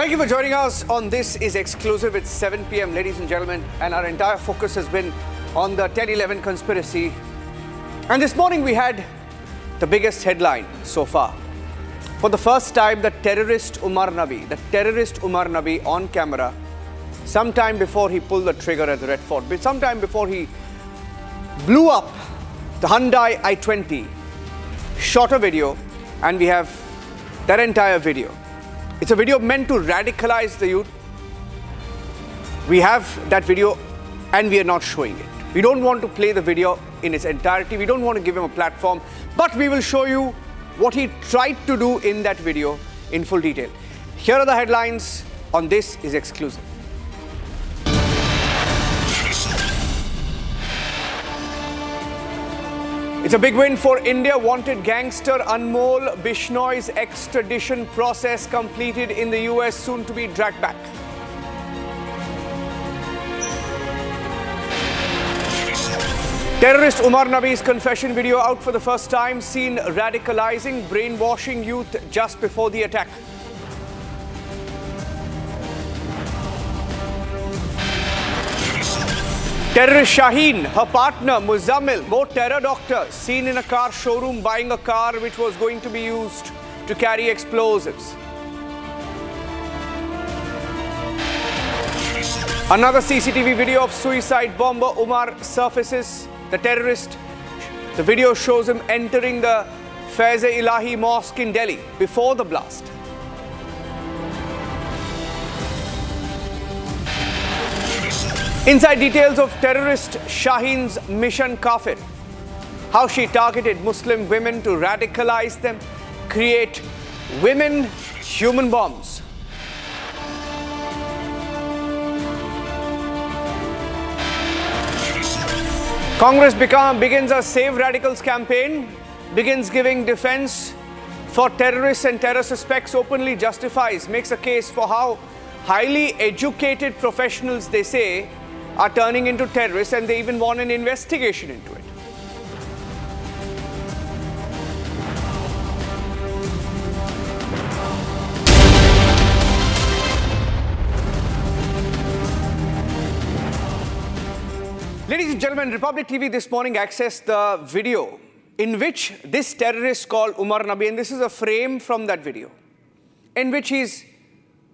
Thank you for joining us on This Is Exclusive. It's 7 p.m., ladies and gentlemen, and our entire focus has been on the 10/11 conspiracy. And this morning we had the biggest headline so far. For the first time, the terrorist Umar Nabi on camera, sometime before he pulled the trigger at the Red Fort, but sometime before he blew up the Hyundai i20, shot a video, and we have that entire video. It's a video meant to radicalize the youth. We have that video and we are not showing it. We don't want to play the video in its entirety. We don't want to give him a platform, but we will show you what he tried to do in that video in full detail. Here are the headlines on This Is Exclusive. It's a big win for India. Wanted gangster Anmol Bishnoi's extradition process completed in the US, soon to be dragged back. Terrorist Umar Nabi's confession video out for the first time, seen radicalizing, brainwashing youth just before the attack. Terrorist Shaheen, her partner Muzammil, both terror doctors, seen in a car showroom buying a car which was going to be used to carry explosives. Another CCTV video of suicide bomber Umar surfaces. The terrorist, the video shows him entering the Faiz-e-Ilahi Mosque in Delhi before the blast. Inside details of terrorist Shaheen's Mission Kafir, how she targeted Muslim women to radicalize them, create women human bombs. Congress begins a Save Radicals campaign, begins giving defense for terrorists and terror suspects, openly justifies, makes a case for how highly educated professionals, they say, are turning into terrorists, and they even want an investigation into it. Ladies and gentlemen, Republic TV this morning accessed the video in which this terrorist called Umar Nabi, and this is a frame from that video, in which he's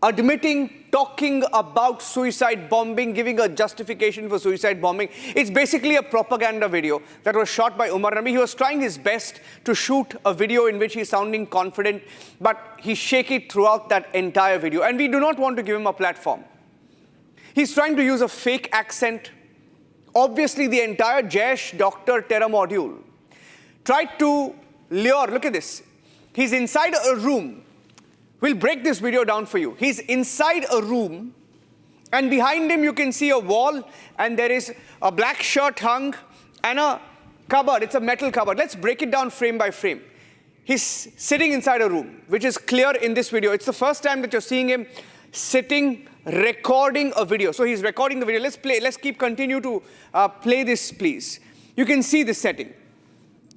admitting, talking about suicide bombing, giving a justification for suicide bombing. It's basically a propaganda video that was shot by Umar Nabi. He was trying his best to shoot a video in which he's sounding confident, but he's shaky throughout that entire video. And we do not want to give him a platform. He's trying to use a fake accent. Obviously, the entire Jaish Doctor terror module tried to lure, look at this. He's inside a room. We'll break this video down for you. He's inside a room, and behind him you can see a wall, and there is a black shirt hung and a cupboard. It's a metal cupboard. Let's break it down frame by frame. He's sitting inside a room, which is clear in this video. It's the first time that you're seeing him sitting, recording a video. So he's recording the video. Let's play. Let's continue to play this, please. You can see this setting.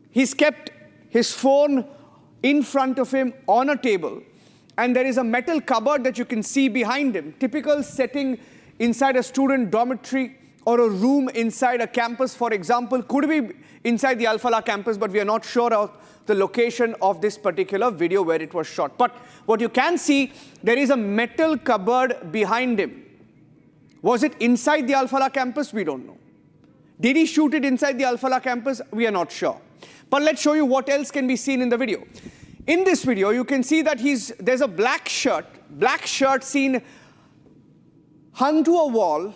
He's kept his phone in front of him on a table, and there is a metal cupboard that you can see behind him. Typical setting inside a student dormitory or a room inside a campus, for example. Could be inside the Al-Falah campus, but we are not sure of the location of this particular video where it was shot. But what you can see, there is a metal cupboard behind him. Was it inside the Al-Falah campus? We don't know. Did he shoot it inside the Al-Falah campus? We are not sure. But let's show you what else can be seen in the video. In this video, you can see that there's a black shirt seen hung to a wall.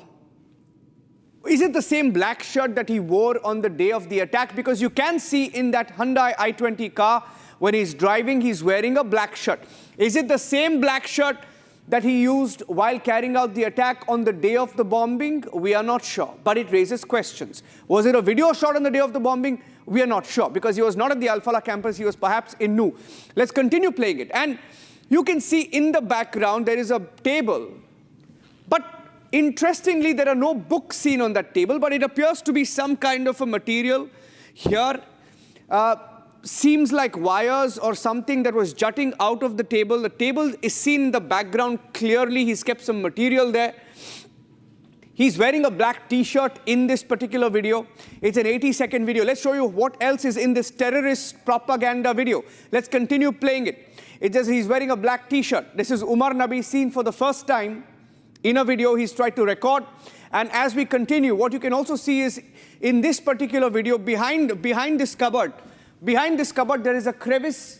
Is it the same black shirt that he wore on the day of the attack? Because you can see in that Hyundai i20 car, when he's driving, he's wearing a black shirt. Is it the same black shirt that he used while carrying out the attack on the day of the bombing? We are not sure, but it raises questions. Was it a video shot on the day of the bombing? We are not sure, because he was not at the Al-Falah campus, he was perhaps in Nu. Let's continue playing it. And you can see in the background there is a table. But interestingly, there are no books seen on that table, but it appears to be some kind of a material here. seems like wires or something that was jutting out of the table. The table is seen in the background clearly. He's kept some material there. He's wearing a black t-shirt in this particular video. It's an 80-second video. Let's show you what else is in this terrorist propaganda video. Let's continue playing it. It says he's wearing a black t-shirt. This is Umar Nabi seen for the first time in a video he's tried to record. And as we continue, what you can also see is in this particular video, behind this cupboard, there is a crevice.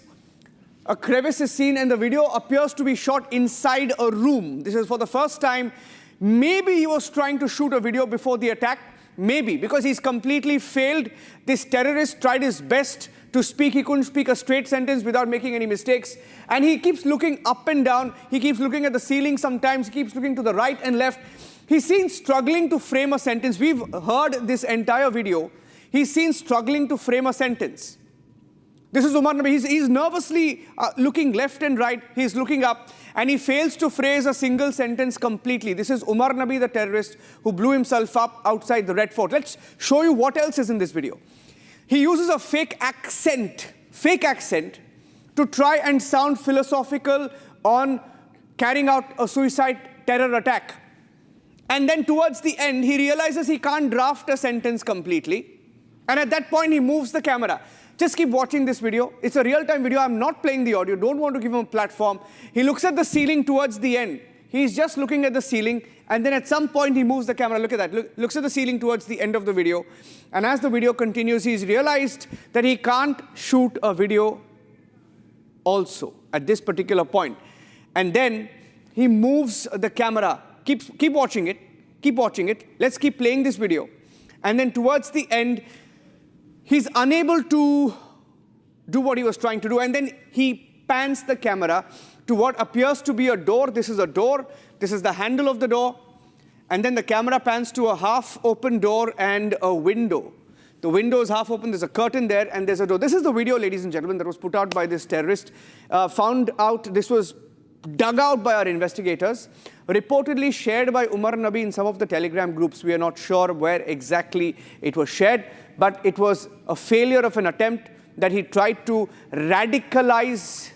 A crevice is seen, and the video appears to be shot inside a room. This is for the first time. Maybe he was trying to shoot a video before the attack. Maybe, because he's completely failed. This terrorist tried his best to speak. He couldn't speak a straight sentence without making any mistakes. And he keeps looking up and down. He keeps looking at the ceiling sometimes. He keeps looking to the right and left. He's seen struggling to frame a sentence. We've heard this entire video. He's seen struggling to frame a sentence. This is Umar Nabi. He's nervously looking left and right. He's looking up, and he fails to phrase a single sentence completely. This is Umar Nabi, the terrorist, who blew himself up outside the Red Fort. Let's show you what else is in this video. He uses a fake accent to try and sound philosophical on carrying out a suicide terror attack. And then towards the end, he realizes he can't draft a sentence completely. And at that point, he moves the camera. Just keep watching this video. It's a real-time video. I'm not playing the audio. Don't want to give him a platform. He looks at the ceiling towards the end. He's just looking at the ceiling. And then at some point, he moves the camera. Look at that. Looks at the ceiling towards the end of the video. And as the video continues, he's realized that he can't shoot a video also at this particular point. And then he moves the camera. Keep watching it. Keep watching it. Let's keep playing this video. And then towards the end, he's unable to do what he was trying to do. And then he pans the camera to what appears to be a door. This is a door. This is the handle of the door. And then the camera pans to a half-open door and a window. The window is half open. There's a curtain there, and there's a door. This is the video, ladies and gentlemen, that was put out by this terrorist. Found out, this was dug out by our investigators, reportedly shared by Umar Nabi in some of the Telegram groups. We are not sure where exactly it was shared, but it was a failure of an attempt that he tried to radicalize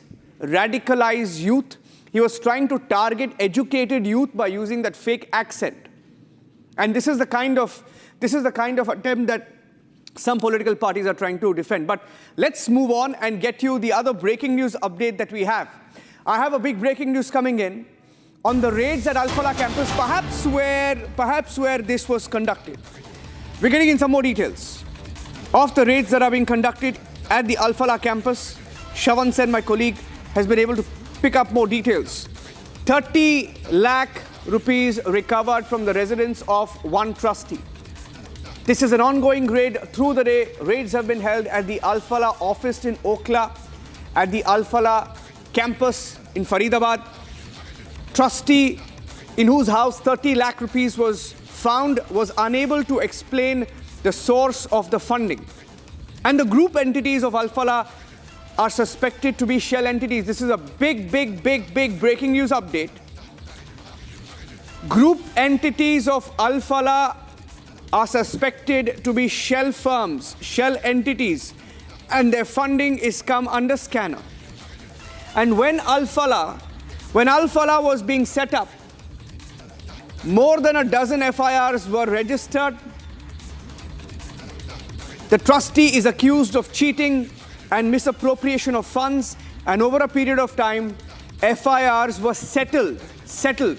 youth. He was trying to target educated youth by using that fake accent. And this is the kind of attempt that some political parties are trying to defend. But let's move on and get you the other breaking news update that we have. I have a big breaking news coming in on the raids at Al-Falah campus, perhaps where this was conducted. We're getting in some more details of the raids that are being conducted at the Al-Falah campus. Shavan Sen, my colleague, has been able to pick up more details. 30 lakh rupees recovered from the residence of one trustee. This is an ongoing raid through the day. Raids have been held at the Al-Falah office in Okla, at the Al-Falah campus in Faridabad. Trustee in whose house 30 lakh rupees was found was unable to explain the source of the funding. And the group entities of Al-Falah are suspected to be shell entities. This is a big breaking news update. Group entities of Al-Falah are suspected to be shell firms, shell entities, and their funding is come under scanner. And when Al-Falah was being set up, more than a dozen FIRs were registered. The trustee is accused of cheating and misappropriation of funds, and over a period of time, FIRs were settled.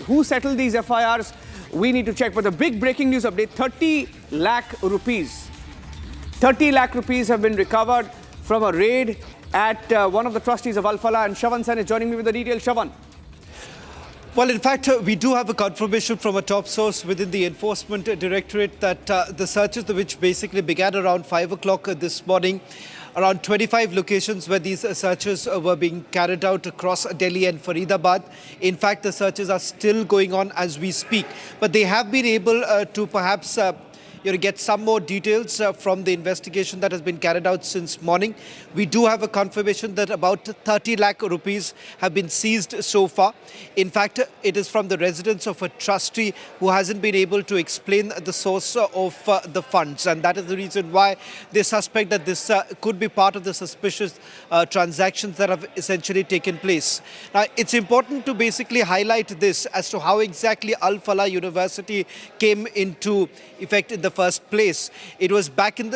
Who settled these FIRs? We need to check. But the big breaking news update, 30 lakh rupees. 30 lakh rupees have been recovered from a raid at one of the trustees of Al-Falah, and Shavan Sen is joining me with the details. Shavan. Well, in fact, we do have a confirmation from a top source within the Enforcement Directorate that the searches, which basically began around 5 o'clock this morning, around 25 locations where these searches were being carried out across Delhi and Faridabad. In fact, the searches are still going on as we speak. But they have been able to perhaps get some more details from the investigation that has been carried out since morning. We do have a confirmation that about 30 lakh rupees have been seized so far. In fact, it is from the residence of a trustee who hasn't been able to explain the source of the funds, and that is the reason why they suspect that this could be part of the suspicious transactions that have essentially taken place. Now, it's important to basically highlight this as to how exactly Al-Falah University came into effect in the first place. It was back in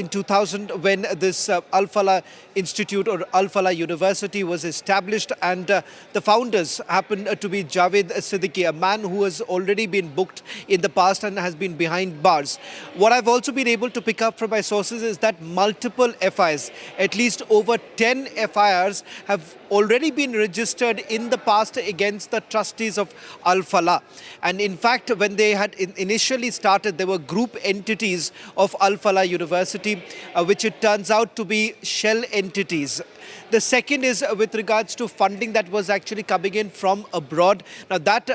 2000 when this Al-Falah Institute or Al-Falah University was established, and the founders happened to be Javed Siddiqui, a man who has already been booked in the past and has been behind bars. What I've also been able to pick up from my sources is that multiple FIRs, at least over 10 FIRs, have already been registered in the past against the trustees of Al-Falah. And in fact, when they had initially started, there were group entities of Al-Falah University, which it turns out to be shell entities. The second is with regards to funding that was actually coming in from abroad. Now that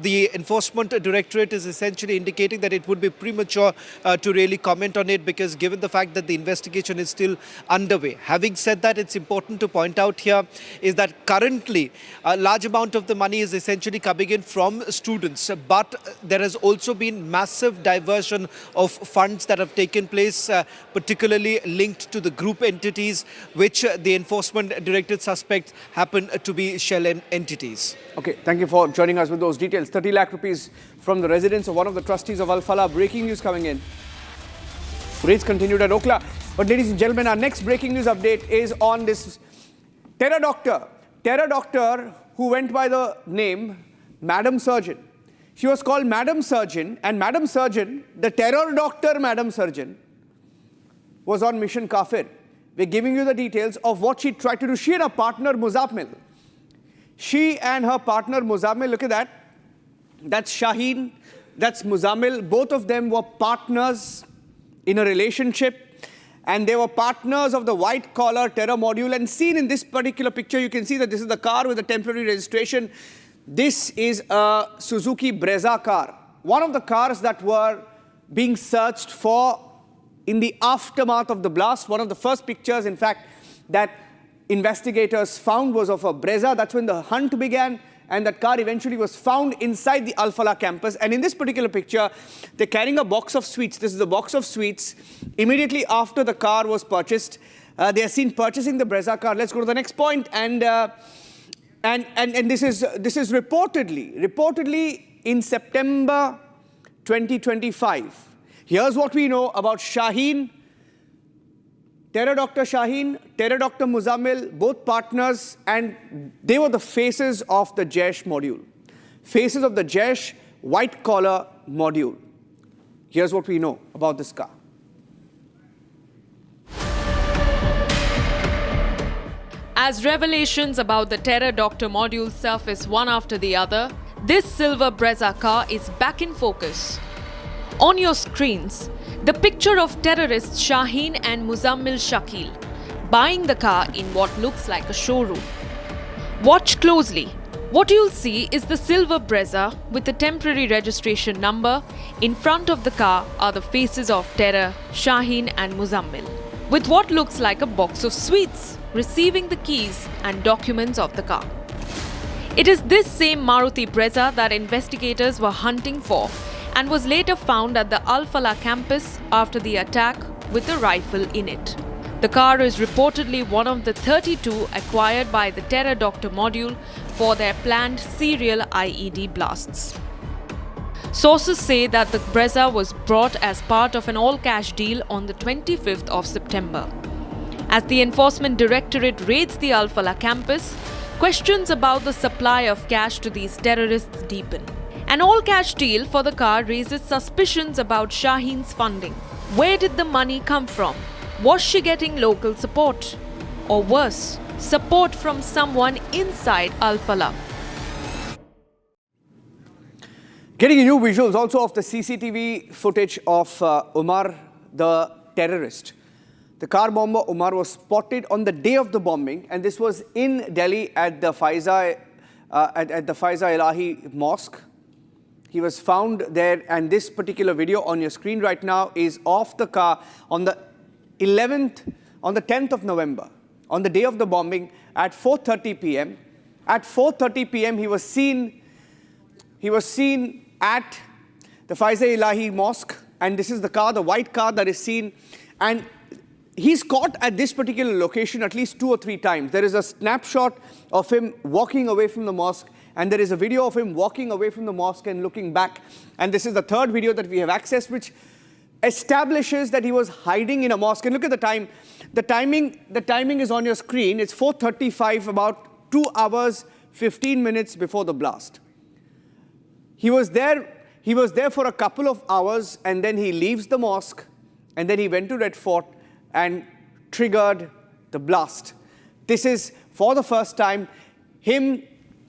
the Enforcement Directorate is essentially indicating that it would be premature to really comment on it, because given the fact that the investigation is still underway. Having said that, it's important to point out here is that currently a large amount of the money is essentially coming in from students, but there has also been massive diversion of funds that have taken place, particularly linked to the group entities, which the Enforcement Directorate suspects happen to be shell entities. Okay, thank you for joining us with those details. 30 lakh rupees from the residence of one of the trustees of Al-Falah. Breaking news coming in. Raids continued at Okla. But ladies and gentlemen, our next breaking news update is on this terror doctor who went by the name Madam Surgeon. She was called Madam Surgeon, and Madam Surgeon, the terror doctor Madam Surgeon, was on Mission Kafir. We're giving you the details of what she tried to do. She and her partner Muzammil. She and her partner Muzammil, look at that. That's Shaheen, that's Muzammil. Both of them were partners in a relationship, and they were partners of the white-collar terror module. And seen in this particular picture, you can see that this is the car with the temporary registration. This is a Suzuki Brezza car, one of the cars that were being searched for in the aftermath of the blast. One of the first pictures, in fact, that investigators found was of a Brezza. That's when the hunt began, and that car eventually was found inside the Al-Falah campus. And in this particular picture, they're carrying a box of sweets. This is a box of sweets. Immediately after the car was purchased, they are seen purchasing the Brezza car. Let's go to the next point. And this is reportedly in September 2025. Here's what we know about Shaheen, Terror Dr. Shaheen, Terror Dr. Muzammil, both partners, and they were the faces of the Jaser module. Faces of the Jaser white-collar module. Here's what we know about this car. As revelations about the Terror Doctor module surface one after the other, this silver Brezza car is back in focus. On your screens, the picture of terrorists Shaheen and Muzammil Shakil buying the car in what looks like a showroom. Watch closely. What you'll see is the silver Brezza with the temporary registration number. In front of the car are the faces of terror Shaheen and Muzammil, with what looks like a box of sweets, receiving the keys and documents of the car. It is this same Maruti Brezza that investigators were hunting for, and was later found at the Al-Falah campus after the attack with a rifle in it. The car is reportedly one of the 32 acquired by the Terror Doctor module for their planned serial IED blasts. Sources say that the Brezza was brought as part of an all-cash deal on the 25th of September. As the Enforcement Directorate raids the Al-Falah campus, questions about the supply of cash to these terrorists deepen. An all-cash deal for the car raises suspicions about Shaheen's funding. Where did the money come from? Was she getting local support? Or worse, support from someone inside Al-Falah? Getting new visuals also of the CCTV footage of Umar, the terrorist. The car bomber Umar was spotted on the day of the bombing, and this was in Delhi at the Faiza Elahi Mosque. He was found there, and this particular video on your screen right now is of the car on the 10th of November, on the day of the bombing at 4:30 p.m. At 4:30 p.m. he was seen at the Faiz-e-Ilahi Mosque, and this is the car, the white car that is seen, and he's caught at this particular location at least 2 or 3 times. There is a snapshot of him walking away from the mosque, and there is a video of him walking away from the mosque and looking back. And this is the third video that we have accessed, which establishes that he was hiding in a mosque. And look at the time. The timing is on your screen. It's 4:35, about 2 hours, 15 minutes before the blast. He was there for a couple of hours, and then he leaves the mosque, and then he went to Red Fort and triggered the blast. This is, for the first time, him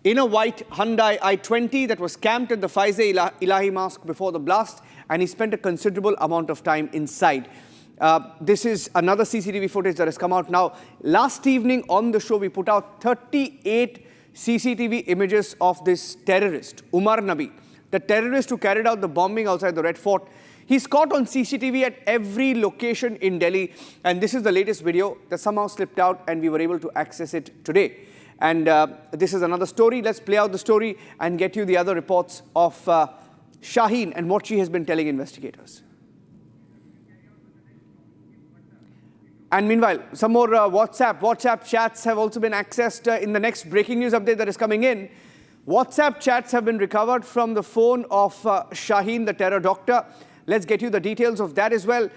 in a white Hyundai i20 that was camped at the Faiz-e-Ilahi Mosque before the blast, and he spent a considerable amount of time inside. This is another CCTV footage that has come out now. Last evening on the show, we put out 38 CCTV images of this terrorist, Umar Nabi, the terrorist who carried out the bombing outside the Red Fort. He's caught on CCTV at every location in Delhi, and this is the latest video that somehow slipped out, and we were able to access it today. And this is another story. Let's play out the story and get you the other reports of Shaheen and what she has been telling investigators. And meanwhile, some more WhatsApp chats have also been accessed in the next breaking news update that is coming in. WhatsApp chats have been recovered from the phone of Shaheen, the terror doctor. Let's get you the details of that as well.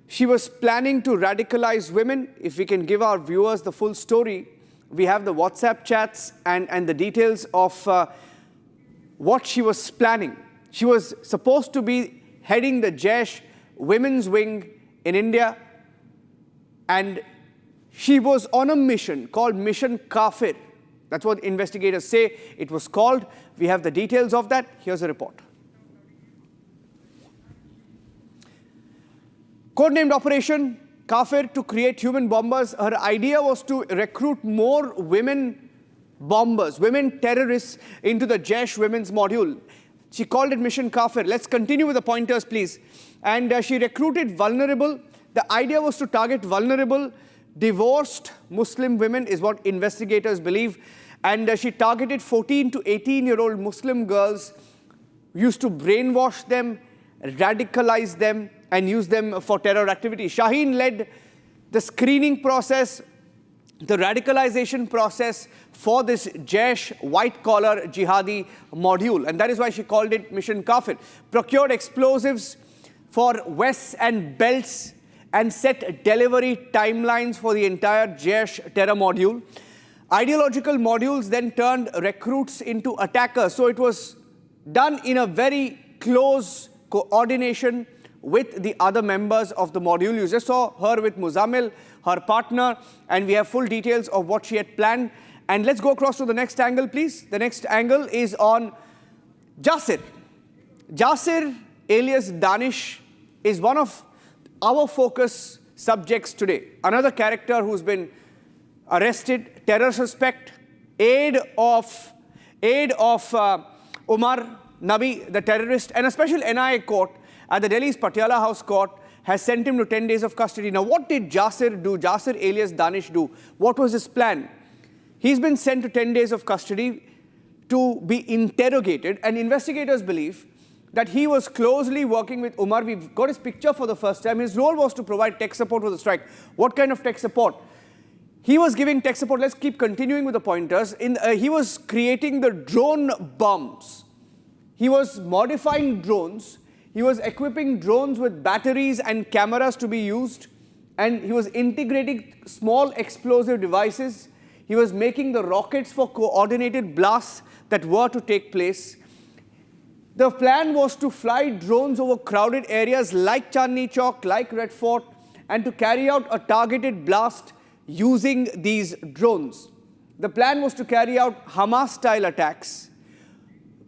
She was planning to radicalize women. If we can give our viewers the full story, we have the WhatsApp chats and the details of what she was planning. She was supposed to be heading the Jaser women's wing in India, and she was on a mission called Mission Kafir. That's what investigators say it was called. We have the details of that. Here's a report. Codenamed Operation Kafir to create human bombers. Her idea was to recruit more women bombers, women terrorists into the Jaser women's module. She called it Mission Kafir. Let's continue with the pointers, please. And she recruited vulnerable. The idea was to target vulnerable, divorced Muslim women, is what investigators believe. And she targeted 14 to 18-year-old Muslim girls, used to brainwash them, radicalize them, and use them for terror activity. Shaheen led the screening process, the radicalization process for this Jaser white-collar jihadi module. And that is why she called it Mission Kafir. Procured explosives for vests and belts and set delivery timelines for the entire Jaser terror module. Ideological modules then turned recruits into attackers. So it was done in a very close coordination with the other members of the module. You just saw her with Muzammil, her partner, and we have full details of what she had planned. And let's go across to the next angle, please. The next angle is on Jaser. Jaser, alias Danish, is one of our focus subjects today. Another character who's been arrested, terror suspect, aide of Umar Nabi, the terrorist, and a special NIA court at the Delhi's Patiala House Court has sent him to 10 days of custody. Now, what did Jaser do? Jaser alias Danish do? What was his plan? He's been sent to 10 days of custody to be interrogated, and investigators believe that he was closely working with Umar. We've got his picture for the first time. His role was to provide tech support for the strike. What kind of tech support? He was giving tech support. Let's keep continuing with the pointers. He was creating the drone bombs. He was modifying drones. He was equipping drones with batteries and cameras to be used, and he was integrating small explosive devices. He was making the rockets for coordinated blasts that were to take place. The plan was to fly drones over crowded areas like Chandni Chowk, like Red Fort, and to carry out a targeted blast using these drones. The plan was to carry out Hamas-style attacks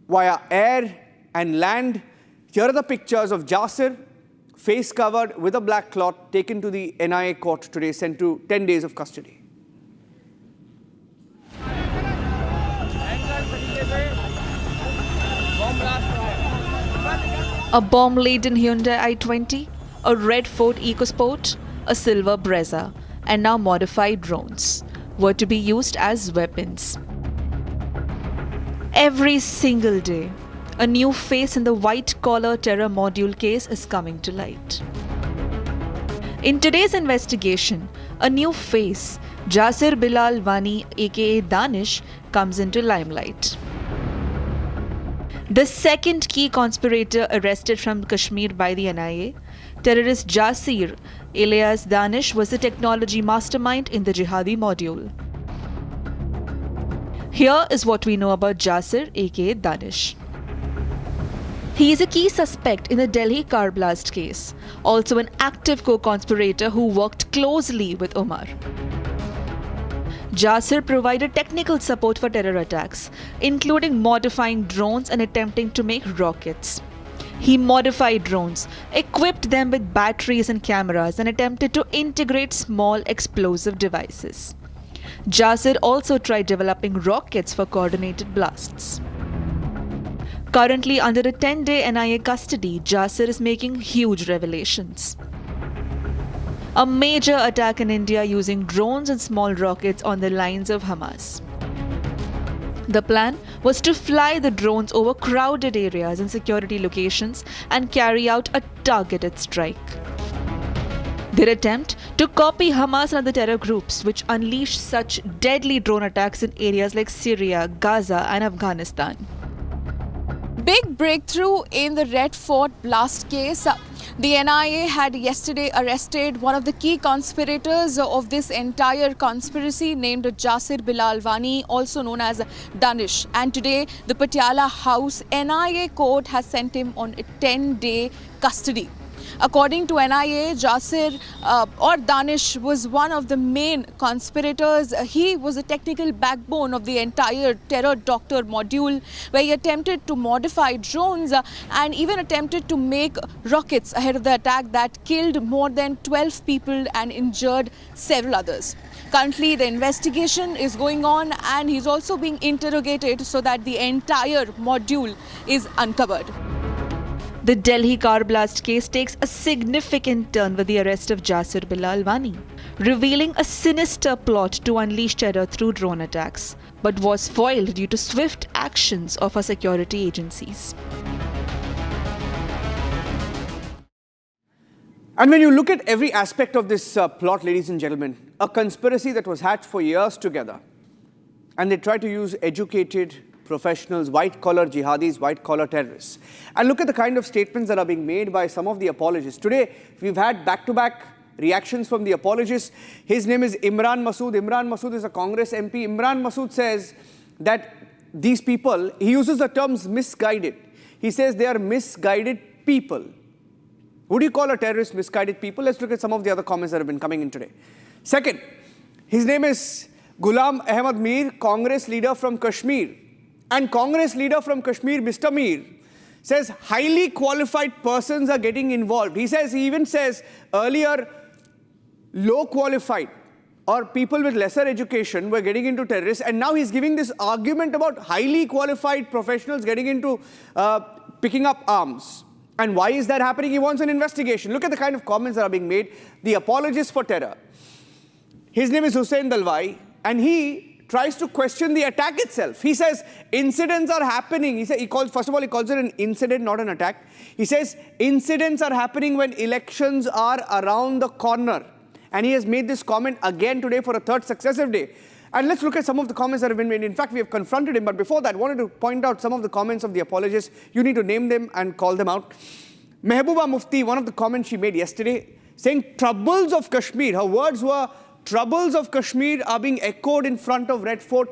via air and land. Here are the pictures of Jaser, face covered with a black cloth, taken to the NIA court today, sent to 10 days of custody. a bomb-laden Hyundai i20, a red Ford EcoSport, a silver Brezza, and now modified drones were to be used as weapons. Every single day, a new face in the white-collar terror module case is coming to light. In today's investigation, a new face, Jaser Bilal Wani aka Danish, comes into limelight. The second key conspirator arrested from Kashmir by the NIA, terrorist Jaser alias Danish, was the technology mastermind in the jihadi module. Here is what we know about Jaser aka Danish. He is a key suspect in the Delhi car blast case, also an active co-conspirator who worked closely with Umar. Jaser provided technical support for terror attacks, including modifying drones and attempting to make rockets. He modified drones, equipped them with batteries and cameras, and attempted to integrate small explosive devices. Jaser also tried developing rockets for coordinated blasts. Currently under a 10-day NIA custody, Jaser is making huge revelations. A major attack in India using drones and small rockets on the lines of Hamas. The plan was to fly the drones over crowded areas and security locations and carry out a targeted strike. Their attempt to copy Hamas and other terror groups which unleashed such deadly drone attacks in areas like Syria, Gaza, and Afghanistan. Big breakthrough in the Red Fort blast case. The NIA had yesterday arrested one of the key conspirators of this entire conspiracy named Jaser Bilal Wani, also known as Danish. And today, the Patiala House NIA court has sent him on a 10-day custody. According to NIA, Jaser or Danish was one of the main conspirators. He was a technical backbone of the entire terror doctor module, where he attempted to modify drones and even attempted to make rockets ahead of the attack that killed more than 12 people and injured several others. Currently, the investigation is going on and he's also being interrogated so that the entire module is uncovered. The Delhi car blast case takes a significant turn with the arrest of Jaser Bilal Wani, revealing a sinister plot to unleash terror through drone attacks, but was foiled due to swift actions of our security agencies. And when you look at every aspect of this plot, ladies and gentlemen, a conspiracy that was hatched for years together, and they tried to use educated professionals, white-collar jihadis, white-collar terrorists. And look at the kind of statements that are being made by some of the apologists. Today, we've had back-to-back reactions from the apologists. His name is Imran Masood. Imran Masood is a Congress MP. Imran Masood says that these people, he uses the terms misguided. He says they are misguided people. Would you call a terrorist misguided people? Let's look at some of the other comments that have been coming in today. Second, his name is Ghulam Ahmad Mir, Congress leader from Kashmir. And Congress leader from Kashmir, Mr. Mir, says highly qualified persons are getting involved. He even says earlier low qualified or people with lesser education were getting into terrorists, and now he's giving this argument about highly qualified professionals getting into picking up arms. And why is that happening? He wants an investigation. Look at the kind of comments that are being made. The apologist for terror. His name is Hussein Dalwai, and he tries to question the attack itself. He says incidents are happening. First of all, he calls it an incident, not an attack. He says incidents are happening when elections are around the corner. And he has made this comment again today for a third successive day. And let's look at some of the comments that have been made. In fact, we have confronted him. But before that, I wanted to point out some of the comments of the apologists. You need to name them and call them out. Mehbooba Mufti, one of the comments she made yesterday, saying troubles of Kashmir. Her words were, troubles of Kashmir are being echoed in front of Red Fort,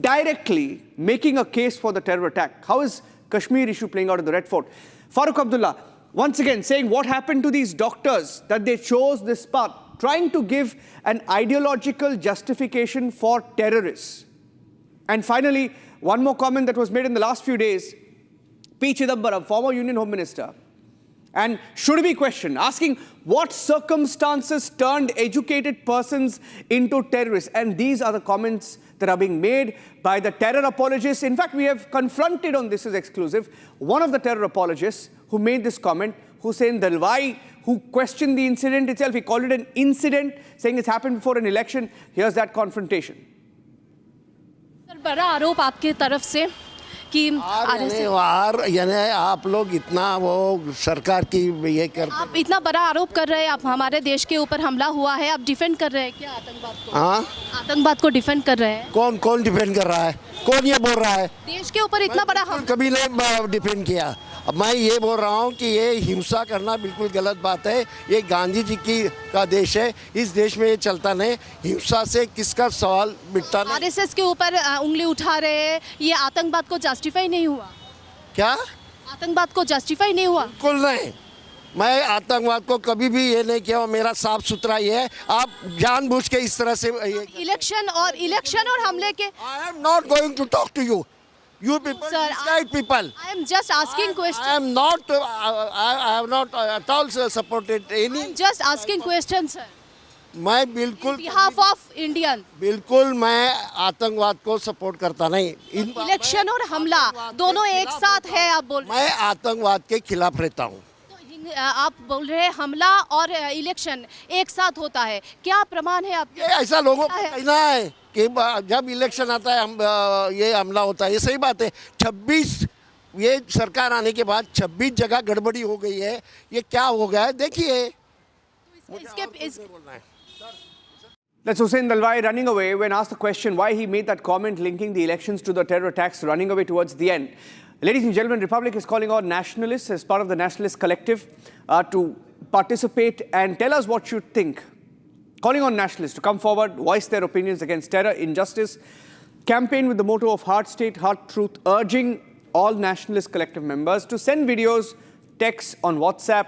directly making a case for the terror attack. How is Kashmir issue playing out at the Red Fort? Farooq Abdullah, once again saying what happened to these doctors that they chose this path, trying to give an ideological justification for terrorists. And finally, one more comment that was made in the last few days, P. Chidambaram, former Union Home Minister, and should be questioned, asking what circumstances turned educated persons into terrorists. And these are the comments that are being made by the terror apologists. In fact, we have confronted on This Is Exclusive one of the terror apologists who made this comment. Hussein Dalwai, who questioned the incident itself. He called it an incident, saying it's happened before an election. Here's that confrontation. Sir, बड़ा आरोप आपके तरफ से कि यानी आप लोग इतना वो सरकार की ये कर, आप इतना बड़ा आरोप कर रहे हैं, आप हमारे देश के ऊपर हमला हुआ है, आप डिफेंड कर रहे हैं क्या आतंकवाद को? हाँ, आतंकवाद को डिफेंड कर रहे हैं। कौन कौन डिफेंड कर रहा है? कौन ये बोल रहा है? देश के ऊपर इतना बड़ा कभी नहीं डिफेंड किया। अब मैं ये बोल रहा हूँ कि ये हिंसा करना बिल्कुल गलत बात है। ये गांधी जी का देश है, इस देश में ये चलता नहीं। हिंसा से किसका सवाल मिटता नहीं। आरएसएस के ऊपर उंगली उठा रहे हैं, ये आतंकवाद को जस्टिफाई नहीं हुआ क्या? आतंकवाद को जस्टिफाई नहीं हुआ? बिल्कुल नहीं। मैं आतंकवाद को कभी भी ये नहीं किया, मेरा साफ सुथरा ये है। आप जानबूझ के इस तरह से इलेक्शन और हमले के I am not going to talk to you people, sir, right people. I am just asking questions. I am not, I have not at all supported any. I am just asking questions, sir. मैं बिल्कुल On behalf of Indian. बिल्कुल मैं आतंकवाद को support करता नहीं। Election और हमला दोनों एक साथ है, आप बोल रहे हैं। मैं आतंकवाद के खिलाफ रहता हूँ। तो आप बोल रहे हैं हमला और इलेक्शन एक साथ होता है, क्या प्रमाण है आपके? ऐसा लोगों को कहना है कि जब इलेक्शन आता है हम ये हमला होता है, ये सही बात है। 26 ये सरकार आने के बाद 26 जगह गड़बड़ी हो गई है। ये क्या हो गया है देखिए। That's Hussein Dalwai running away when asked the question why he made that comment linking the elections to the terror attacks, running away towards the end. Ladies and gentlemen, Republic is calling on nationalists as part of the Nationalist Collective to participate and tell us what you think. Calling on nationalists to come forward, voice their opinions against terror, injustice, campaign with the motto of Heart State, Heart Truth, urging all Nationalist Collective members to send videos, texts on WhatsApp,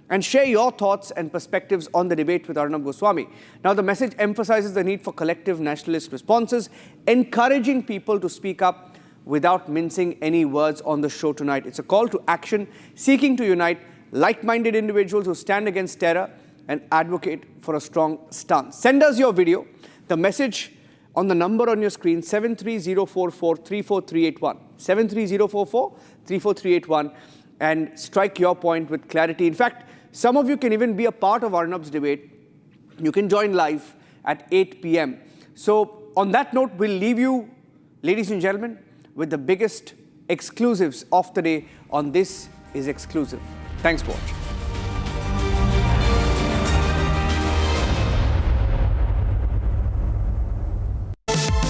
and share your thoughts and perspectives on the debate with Arnab Goswami. Now, the message emphasizes the need for collective nationalist responses, encouraging people to speak up without mincing any words on the show tonight. It's a call to action, seeking to unite like-minded individuals who stand against terror and advocate for a strong stance. Send us your video. The message on the number on your screen, 73044-34381. 73044-34381, and strike your point with clarity. In fact, some of you can even be a part of Arnab's debate. You can join live at 8 p.m. So on that note, we'll leave you, ladies and gentlemen, with the biggest exclusives of the day on This Is Exclusive. Thanks for watching.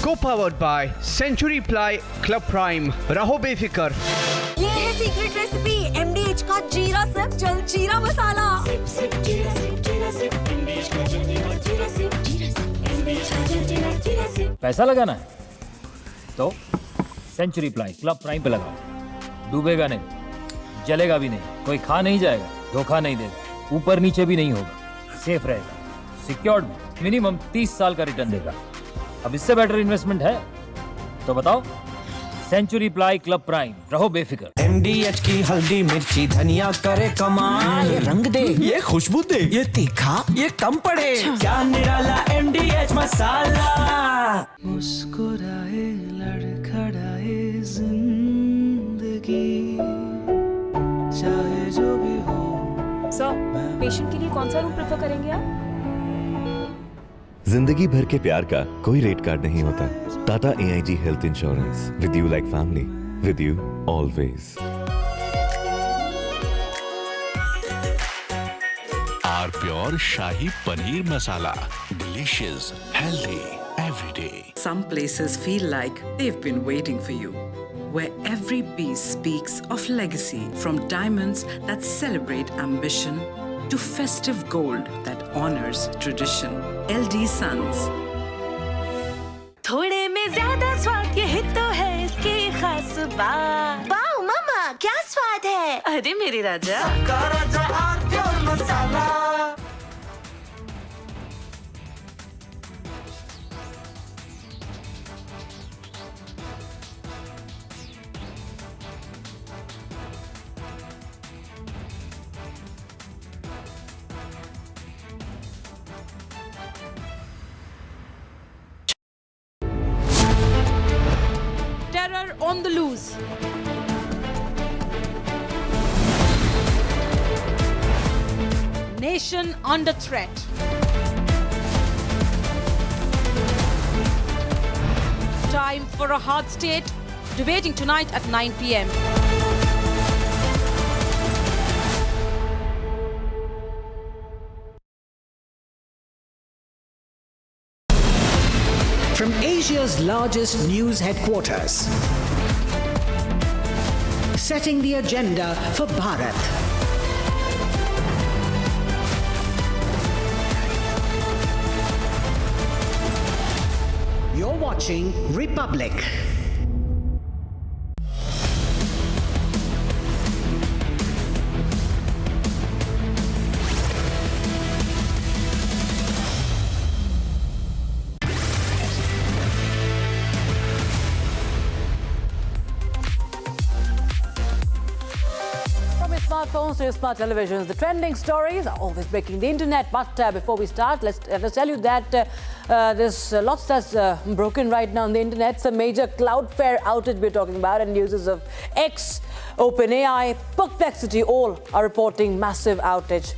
Co-powered by Century Ply Club Prime. Raho befikar. ये है secret recipe MDH का जीरा SIP जल जीरा मसाला। पैसा लगाना है तो सेंचुरी प्लाई क्लब प्राइम पे लगाओ। डूबेगा नहीं, जलेगा भी नहीं, कोई खा नहीं जाएगा, धोखा नहीं देगा, ऊपर नीचे भी नहीं होगा, सेफ रहेगा, सिक्योर्ड, मिनिमम 30 साल का रिटर्न देगा। अब इससे बेटर इन्वेस्टमेंट है तो बताओ। सेंचुरी प्लाई क्लब प्राइम, रहो बेफिक्र। MDH की हल्दी मिर्ची धनिया करे कमाल, ये रंग दे, ये खुशबू दे, ये तीखा, ये कम पड़े, क्या निराला MDH मसाला। मुस्कुराए लड़खड़ाए जिंदगी, चाहे जो भी हो। सर, पेशेंट के लिए कौन सा रूम प्रेफर करेंगे आप? जिंदगी भर के प्यार का कोई रेट कार्ड नहीं होता। Tata AIG health insurance, with you like family, with you always. Our pure shahi paneer masala, delicious, healthy every day. Some places feel like they've been waiting for you, where every piece speaks of legacy, from diamonds that celebrate ambition to festive gold that honors tradition. LD Sons. थोड़े में ज्यादा स्वाद, यही तो है इसकी खास बात। वाओ मामा, क्या स्वाद है? अरे मेरे राजा, राजा और pure masala. Terror on the loose. nation under threat. Time for a hard state, debating tonight at 9 p.m. From Asia's largest news headquarters, setting the agenda for Bharat. You're watching Republic. Smartphones to your smart televisions, the trending stories are always breaking the internet. But before we start, let us tell you that there's lots that's broken right now on the internet. It's a major Cloudflare outage we're talking about, and users of X, OpenAI, Perplexity all are reporting massive outage.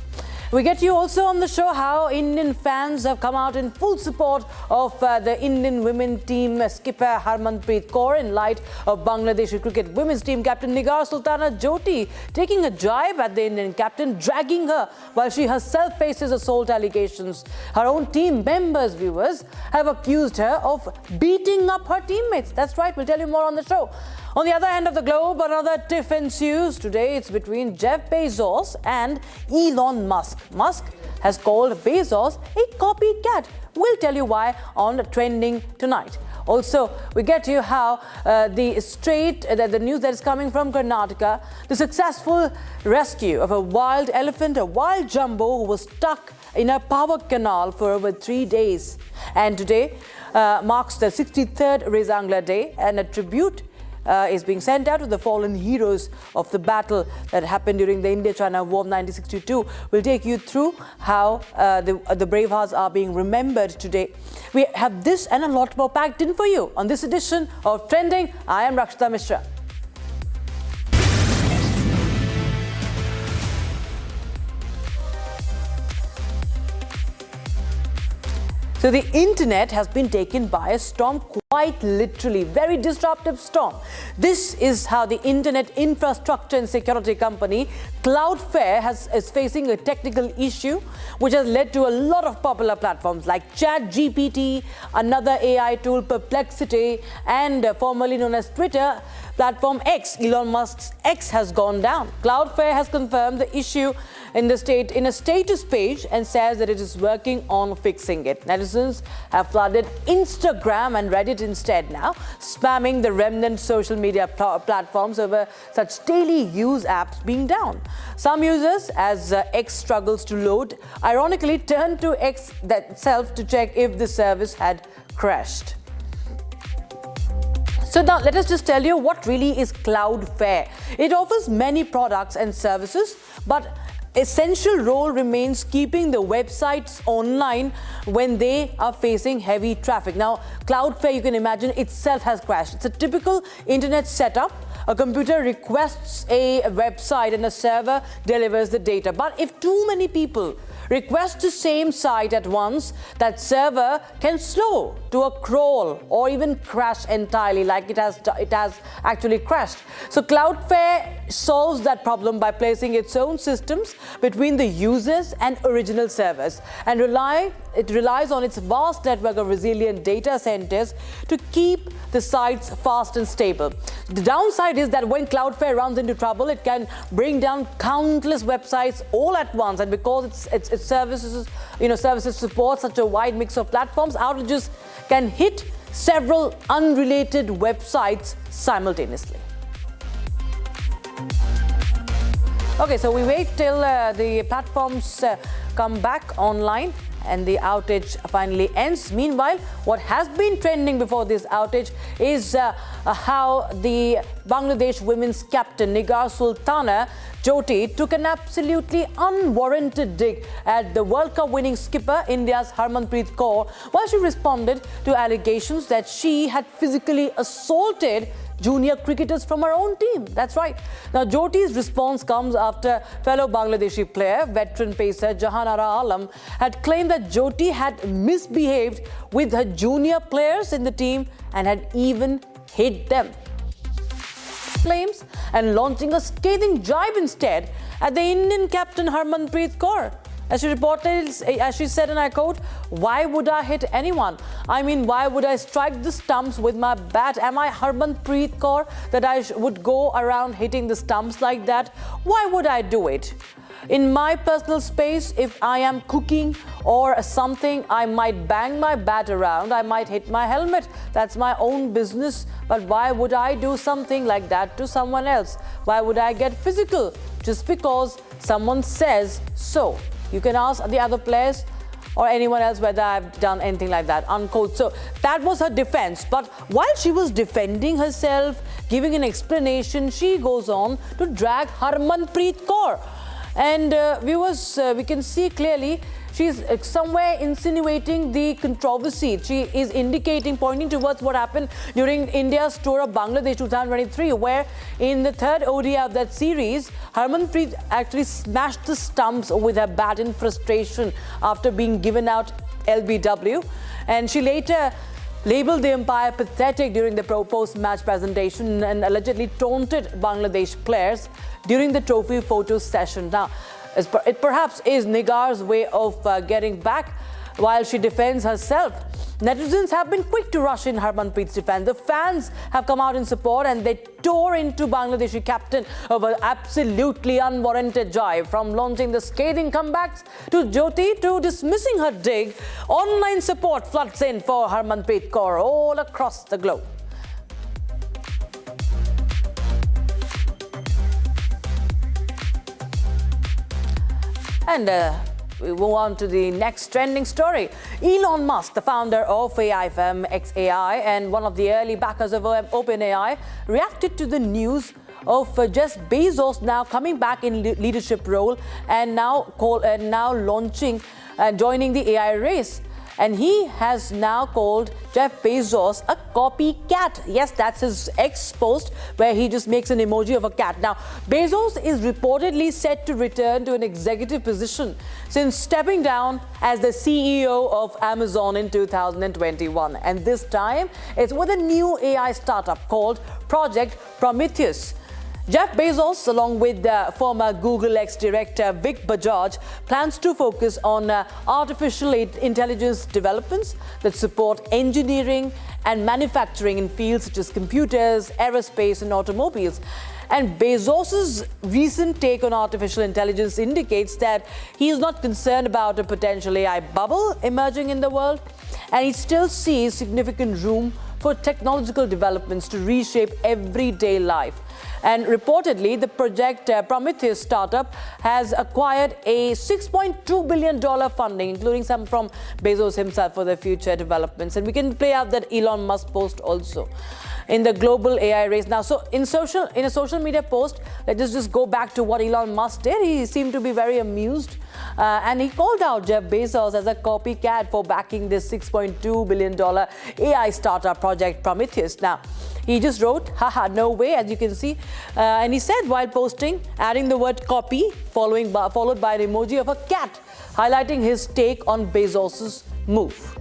We get you also on the show how Indian fans have come out in full support of the Indian women team skipper Harmanpreet Kaur in light of Bangladesh cricket women's team captain Nigar Sultana Jyoti taking a jibe at the Indian captain, dragging her while she herself faces assault allegations. Her own team members, viewers, have accused her of beating up her teammates. That's right, we'll tell you more on the show. On the other end of the globe, another tiff ensues. Today, it's between Jeff Bezos and Elon Musk. Musk has called Bezos a copycat. We'll tell you why on Trending tonight. Also, we get to you how the news that is coming from Karnataka, the successful rescue of a wild elephant, a wild jumbo who was stuck in a power canal for over 3 days. And today marks the 63rd Rezang Day, and a tribute is being sent out to the fallen heroes of the battle that happened during the India-China War of 1962. We'll take you through how the brave hearts are being remembered today. We have this and a lot more packed in for you on this edition of Trending. I am Rakshita Mishra. So the internet has been taken by a storm, quite literally, very disruptive storm. This is how the internet infrastructure and security company Cloudflare is facing a technical issue which has led to a lot of popular platforms like ChatGPT, another AI tool, Perplexity, and formerly known as Twitter, platform X, Elon Musk's X, has gone down. Cloudflare has confirmed the issue in a status page and says that it is working on fixing it. Netizens have flooded Instagram and Reddit instead now, spamming the remnant social media platforms over such daily use apps being down. Some users, as X struggles to load, ironically turn to X itself to check if the service had crashed. So now let us just tell you what really is Cloudflare. It offers many products and services, but essential role remains keeping the websites online when they are facing heavy traffic. Now, Cloudflare, you can imagine, itself has crashed. It's a typical internet setup. A computer requests a website and a server delivers the data. But if too many people request the same site at once, that server can slow to a crawl or even crash entirely, like it has actually crashed. So Cloudflare solves that problem by placing its own systems between the users and original servers, and it relies on its vast network of resilient data centers to keep the sites fast and stable. The downside is that when Cloudflare runs into trouble, it can bring down countless websites all at once, and because its services support such a wide mix of platforms, outages can hit several unrelated websites simultaneously. Okay, so we wait till the platforms come back online and the outage finally ends. Meanwhile, what has been trending before this outage is how the Bangladesh women's captain Nigar Sultana Jyoti took an absolutely unwarranted dig at the World Cup winning skipper India's Harmanpreet Kaur while she responded to allegations that she had physically assaulted junior cricketers from her own team. That's right. Now, Jyoti's response comes after fellow Bangladeshi player, veteran pacer Jahanara Alam, had claimed that Jyoti had misbehaved with her junior players in the team and had even hit them. Claims and launching a scathing jibe instead at the Indian captain Harmanpreet Kaur. As she reported, as she said, and I quote, "Why would I hit anyone? I mean, why would I strike the stumps with my bat? Am I Harmanpreet Kaur that I would go around hitting the stumps like that? Why would I do it? In my personal space, if I am cooking or something, I might bang my bat around, I might hit my helmet. That's my own business. But why would I do something like that to someone else? Why would I get physical just because someone says so?" You can ask the other players or anyone else whether I've done anything like that, unquote. So that was her defense. But while she was defending herself, giving an explanation, she goes on to drag Harmanpreet Kaur. And viewers, we can see clearly she's somewhere insinuating the controversy. She is indicating, pointing towards what happened during India's tour of Bangladesh 2023, where in the third ODI of that series, Harmanpreet actually smashed the stumps with her bat in frustration after being given out LBW. And she later labelled the umpire pathetic during the post-match presentation and allegedly taunted Bangladesh players during the trophy photo session. Now, it perhaps is Nigar's way of getting back while she defends herself. Netizens have been quick to rush in Harmanpreet's defense. The fans have come out in support and they tore into Bangladeshi captain over absolutely unwarranted jibe. From launching the scathing comebacks to Jyoti to dismissing her dig, online support floods in for Harmanpreet Kaur all across the globe. And we move on to the next trending story. Elon Musk, the founder of AI firm XAI and one of the early backers of OpenAI, reacted to the news of Jeff Bezos now coming back in leadership role and now launching and joining the AI race. And he has now called Jeff Bezos a copycat. Yes, that's his X post where he just makes an emoji of a cat. Now, Bezos is reportedly set to return to an executive position since stepping down as the CEO of Amazon in 2021. And this time, it's with a new AI startup called Project Prometheus. Jeff Bezos, along with former Google ex-director Vic Bajaj, plans to focus on artificial intelligence developments that support engineering and manufacturing in fields such as computers, aerospace, and automobiles. And Bezos's recent take on artificial intelligence indicates that he is not concerned about a potential AI bubble emerging in the world, and he still sees significant room for technological developments to reshape everyday life. And reportedly, the Project Prometheus startup has acquired a $6.2 billion funding, including some from Bezos himself for their future developments. And we can play out that Elon Musk post also in the global AI race. Now, so in a social media post, let's just go back to what Elon Musk did. He seemed to be very amused. And he called out Jeff Bezos as a copycat for backing this $6.2 billion AI startup Project Prometheus. Now, he just wrote, "Haha, no way," as you can see. And he said while posting, adding the word copy, followed by an emoji of a cat, highlighting his take on Bezos' move.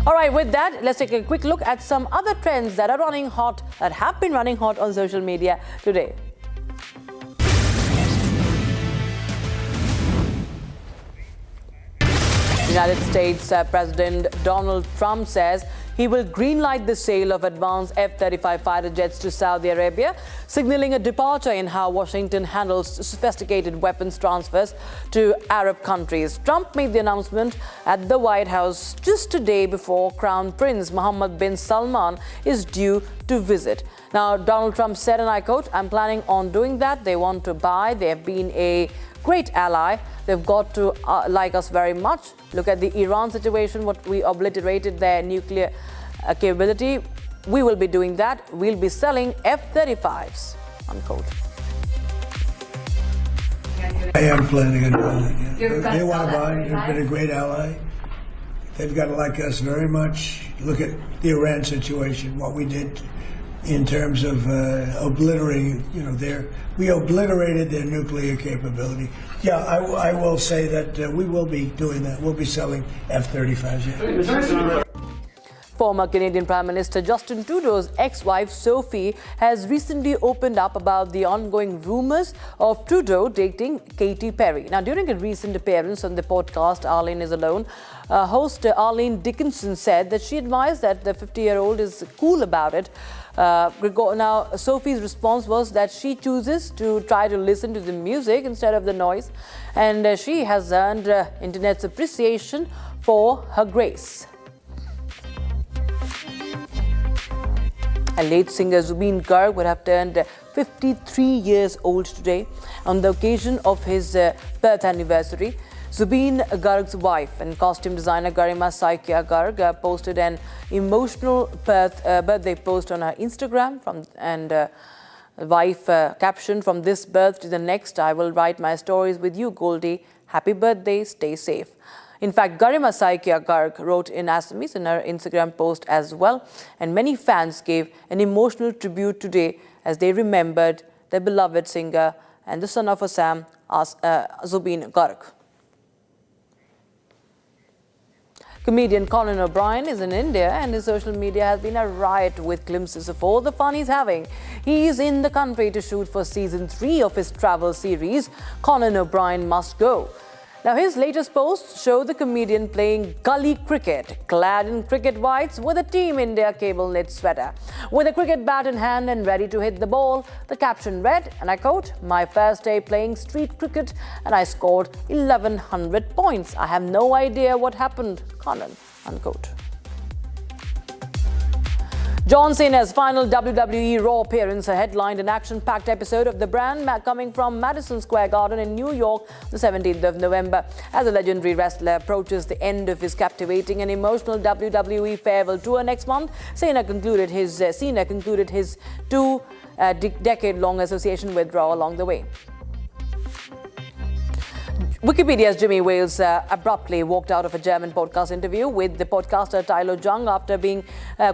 All right, with that, let's take a quick look at some other trends that have been running hot on social media today. United States President Donald Trump says he will greenlight the sale of advanced F-35 fighter jets to Saudi Arabia, signaling a departure in how Washington handles sophisticated weapons transfers to Arab countries. Trump made the announcement at the White House just a day before Crown Prince Mohammed bin Salman is due to visit. Now, Donald Trump said, and I quote, "I'm planning on doing that. They want to buy. They have been a great ally. They've got to like us very much. Look at the Iran situation, what we obliterated their nuclear capability. We will be doing that. We'll be selling F-35s," unquote. I am planning on doing it. They want to buy. They've been a great ally. They've got to like us very much. Look at the Iran situation, what we did in terms of obliterating, we obliterated their nuclear capability. Yeah, I will say that we will be doing that. We'll be selling F-35s. Former Canadian Prime Minister Justin Trudeau's ex-wife Sophie has recently opened up about the ongoing rumours of Trudeau dating Katy Perry. Now, during a recent appearance on the podcast Arlene is Alone, host Arlene Dickinson said that she admires that the 50-year-old is cool about it. Now, Sophie's response was that she chooses to try to listen to the music instead of the noise, and she has earned internet's appreciation for her grace. And late singer Zubeen Garg would have turned 53 years old today on the occasion of his birth anniversary. Zubeen Garg's wife and costume designer Garima Saikia Garg posted an emotional birthday post on her Instagram wife captioned, "From this birth to the next, I will write my stories with you, Goldie. Happy birthday, stay safe." In fact, Garima Saikia Garg wrote in Assamese in her Instagram post as well, and many fans gave an emotional tribute today as they remembered their beloved singer and the son of Assam, Zubeen Garg. Comedian Conan O'Brien is in India, and his social media has been a riot with glimpses of all the fun he's having. He is in the country to shoot for season 3 of his travel series, Conan O'Brien Must Go. Now, his latest posts show the comedian playing gully cricket, clad in cricket whites with a Team India cable knit sweater. With a cricket bat in hand and ready to hit the ball, the caption read, and I quote, "My first day playing street cricket and I scored 1100 points. I have no idea what happened, Conan," unquote. John Cena's final WWE Raw appearance headlined an action-packed episode of The Brand coming from Madison Square Garden in New York the 17th of November. As the legendary wrestler approaches the end of his captivating and emotional WWE farewell tour next month, Cena concluded his decade-long association with Raw along the way. Wikipedia's Jimmy Wales abruptly walked out of a German podcast interview with the podcaster Tyler Jung after being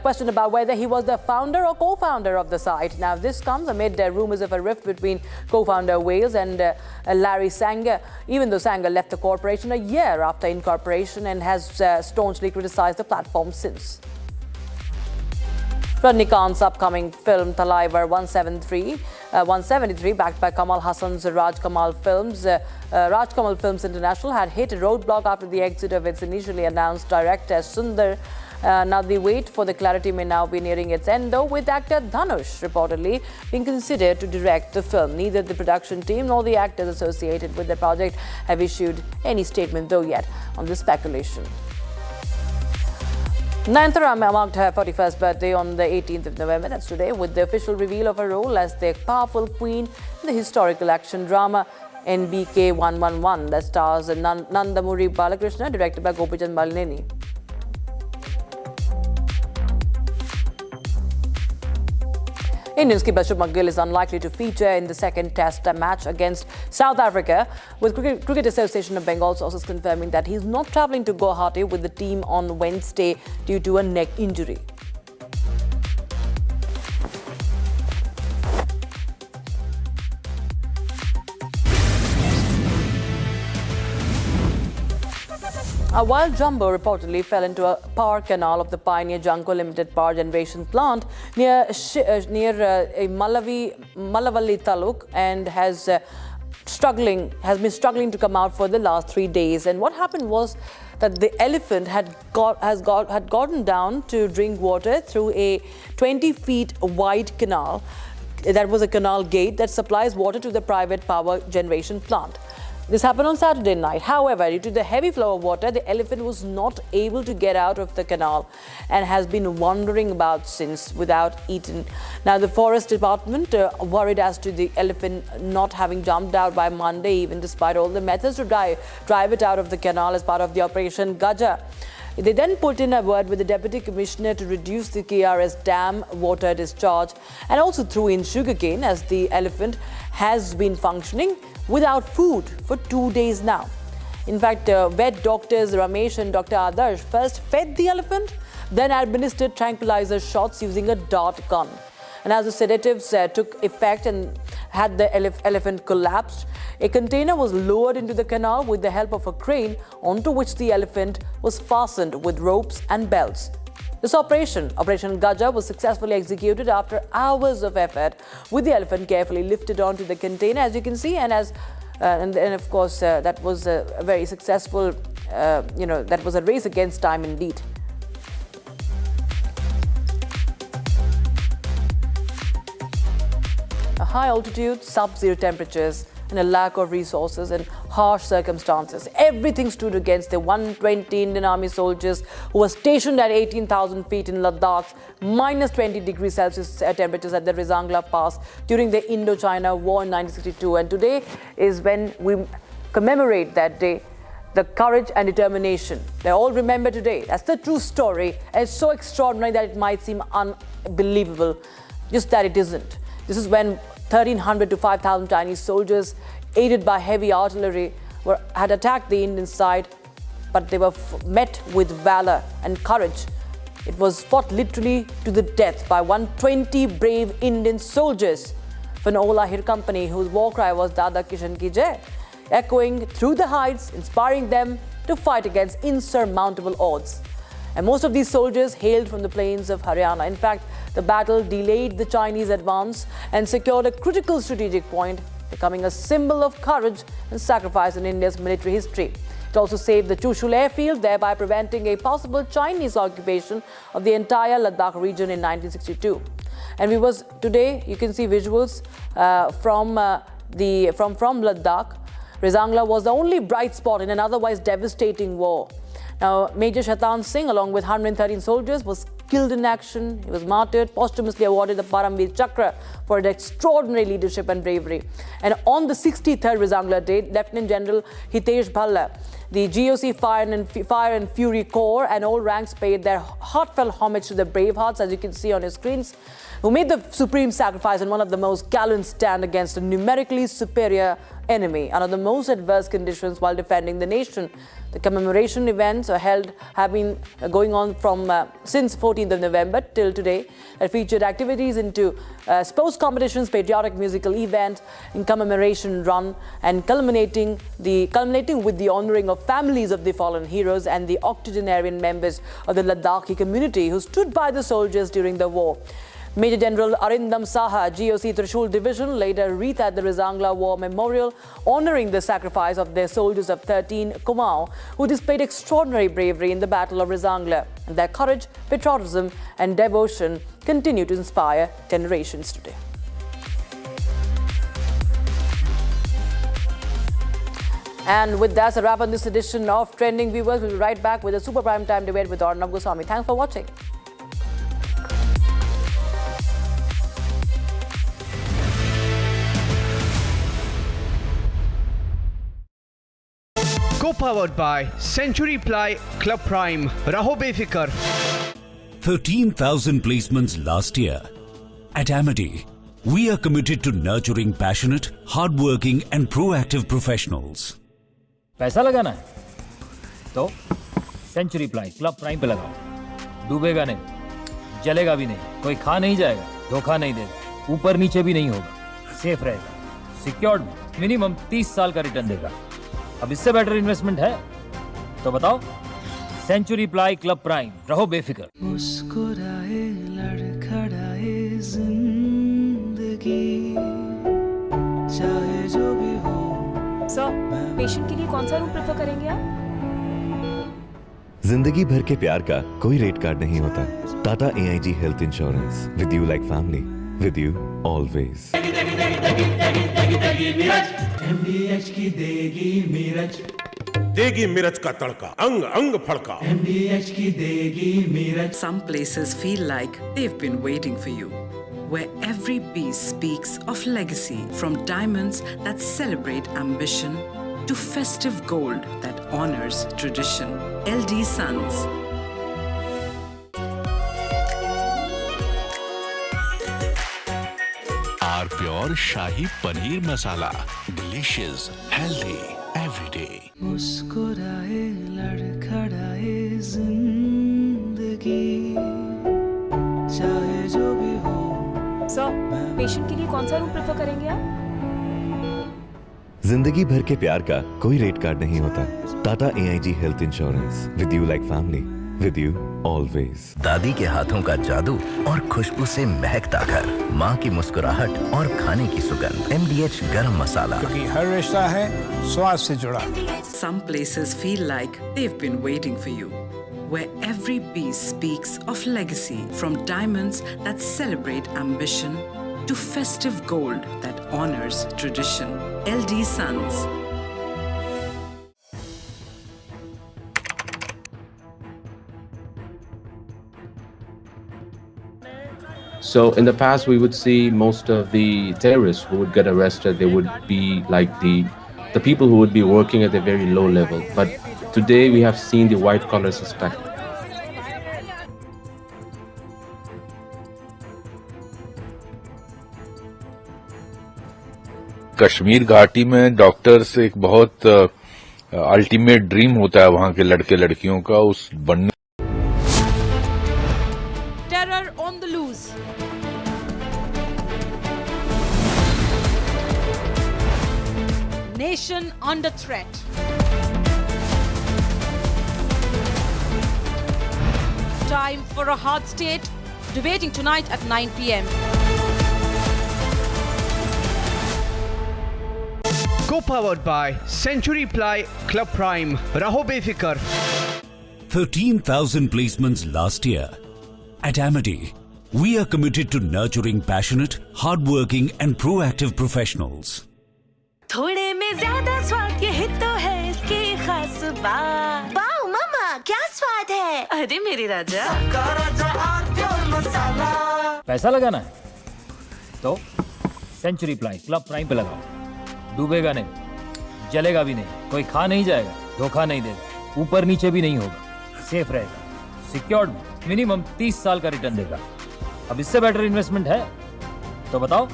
questioned about whether he was the founder or co-founder of the site. Now, this comes amid rumours of a rift between co-founder Wales and Larry Sanger, even though Sanger left the corporation a year after incorporation and has staunchly criticised the platform since. Rajnikant's upcoming film Thalaivar 173, backed by Kamal Hassan's Raj Kamal Films International, had hit a roadblock after the exit of its initially announced director Sundar. Now the wait for the clarity may now be nearing its end, though, with actor Dhanush reportedly being considered to direct the film. Neither the production team nor the actors associated with the project have issued any statement, though, yet on this speculation. Nayanthara marked her 41st birthday on the 18th of November, that's today, with the official reveal of her role as the powerful queen in the historical action drama NBK 111 that stars Nandamuri Balakrishna, directed by Gopichand Malineni. Indian skipper Shubman Gill is unlikely to feature in the second test match against South Africa, with Cricket Association of Bengal sources confirming that he is not travelling to Guwahati with the team on Wednesday due to a neck injury. A wild jumbo reportedly fell into a power canal of the Pioneer Junko Limited power generation plant near Mallavalli Taluk and has been struggling to come out for the last 3 days. And what happened was that the elephant had gotten down to drink water through a 20 feet wide canal. That was a canal gate that supplies water to the private power generation plant. This happened on Saturday night. However, due to the heavy flow of water, the elephant was not able to get out of the canal and has been wandering about since without eating. Now, the Forest Department worried as to the elephant not having jumped out by Monday, even despite all the methods to drive it out of the canal as part of the Operation Gaja. They then put in a word with the Deputy Commissioner to reduce the KRS dam water discharge and also threw in sugarcane, as the elephant has been functioning without food for 2 days now. In fact, vet doctors Ramesh and Dr. Adarsh first fed the elephant, then administered tranquilizer shots using a dart gun. And as the sedatives took effect and had the elephant collapsed, a container was lowered into the canal with the help of a crane, onto which the elephant was fastened with ropes and belts. This Operation Gaja, was successfully executed after hours of effort, with the elephant carefully lifted onto the container, as you can see, and of course that was a very successful, that was a race against time indeed. A high altitude, sub-zero temperatures, and a lack of resources and harsh circumstances. Everything stood against the 120 Indian Army soldiers who were stationed at 18,000 feet in Ladakh's minus 20 degrees Celsius temperatures at the Rezang Pass during the Indochina War in 1962. And today is when we commemorate that day, the courage and determination. They all remember today. That's the true story. And it's so extraordinary that it might seem unbelievable, just that it isn't. This is when 1,300 to 5,000 Chinese soldiers, aided by heavy artillery, had attacked the Indian side, but they were met with valor and courage. It was fought literally to the death by 120 brave Indian soldiers for an Ola Hir company whose war cry was Dada Kishan Ki Jai, echoing through the heights, inspiring them to fight against insurmountable odds. And most of these soldiers hailed from the plains of Haryana. In fact, the battle delayed the Chinese advance and secured a critical strategic point, becoming a symbol of courage and sacrifice in India's military history. It also saved the Chushul airfield, thereby preventing a possible Chinese occupation of the entire Ladakh region in 1962. And today, you can see visuals from Ladakh. Rezangla was the only bright spot in an otherwise devastating war. Now, Major Shaitan Singh, along with 113 soldiers, was killed in action. He was martyred, posthumously awarded the Paramveer Chakra for his extraordinary leadership and bravery. And on the 63rd Rezangla Day, Lieutenant General Hitesh Bhalla, the GOC Fire and Fury Corps and all ranks paid their heartfelt homage to the brave hearts, as you can see on your screens, who made the supreme sacrifice in one of the most gallant stand against a numerically superior enemy under the most adverse conditions while defending the nation. The commemoration events have been going on since 14th of November till today. It featured activities into sports competitions, patriotic musical event, and commemoration run, and culminating with the honouring of families of the fallen heroes and the octogenarian members of the Ladakhi community who stood by the soldiers during the war. Major General Arindam Saha, GOC Trishul Division, laid a wreath at the Rezangla War Memorial, honouring the sacrifice of their soldiers of 13 Kumaon, who displayed extraordinary bravery in the Battle of Rezangla. And their courage, patriotism and devotion continue to inspire generations today. And with that, a wrap on this edition of Trending. Viewers, we'll be right back with a super prime time debate with Arnab Goswami. Thanks for watching. Co-powered by Century Ply Club Prime. Raho befikar. 13,000 placements last year. At Amity, we are committed to nurturing passionate, hardworking and proactive professionals. पैसा लगाना है तो century ply club prime पे लगाओ। डूबेगा नहीं, जलेगा भी नहीं, कोई खा नहीं जाएगा, धोखा नहीं देगा, ऊपर नीचे भी नहीं होगा, सेफ रहेगा, सिक्योर्ड, मिनिमम 30 साल का रिटर्न देगा। अब इससे बेटर इन्वेस्टमेंट है तो बताओ। सेंचुरी प्लाई क्लब प्राइम, रहो बेफिक्र। मुस्कुराए लड़खड़ाए जिंदगी, चाहे जो भी हो। सर, पेशेंट के लिए कौन सा रूम प्रेफर करेंगे आप? जिंदगी भर के प्यार का कोई रेट कार्ड नहीं होता। Tata AIG health insurance, with you like family, with you always. MDH की देगी मिर्च, देगी मिर्च का तड़का, अंग अंग फड़का। MDH की देगी मिर्च। Some places feel like they've been waiting for you, where every piece speaks of legacy, from diamonds that celebrate ambition to festive gold that honors tradition. LD Sons. Our pure Shahi Paneer Masala. Delicious, healthy. every day. मुस्कुराए लड़खड़ाए जिंदगी चाहे जो भी हो। Sir, patient के लिए कौन सा रूम प्रेफर करेंगे आप? जिंदगी भर के प्यार का कोई रेट कार्ड नहीं होता। Tata AIG health insurance, with you like family, with you always. दादी के हाथों का जादू और खुशबू से महकता घर, माँ की मुस्कुराहट और खाने की सुगंध। MDH गरम मसाला, क्योंकि हर रिश्ता है स्वाद से जुड़ा। Some places feel like they've been waiting for you, where every piece speaks of legacy, from diamonds that celebrate ambition to festive gold that honors tradition. LD Sons. So in the past, we would see most of the terrorists who would get arrested, they would be like the people who would be working at a very low level. But today we have seen the white collar suspect. Kashmir घाटी में doctors एक बहुत ultimate dream होता है वहां के लड़के लड़कियों का, उस बनने। Terror on the loose. Nation under threat. Time for a hard state, debating tonight at 9 p.m. Co-powered by Century Ply, Club Prime, Raho Befikar. 13,000 placements last year. At Amity, we are committed to nurturing passionate, hardworking and proactive professionals. थोड़े में ज्यादा स्वाद, यही तो है इसकी खास बात। वाओ मामा, क्या स्वाद है। अरे मेरे राजा, मसाला। पैसा लगाना है तो सेंचुरी प्लाई क्लब प्राइम पे लगाओ। डूबेगा नहीं, जलेगा भी नहीं, कोई खा नहीं जाएगा, धोखा नहीं देगा, ऊपर नीचे भी नहीं होगा, सेफ रहेगा, सिक्योर्ड, मिनिमम 30 साल का रिटर्न देगा। अब इससे बेटर इन्वेस्टमेंट है तो बताओ।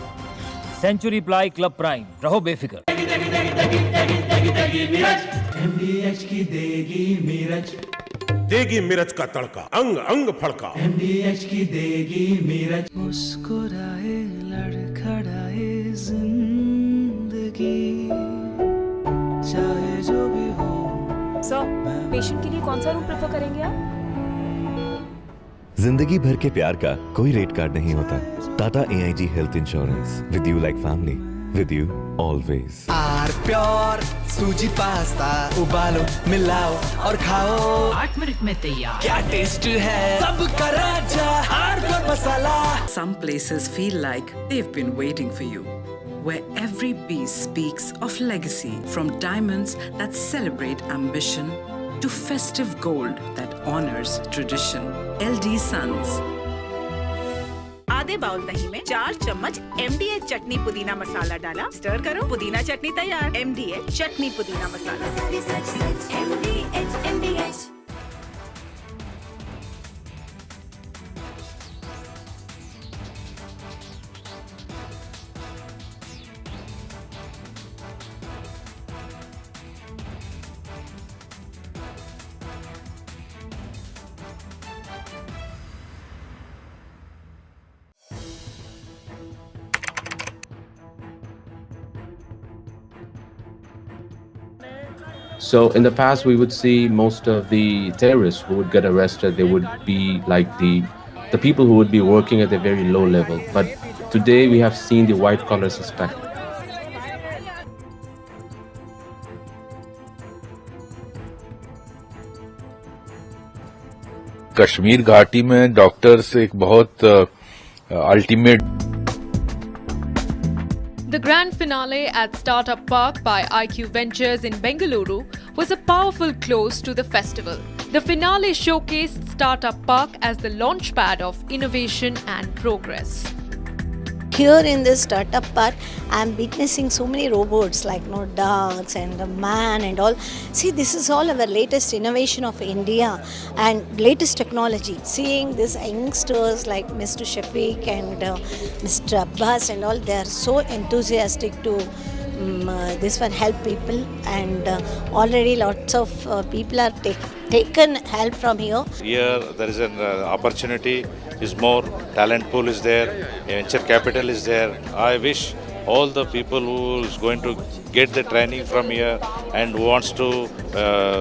सेंचुरी प्लाई क्लब प्राइम, रहो बेफिक्र। MDH की देगी मिर्च का तड़का, अंग अंग फड़का। MDH की देगी मिर्च। मुस्कुराए लड़खड़ाए जिंदगी चाहे जो भी हो। सर, पेशेंट के लिए कौन सा रूम प्रेफर करेंगे आप? जिंदगी भर के प्यार का कोई रेट कार्ड नहीं होता। Tata AIG health insurance, with you like family, with you always. Our pure suji pasta उबालो, मिलाओ और खाओ, 8 मिनट में तैयार। क्या टेस्ट है सबका राजा are pure masala. Some places feel like they've been waiting for you, where every piece speaks of legacy, from diamonds that celebrate ambition to festive gold that honors tradition. LD Sons. आधे bowl दही में 4 चम्मच MDH चटनी पुदीना मसाला डाला, stir करो, पुदीना चटनी तैयार। MDH चटनी पुदीना मसाला। MDH। So in the past, we would see most of the terrorists who would get arrested, they would be like the people who would be working at a very low level. But today we have seen the white collar suspect. Kashmir घाटी में doctors एक बहुत ultimate. The grand finale at Startup Park by IQ Ventures in Bengaluru was a powerful close to the festival. The finale showcased Startup Park as the launchpad of innovation and progress. Here in this startup park, I'm witnessing so many robots like dogs and a man and all. See, this is all our latest innovation of India and latest technology. Seeing these youngsters like Mr. Shafiq and Mr. Abbas and all, they are so enthusiastic to this one help people, and already lots of people are taken help from here. Here there is an opportunity is more, talent pool is there, venture capital is there. I wish all the people who is going to get the training from here and who wants to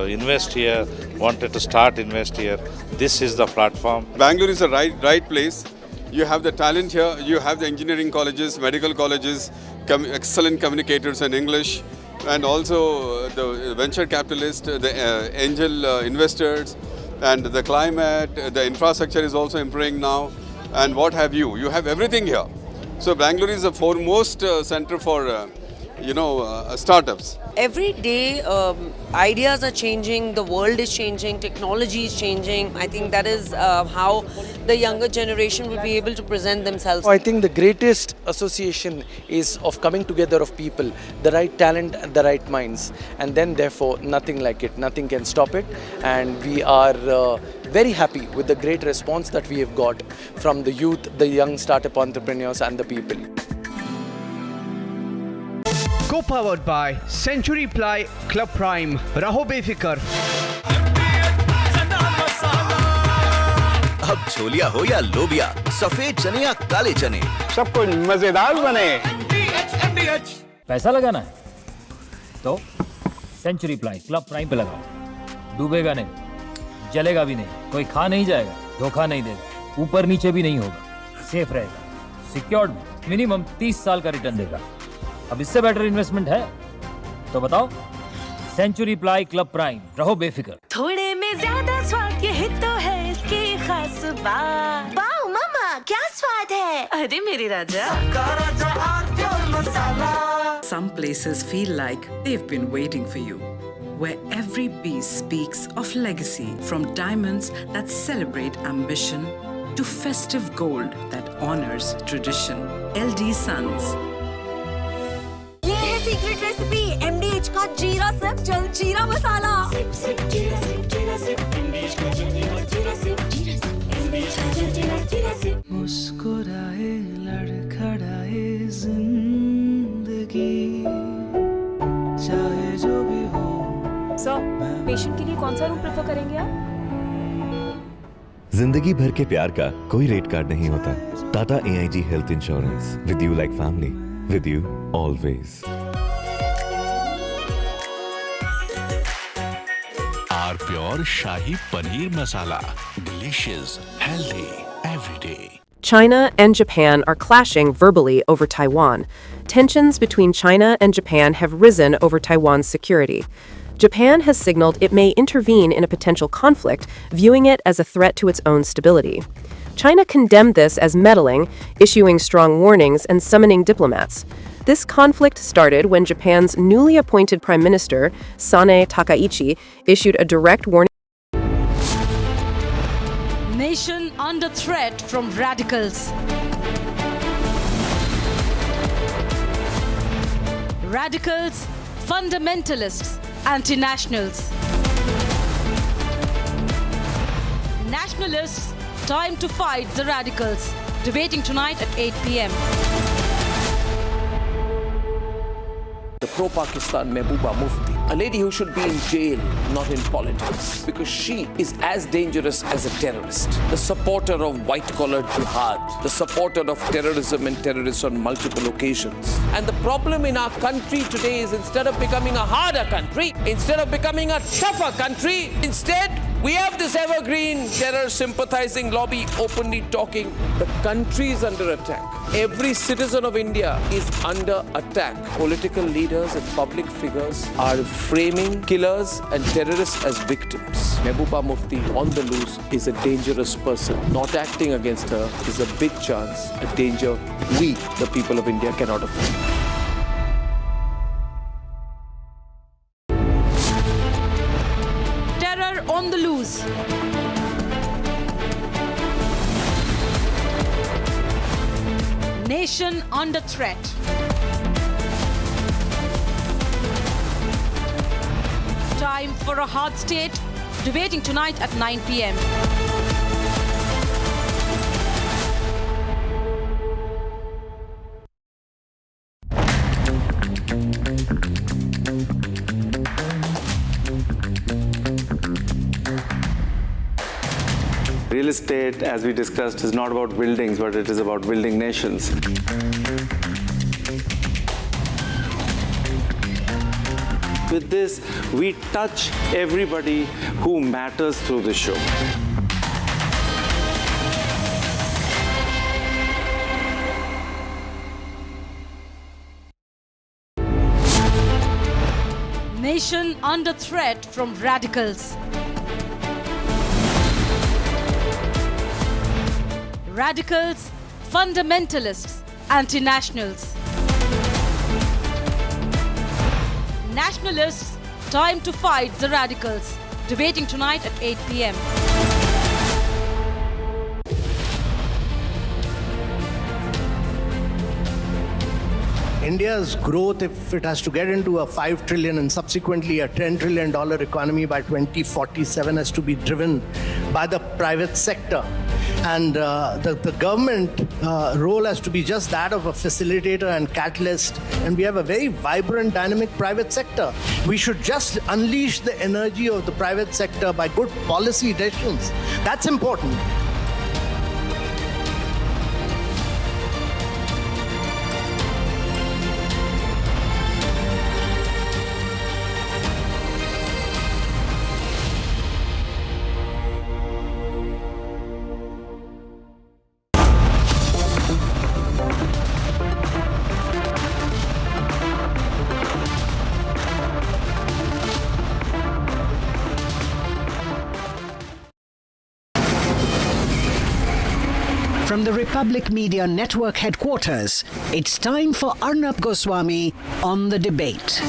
invest here, wanted to start invest here, this is the platform. Bangalore is the right place. You have the talent here, you have the engineering colleges, medical colleges, excellent communicators in English, and also the venture capitalists, the angel investors, and the climate, the infrastructure is also improving now, and what have you. You have everything here. So Bangalore is the foremost center for startups. Every day, ideas are changing, the world is changing, technology is changing. I think that is how the younger generation will be able to present themselves. I think the greatest association is of coming together of people, the right talent and the right minds. And then therefore, nothing like it, nothing can stop it. And we are very happy with the great response that we have got from the youth, the young startup entrepreneurs and the people. Co-powered by Century Ply, Club Prime, Raho Befikar. अब छोलिया हो या लोबिया, सफेद चने या काले चने, सब कुछ मजेदार बने। पैसा लगाना है तो सेंचुरी प्लाई क्लब प्राइम पे लगाओ। डूबेगा नहीं, जलेगा भी नहीं, कोई खा नहीं जाएगा, धोखा नहीं देगा, ऊपर नीचे भी नहीं होगा, सेफ रहेगा, सिक्योर्ड में मिनिमम 30 साल का रिटर्न देगा। अब इससे बेटर इन्वेस्टमेंट है तो बताओ। सेंचुरी प्लाई क्लब प्राइम, रहो बेफिक्र। थोड़े में ज्यादा स्वाद, यही तो है इसकी खास बात। वाओ मामा, क्या स्वाद है? अरे मेरी राजा। Some places feel like they've been waiting for you, where every piece speaks of legacy, from diamonds that celebrate ambition to festive gold that honors tradition. LD Sons. ये है सीक्रेट रेसिपी, MDH का जीरा SIP जल जीरा मसाला। SIP SIP जीरा SIP जीरा SIP, MDH का जल जीरा सिप जीरा सिप, MDH का जल जीरा सिप। मुस्कुराए लड़खड़ाए जिंदगी, चाहे जो भी हो। सर, पेशेंट के लिए कौन सा रूम प्रेफर करेंगे आप? जिंदगी भर के प्यार का कोई रेट कार्ड नहीं होता। Tata AIG health insurance, with you like family, with you always. Our pure Shahi Paneer Masala. Delicious, healthy, every day. China and Japan are clashing verbally over Taiwan. Tensions between China and Japan have risen over Taiwan's security. Japan has signaled it may intervene in a potential conflict, viewing it as a threat to its own stability. China condemned this as meddling, issuing strong warnings and summoning diplomats. This conflict started when Japan's newly appointed Prime Minister, Sanae Takaichi, issued a direct warning. Nation under threat from radicals. Radicals, fundamentalists, anti-nationals. Nationalists, time to fight the radicals. Debating tonight at 8 p.m. The pro-Pakistan Mehbooba Mufti, a lady who should be in jail, not in politics, because she is as dangerous as a terrorist. The supporter of white-collar jihad, the supporter of terrorism and terrorists on multiple occasions. And the problem in our country today is, instead of becoming a harder country, instead of becoming a tougher country, instead we have this evergreen terror sympathizing lobby openly talking. The country is under attack. Every citizen of India is under attack. Political leaders and public figures are framing killers and terrorists as victims. Mehbooba Mufti on the loose is a dangerous person. Not acting against her is a big chance, a danger we, the people of India, cannot afford. On the loose. Nation under threat. Time for a hard state. Debating tonight at 9 p.m. Real estate, as we discussed, is not about buildings, but it is about building nations. With this, we touch everybody who matters through the show. Nation under threat from radicals. Radicals, fundamentalists, anti-nationals. Nationalists, time to fight the radicals. Debating tonight at 8 p.m. India's growth, if it has to get into a 5 trillion and subsequently a $10 trillion economy by 2047, has to be driven by the private sector. And the government role has to be just that of a facilitator and catalyst. And we have a very vibrant, dynamic private sector. We should just unleash the energy of the private sector by good policy decisions. That's important. From the Republic Media Network headquarters, it's time for Arnab Goswami on The Debate.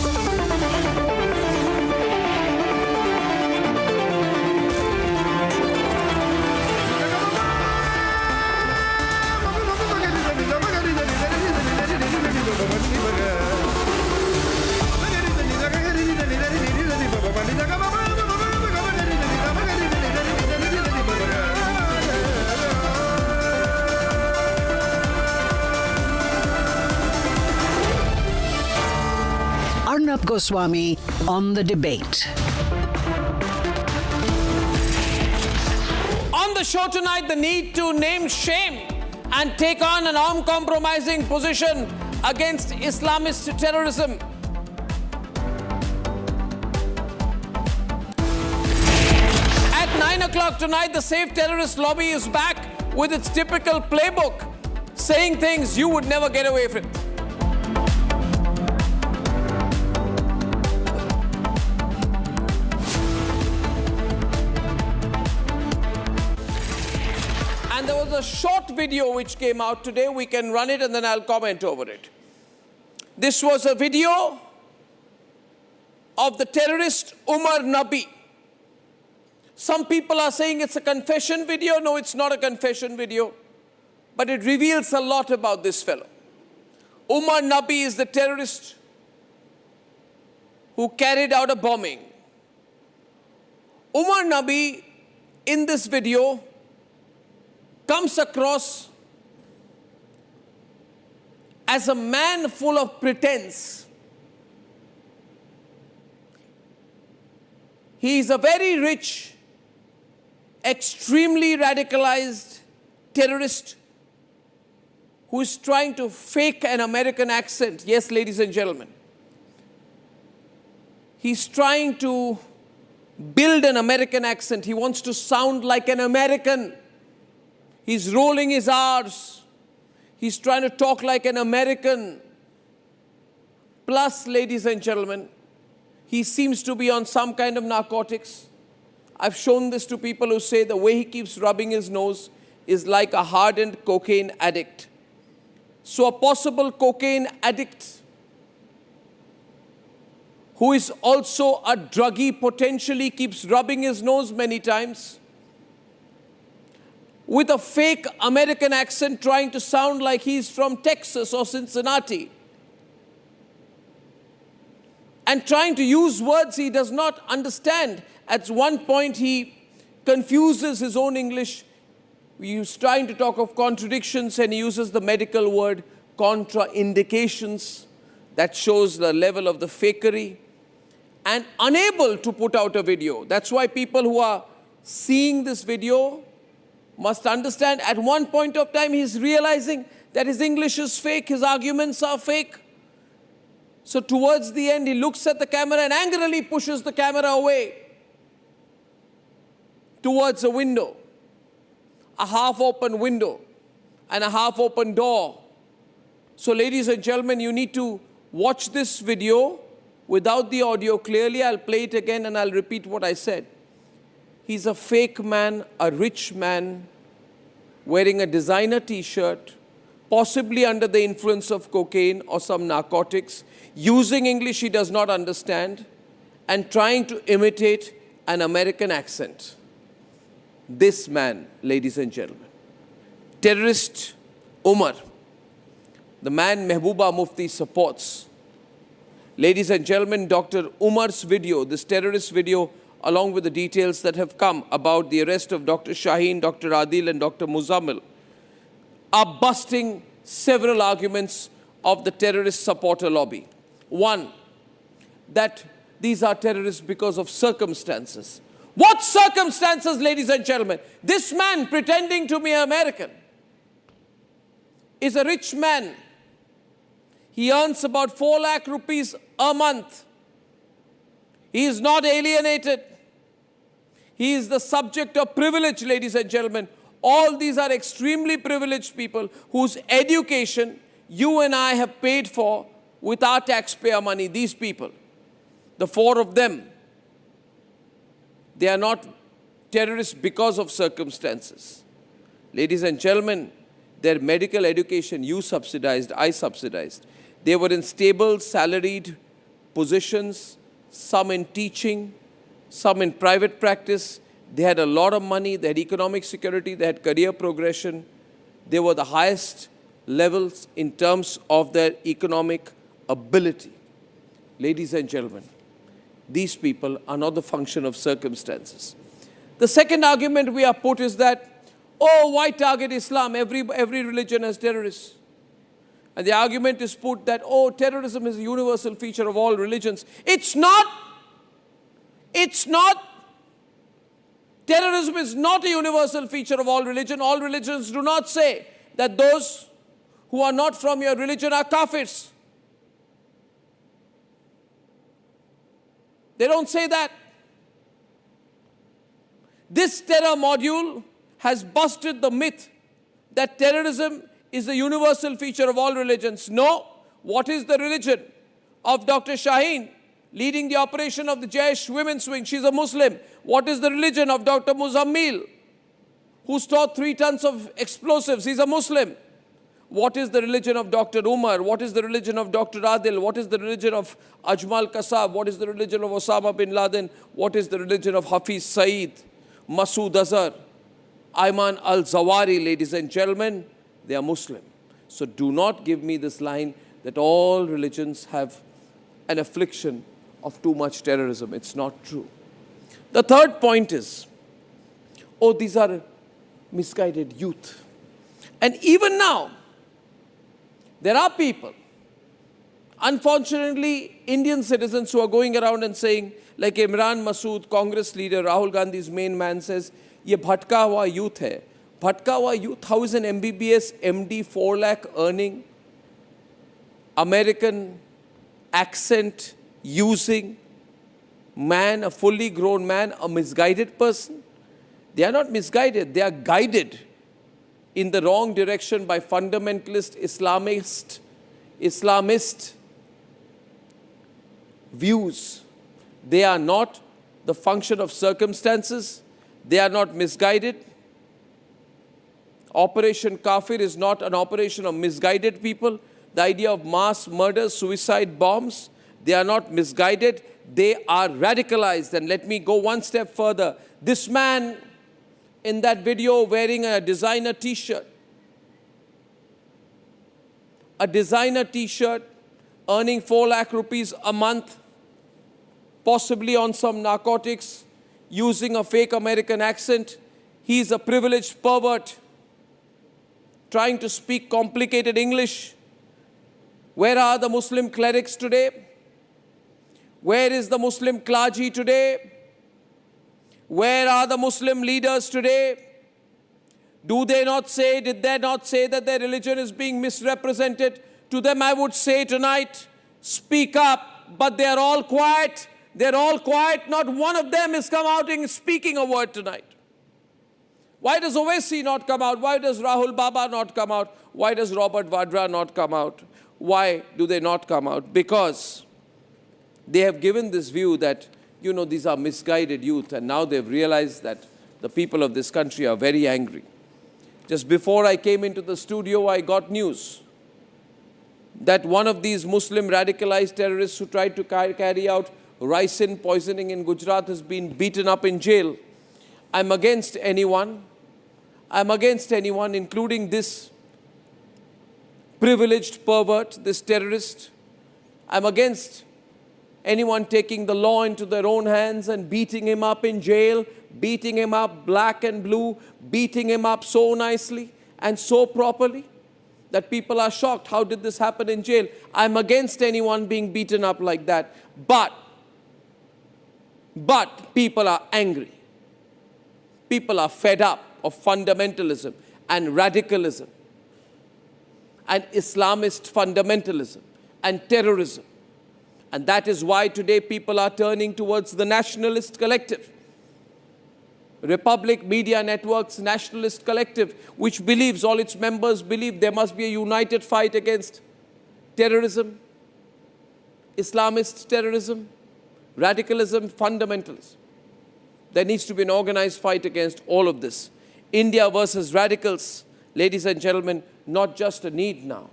Arnab Goswami on The Debate. On the show tonight, the need to name shame and take on an uncompromising position against Islamist terrorism. At 9 o'clock tonight, the Safe Terrorist Lobby is back with its typical playbook, saying things you would never get away with. And there was a short video which came out today. We can run it and then I'll comment over it. This was a video of the terrorist Umar Nabi. Some people are saying it's a confession video. No, it's not a confession video. But it reveals a lot about this fellow. Umar Nabi is the terrorist who carried out a bombing. Umar Nabi, in this video, comes across as a man full of pretense. He is a very rich, extremely radicalized terrorist who is trying to fake an American accent. Yes, ladies and gentlemen. He's trying to build an American accent. He wants to sound like an American. He's rolling his R's. He's trying to talk like an American. Plus, ladies and gentlemen, he seems to be on some kind of narcotics. I've shown this to people who say the way he keeps rubbing his nose is like a hardened cocaine addict. So a possible cocaine addict who is also a druggie potentially keeps rubbing his nose many times with a fake American accent trying to sound like he's from Texas or Cincinnati and trying to use words he does not understand. At one point he confuses his own English. He's trying to talk of contradictions and he uses the medical word contraindications. That shows the level of the fakery. And unable to put out a video. That's why people who are seeing this video must understand at one point of time he's realizing that his English is fake, his arguments are fake. So towards the end, he looks at the camera and angrily pushes the camera away towards a window, a half-open window and a half-open door. So ladies and gentlemen, you need to watch this video without the audio clearly. I'll play it again and I'll repeat what I said. He's a fake man, a rich man, wearing a designer t-shirt, possibly under the influence of cocaine or some narcotics, using English he does not understand, and trying to imitate an American accent. This man, ladies and gentlemen, terrorist Umar, the man Mehbooba Mufti supports. Ladies and gentlemen, Dr. Umar's video, this terrorist video, along with the details that have come about the arrest of Dr. Shaheen, Dr. Adil and Dr. Muzammil, are busting several arguments of the terrorist supporter lobby. One, that these are terrorists because of circumstances. What circumstances, ladies and gentlemen? This man pretending to be American is a rich man. He earns about 4 lakh rupees a month. He is not alienated. He is the subject of privilege, ladies and gentlemen. All these are extremely privileged people whose education you and I have paid for with our taxpayer money. These people, the 4 of them, they are not terrorists because of circumstances. Ladies and gentlemen, their medical education you subsidized, I subsidized. They were in stable, salaried positions, some in teaching, some in private practice. They had a lot of money, they had economic security, they had career progression. They were the highest levels in terms of their economic ability. Ladies and gentlemen, these people are not the function of circumstances. The second argument we are put is that, oh, why target Islam? Every religion has terrorists. And the argument is put that, oh, terrorism is a universal feature of all religions. It's not. It's not. Terrorism is not a universal feature of all religion. All religions do not say that those who are not from your religion are kafirs. They don't say that. This terror module has busted the myth that terrorism is a universal feature of all religions. No. What is the religion of Dr. Shaheen, leading the operation of the Jaser women's wing? She's a Muslim. What is the religion of Dr. Muzammil, who stored 3 tons of explosives? He's a Muslim. What is the religion of Dr. Umar? What is the religion of Dr. Adil? What is the religion of Ajmal Kasab? What is the religion of Osama bin Laden? What is the religion of Hafiz Saeed, Masood Azhar, Ayman al-Zawahiri? Ladies and gentlemen, they are Muslim. So do not give me this line that all religions have an affliction of too much terrorism. It's not true. The third point is, oh, these are misguided youth. And even now, there are people, unfortunately, Indian citizens who are going around and saying, like Imran Masood, Congress leader, Rahul Gandhi's main man says, ye bhatka hua youth hai. Bhatka hua youth, how is an MBBS, MD, 4 lakh earning, American accent using man, a fully grown man, a misguided person? They are not misguided, they are guided in the wrong direction by fundamentalist Islamist views. They are not the function of circumstances. They are not misguided. Operation Kafir is not an operation of misguided people. The idea of mass murder, suicide bombs, they are not misguided. They are radicalized. And let me go one step further. This man in that video wearing a designer t-shirt, earning 4 lakh rupees a month, possibly on some narcotics, using a fake American accent. He's a privileged pervert, trying to speak complicated English. Where are the Muslim clerics today? Where is the Muslim clergy today? Where are the Muslim leaders today? Do they not say, did they not say that their religion is being misrepresented? To them I would say tonight, speak up, but they're all quiet. They're all quiet. Not one of them is come out and speaking a word tonight. Why does Owaisi not come out? Why does Rahul Baba not come out? Why does Robert Vadra not come out? Why do they not come out? Because they have given this view that, you know, these are misguided youth, and now they've realized that the people of this country are very angry. Just before I came into the studio, I got news that one of these Muslim radicalized terrorists who tried to carry out ricin poisoning in Gujarat has been beaten up in jail. I'm against anyone, including this privileged pervert, this terrorist. I'm against anyone taking the law into their own hands and beating him up in jail, beating him up black and blue, beating him up so nicely and so properly that people are shocked. How did this happen in jail? I'm against anyone being beaten up like that. But people are angry. People are fed up of fundamentalism and radicalism and Islamist fundamentalism and terrorism. And that is why today people are turning towards the nationalist collective. Republic Media Network's nationalist collective, which believes, all its members believe there must be a united fight against terrorism, Islamist terrorism, radicalism, fundamentalism. There needs to be an organized fight against all of this. India versus radicals, ladies and gentlemen, not just a need now,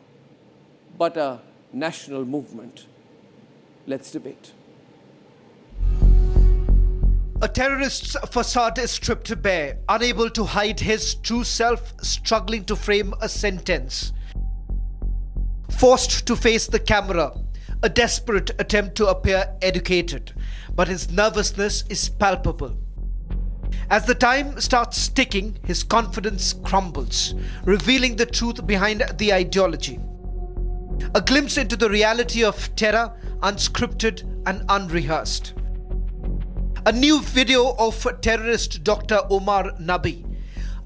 but a national movement. Let's debate. A terrorist's facade is stripped bare, unable to hide his true self, struggling to frame a sentence. Forced to face the camera, a desperate attempt to appear educated, but his nervousness is palpable. As the time starts ticking, his confidence crumbles, revealing the truth behind the ideology. A glimpse into the reality of terror, unscripted and unrehearsed. A new video of terrorist Dr. Umar Nabi,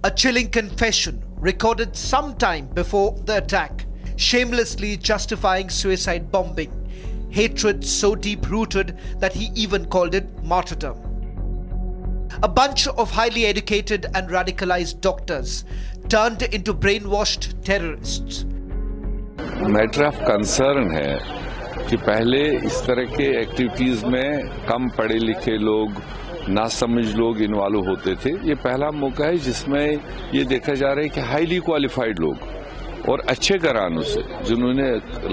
a chilling confession recorded sometime before the attack, shamelessly justifying suicide bombing, hatred so deep-rooted that he even called it martyrdom. A bunch of highly educated and radicalized doctors turned into brainwashed terrorists. Matter of concern है कि पहले इस तरह के activities में कम पढ़े लिखे लोग, नासमझ लोग इन्वॉल्व होते थे. ये पहला मौका है जिसमें ये देखा जा रहा है कि हाईली क्वालिफाइड लोग और अच्छे घरानों से, जिन्होंने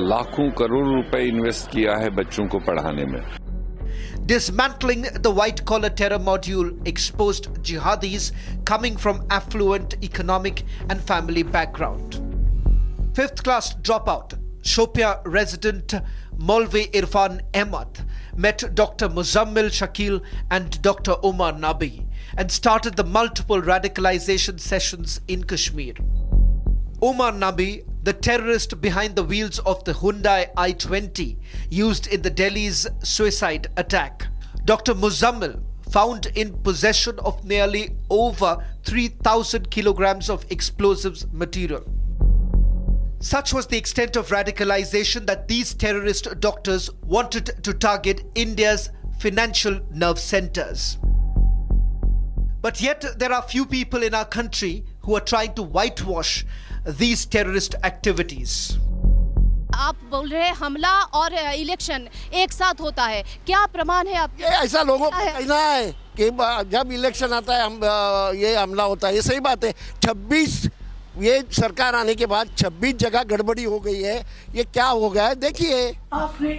लाखों करोड़ रुपए इन्वेस्ट किया है बच्चों को पढ़ाने में. Dismantling the white-collar terror module exposed jihadis coming from affluent economic and family background. Fifth-class dropout, Shopia resident Maulvi Irfan Ahmad met Dr. Muzammil Shakil and Dr. Umar Nabi and started the multiple radicalization sessions in Kashmir. Umar Nabi, the terrorist behind the wheels of the Hyundai i20 used in the Delhi's suicide attack. Dr. Muzammil, found in possession of nearly over 3,000 kilograms of explosives material. Such was the extent of radicalization that these terrorist doctors wanted to target India's financial nerve centers. But yet there are few people in our country who are trying to whitewash these terrorist activities. आप बोल रहे हैं हमला और election एक साथ होता है, क्या प्रमाण है आपके? ऐसा लोगों को कहना है कि जब इलेक्शन आता है हम ये हमला होता है, ये सही बात है. 26 ये सरकार आने के बाद 26 जगह गड़बड़ी हो गई है. ये क्या हो गया है देखिए. आपने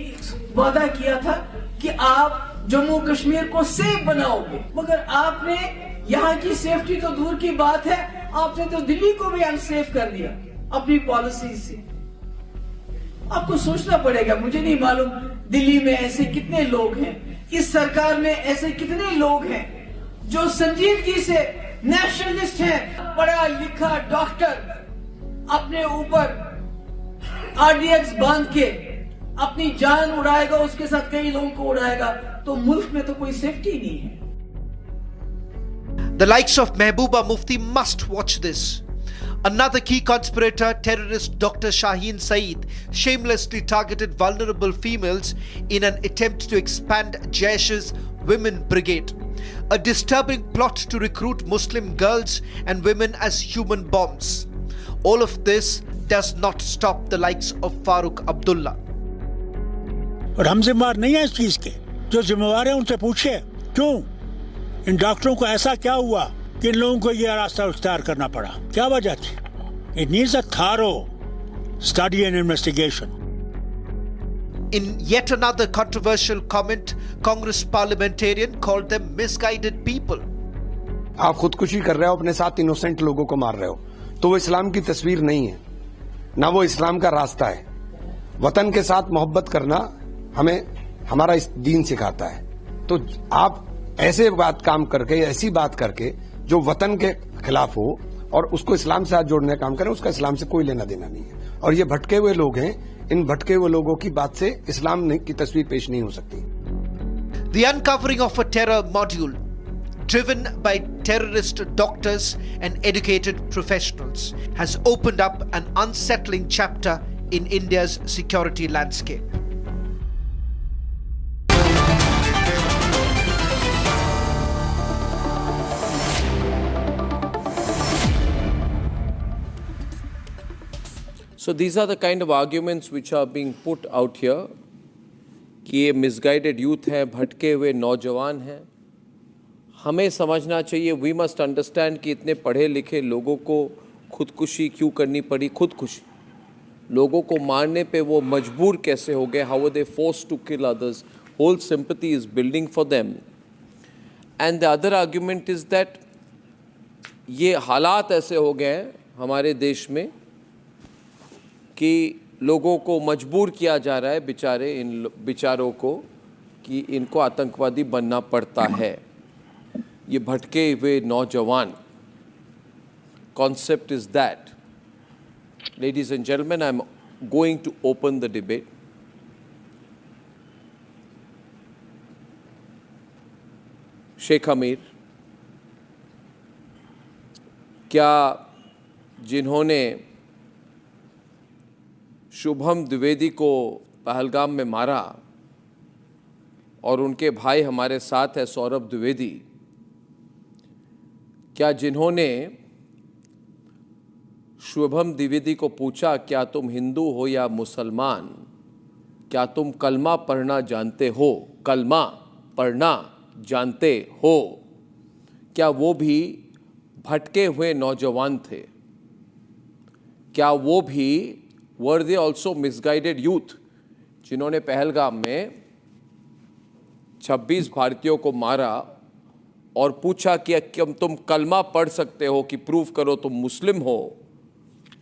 वादा किया था कि आप जम्मू कश्मीर को सेफ बनाओगे, मगर आपने यहाँ की सेफ्टी तो दूर की बात है, आपने तो दिल्ली को भी अनसेफ कर दिया अपनी पॉलिसी से. आपको सोचना पड़ेगा. मुझे नहीं मालूम दिल्ली में ऐसे कितने लोग हैं, इस सरकार में ऐसे कितने लोग हैं जो संजीदगी से नेशनलिस्ट हैं, पढ़ा लिखा डॉक्टर अपने ऊपर आरडीएक्स बांध के अपनी जान उड़ाएगा, उसके साथ कई लोगों को उड़ाएगा, तो मुल्क में तो कोई सेफ्टी नहीं है. The likes of Mehbooba Mufti must watch this. Another key conspirator, terrorist Dr. Shaheen Saeed, shamelessly targeted vulnerable females in an attempt to expand Jaser's Women Brigade. A disturbing plot to recruit Muslim girls and women as human bombs. All of this does not stop the likes of Farooq Abdullah. और हम जिम्मेवार नहीं है इस चीज के, जो जिम्मेवार है उनसे पूछे क्यों इन डॉक्टरों को ऐसा क्या हुआ कि इन लोगों को यह रास्ता इख्तियार करना पड़ा, क्या वजह थी? It needs a thorough study and investigation. In yet another controversial comment, Congress parliamentarian called them misguided people. आप खुदकुशी कर रहे हो, अपने साथ इनोसेंट लोगों को मार रहे हो, तो वो इस्लाम की तस्वीर नहीं है, ना वो इस्लाम का रास्ता है। वतन के साथ मोहब्बत करना हमें हमारा इस दीन सिखाता है। तो आप ऐसे काम करके, ऐसी बात करके जो वतन के खिलाफ हो और उसको इस्लाम से हाथ जोड़ने का काम करें, उसका इस्लाम से कोई लेना देना नहीं है। और ये भटके हुए लोग हैं, इन भटके हुए लोगों की बात से इस्लाम की तस्वीर पेश नहीं हो सकती। The uncovering of a terror module driven by terrorist doctors and educated professionals has opened up an unsettling chapter in India's security landscape. So these are the kind of arguments which are being put out here कि ये misguided youth हैं, भटके हुए नौजवान हैं। हमें समझना चाहिए, we must understand कि इतने पढ़े लिखे लोगों को खुदकुशी क्यों करनी पड़ी। खुदकुशी, लोगों को मारने पे वो मजबूर कैसे हो गए? How were they forced to kill others? Whole sympathy is building for them. And the other argument is that ये हालात ऐसे हो गए हैं हमारे देश में कि लोगों को मजबूर किया जा रहा है, बेचारे इन बेचारों को, कि इनको आतंकवादी बनना पड़ता है। ये भटके हुए नौजवान, concept is that. Ladies and gentlemen, I'm going to open the debate. Sheikh अमीर, क्या जिन्होंने शुभम द्विवेदी को पहलगाम में मारा और उनके भाई हमारे साथ है सौरभ द्विवेदी, क्या जिन्होंने शुभम द्विवेदी को पूछा क्या तुम हिंदू हो या मुसलमान, क्या तुम कलमा पढ़ना जानते हो, कलमा पढ़ना जानते हो, क्या वो भी भटके हुए नौजवान थे? क्या वो भी were they also misguided youth जिन्होंने पहलगाम में 26 भारतीयों को मारा और पूछा कि तुम कलमा पढ़ सकते हो, कि प्रूव करो तुम मुस्लिम हो,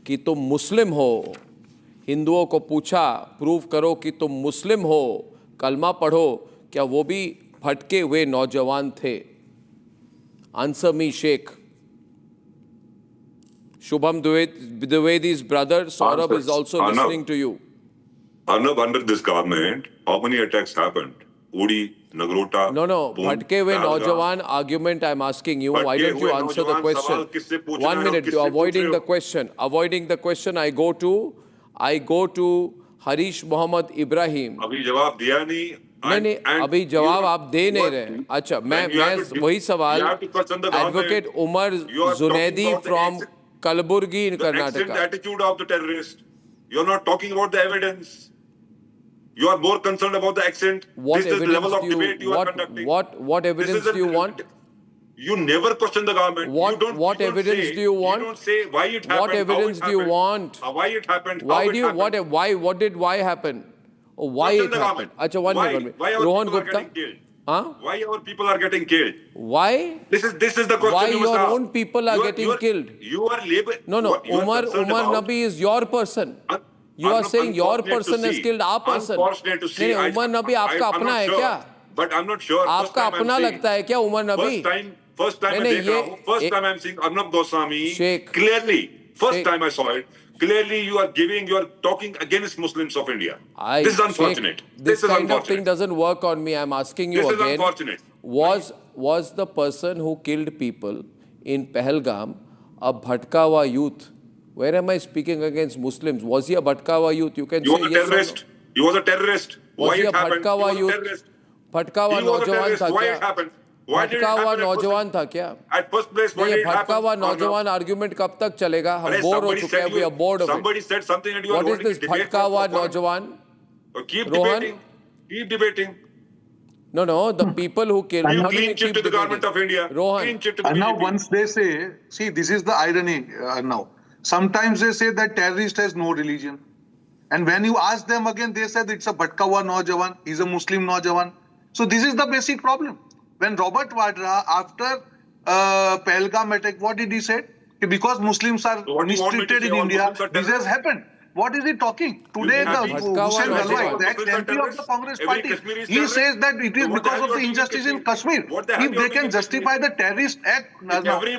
कि तुम मुस्लिम हो। हिंदुओं को पूछा प्रूव करो कि तुम मुस्लिम हो, कलमा पढ़ो। क्या वो भी भटके हुए नौजवान थे? Answer me Sheikh. Shubham Dwivedi's brother, Saurabh, is also listening to you. Arnab, under this government, how many attacks happened? Udi, Nagrota. No. Bhatke hue Naujawan argument I'm asking you. Why don't you answer the question? 1 minute. You're avoiding the question. Avoiding the question. I go to Harish Mohammad Ibrahim. अभी जवाब दिया नहीं. नहीं, अभी जवाब आप दे नहीं रहे। अच्छा, मैं वही सवाल, advocate Umar Junaidi from Kalaburgi in Karnataka. The accent attitude of the terrorist. You're not talking about the evidence. You are more concerned about the accent. What this is the level of debate you are conducting. What evidence do you want? You never question the government. What evidence do you want? You don't say why it happened. What evidence do you want? Why it happened? Why do you why happen? Oh, why it happened? Acha, one minute. Rohan Gupta. Why our people are getting killed? Why? This is the question. Why you must your ask. own people are getting killed? You are labor. No. Umar Nabi is your person. You are saying your person has killed our person. Unfortunate to see. Umar Nabi आपका अपना है क्या? But I'm not sure. आपका अपना लगता है क्या Umar Nabi? First time I देख रहा हूँ. First time I'm seeing Arnab Goswami clearly. First time I saw it. Clearly, you are talking against Muslims of India. This is unfortunate. This kind of thing doesn't work on me. I'm asking you again. This is unfortunate. Was the person who killed people in Pahalgam a bhatka hua youth? Where am I speaking against Muslims? Was he a Bhatkawa youth? You can He say was a yes terrorist. or no. He was a terrorist. Was Why he a it happened? He Bhatkawa was a youth? terrorist. भटकावा He was a नौजवान terrorist. था Why क्या? it happened? Why did it भटकावा happen? नौजवान था क्या? At first place, why ये did it happen? भटकावा नौजवान argument कब तक चलेगा? हम बोर हो चुके हैं. We are bored of it. Somebody said something and you are What is wanting this to debate भटकावा for नौजवान? Keep Rohan? debating. Keep debating. No, the people who kill. You How do we clean chit keep to the debating? government of India. Rohan. Clean chit to the And now BJP. once they say, see, this is the irony now. Sometimes they say that terrorist has no religion. And when you ask them again, they said it's a Bhatkawa Naujawan, he's a Muslim Naujawan. So this is the basic problem. When Robert Vadra, after Pahalgam attack, what did he say? Because Muslims are mistreated in India, this has happened. What is he talking? Today, the Hussain Dalwai, the ex-MP of the Congress party, he says that it is because of the injustice in Kashmir. If they can justify the terrorist act,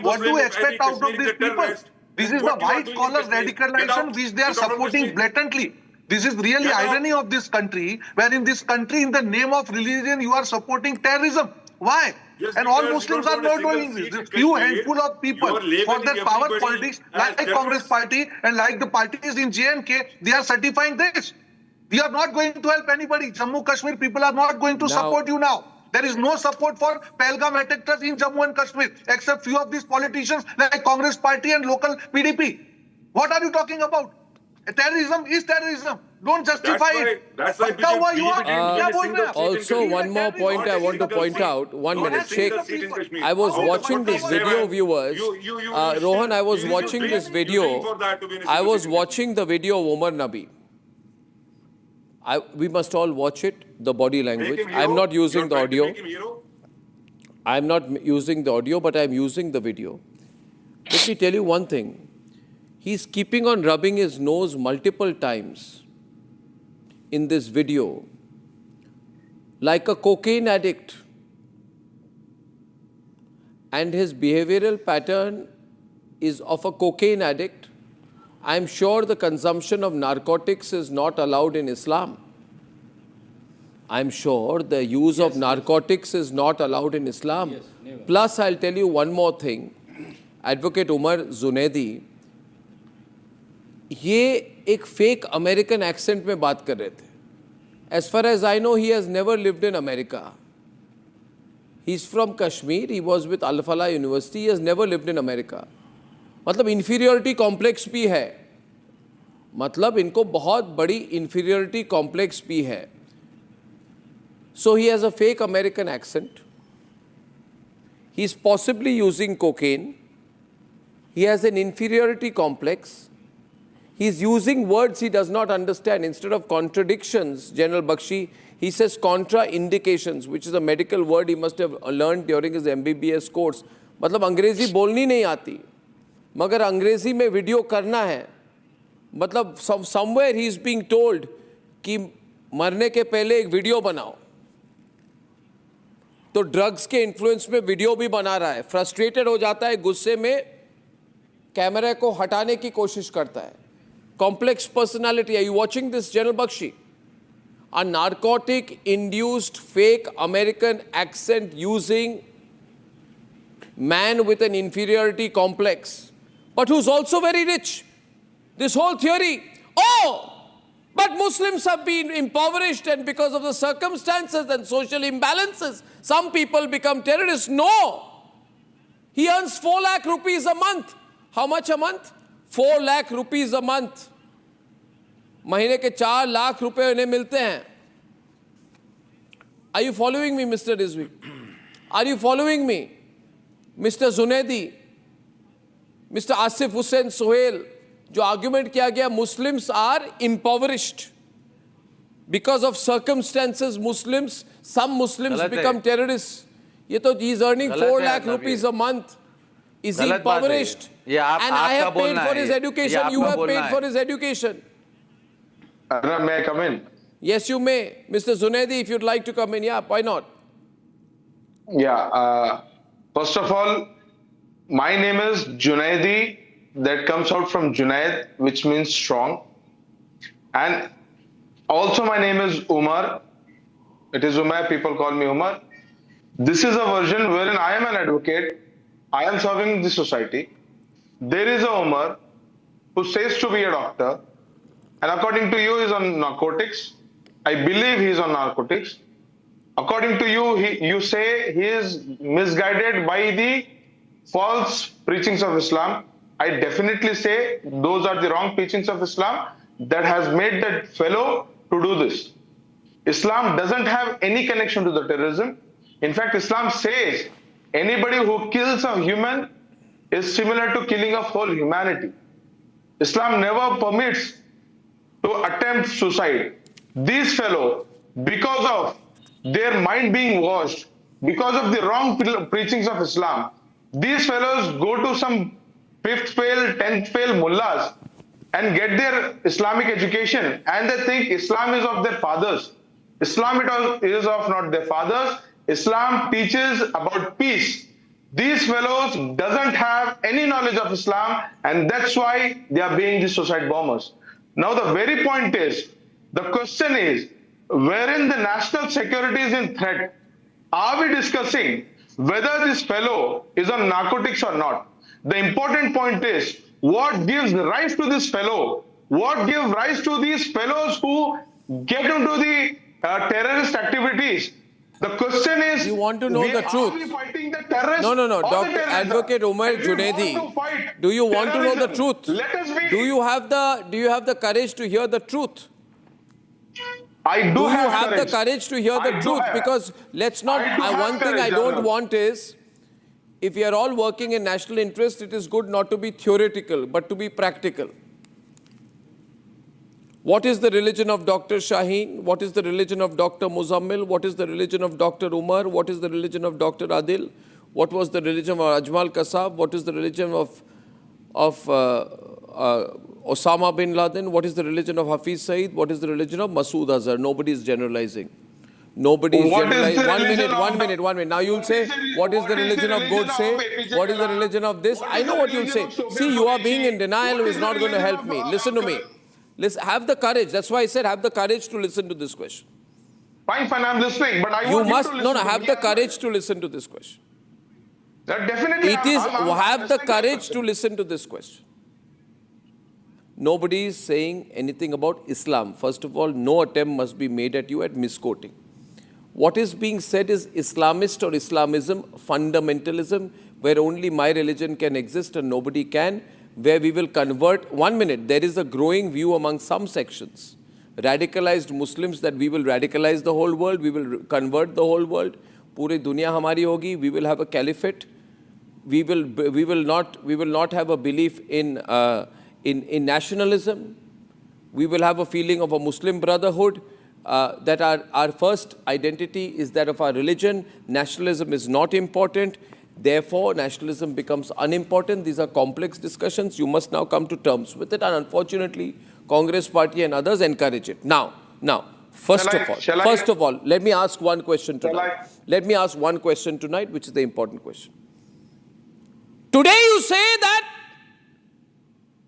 what do you expect out of these people? This is the white-collar radicalization which they are supporting blatantly. This is really irony of this country, where in this country, in the name of religion, you are supporting terrorism. Why? And all Muslims are not doing this. Few handful of people for their power politics, like the Congress party and like the parties in J&K, they are certifying this. We are not going to help anybody. Jammu Kashmir people are not going to support you now. There is no support for Pahalgam attackers in Jammu and Kashmir, except few of these politicians like Congress party and local PDP. What are you talking about? Terrorism is terrorism. Don't justify it. That's why also, one more point I want to point out. 1 minute, Sheikh. I was watching this video, viewers. Rohan, I was watching this video. I was watching the video of Umar Nabi. We must all watch it, the body language. I'm not using the audio. I'm not using the audio, but I'm using the video. Let me tell you one thing. He's keeping on rubbing his nose multiple times in this video, like a cocaine addict. And his behavioral pattern is of a cocaine addict. I'm sure the consumption of narcotics is not allowed in Islam. I'm sure the use of narcotics is not allowed in Islam. Plus, I'll tell you one more thing. Advocate Umar Zunaidi, ये एक fake American accent में बात कर रहे थे. As far as I know, he has never lived in America. He's from Kashmir. He was with Al-Falah University. He has never lived in America. मतलब inferiority complex भी है. मतलब इनको बहुत बड़ी inferiority complex भी है. So he has a fake American accent. He's possibly using cocaine. He has an inferiority complex. He's using words he does not understand. Instead of contradictions, General Bakshi, he says contraindications, which is a medical word he must have learned during his MBBS course. मतलब अंग्रेजी बोलनी नहीं आती, मगर अंग्रेजी में video करना है. मतलब somewhere he is being told कि मरने के पहले एक वीडियो बनाओ. तो ड्रग्स के इन्फ्लुएंस में वीडियो भी बना रहा है. फ्रस्ट्रेटेड हो जाता है, गुस्से में कैमरा को हटाने की कोशिश करता है. Complex personality. Are you watching this, General Bakshi? A narcotic-induced fake American accent using man with an inferiority complex, but who's also very rich. This whole theory, but Muslims have been impoverished and because of the circumstances and social imbalances, some people become terrorists. No! He earns 4 lakh rupees a month. How much a month? 4 lakh rupees a month. महीने के 4 लाख रुपए उन्हें मिलते हैं. Are you following me, Mr. Rizvi? Are you following me? Mr. Zunaidi, Mr. Asif Hussain Sohail, जो argument किया गया, Muslims are impoverished. Because of circumstances, some Muslims become terrorists. ये तो he is earning 4 lakh rupees a month. Is he impoverished? And I have paid for his education. You have paid for his education. May I come in? Yes, you may. Mr. Zunaidi, if you'd like to come in, yeah, why not? Yeah. First of all, my name is Junaidi. That comes out from Junaid, which means strong. And also my name is Umar. It is Umar. People call me Umar. This is a version wherein I am an advocate. I am serving the society. There is a Umar who says to be a doctor, and according to you is on narcotics. I believe he is on narcotics. According to you, you say he is misguided by the false preachings of Islam. I definitely say those are the wrong teachings of Islam that has made that fellow to do this. Islam doesn't have any connection to the terrorism. In fact, Islam says anybody who kills a human is similar to killing of whole humanity. Islam never permits to attempt suicide. These fellow, because of their mind being washed, because of the wrong preachings of Islam, these fellows go to some 5th fail, 10th fail mullahs and get their Islamic education, and they think Islam is of their fathers. Islam is of not their fathers. Islam teaches about peace. These fellows doesn't have any knowledge of Islam, and that's why they are being the suicide bombers. Now the very point is, the question is, wherein the national security is in threat, are we discussing whether this fellow is on narcotics or not? The important point is, what gives rise to this fellow? What gives rise to these fellows who get into the terrorist activities? The question is, you want to know the truth? Are we fighting the terrorists? No. Or Dr. the Advocate Umar Junaidi, do you want to know the truth? Let us be. Do you have the courage to hear the truth? I do you have have courage. the courage to hear the truth? Because let's not. One thing I don't want is, if we are all working in national interest, it is good not to be theoretical, but to be practical. What is the religion of Dr. Shaheen? What is the religion of Dr. Muzammil? What is the religion of Dr. Umar? What is the religion of Dr. Adil? What was the religion of Ajmal Kasab? What is the religion of Osama bin Laden? What is the religion of Hafiz Saeed? What is the religion of Masood Azhar? Nobody is generalizing. Nobody is generalizing. 1 minute. Now you'll say, what is the religion of Godse? What is the religion of this? I know what you'll say. See, you are being in denial is not going to help me. Listen to me. Have the courage. That's why I said have the courage to listen to this question. Fine, I'm listening, but I you want must you to listen. have the courage to listen to this question. That definitely. Have the courage to listen to this question. Nobody is saying anything about Islam. First of all, no attempt must be made at you at misquoting. What is being said is Islamist or Islamism, fundamentalism, where only my religion can exist and nobody can, where we will convert. 1 minute, there is a growing view among some sections, radicalized Muslims, that we will radicalize the whole world, we will convert the whole world, puri dunya hamari hogi, we will have a caliphate, we will not have a belief in nationalism, we will have a feeling of a Muslim brotherhood, that our first identity is that of our religion, nationalism is not important. Therefore, nationalism becomes unimportant. These are complex discussions. You must now come to terms with it. And unfortunately, Congress party and others encourage it. Now, first of all, let me ask one question tonight. Let me ask one question tonight, which is the important question. Today you say that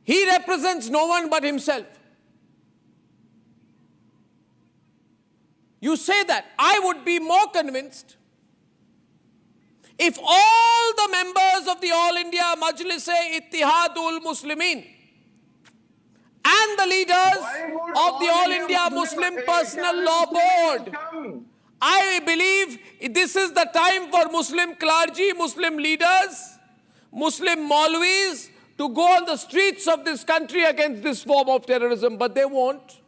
he represents no one but himself. You say that. I would be more convinced if all the members of the All India Majlis-e-Ittihadul Muslimin and the leaders of the All India Muslim Personal Law Board, I believe this is the time for Muslim clergy, Muslim leaders, Muslim Maulvis to go on the streets of this country against this form of terrorism, but they won't.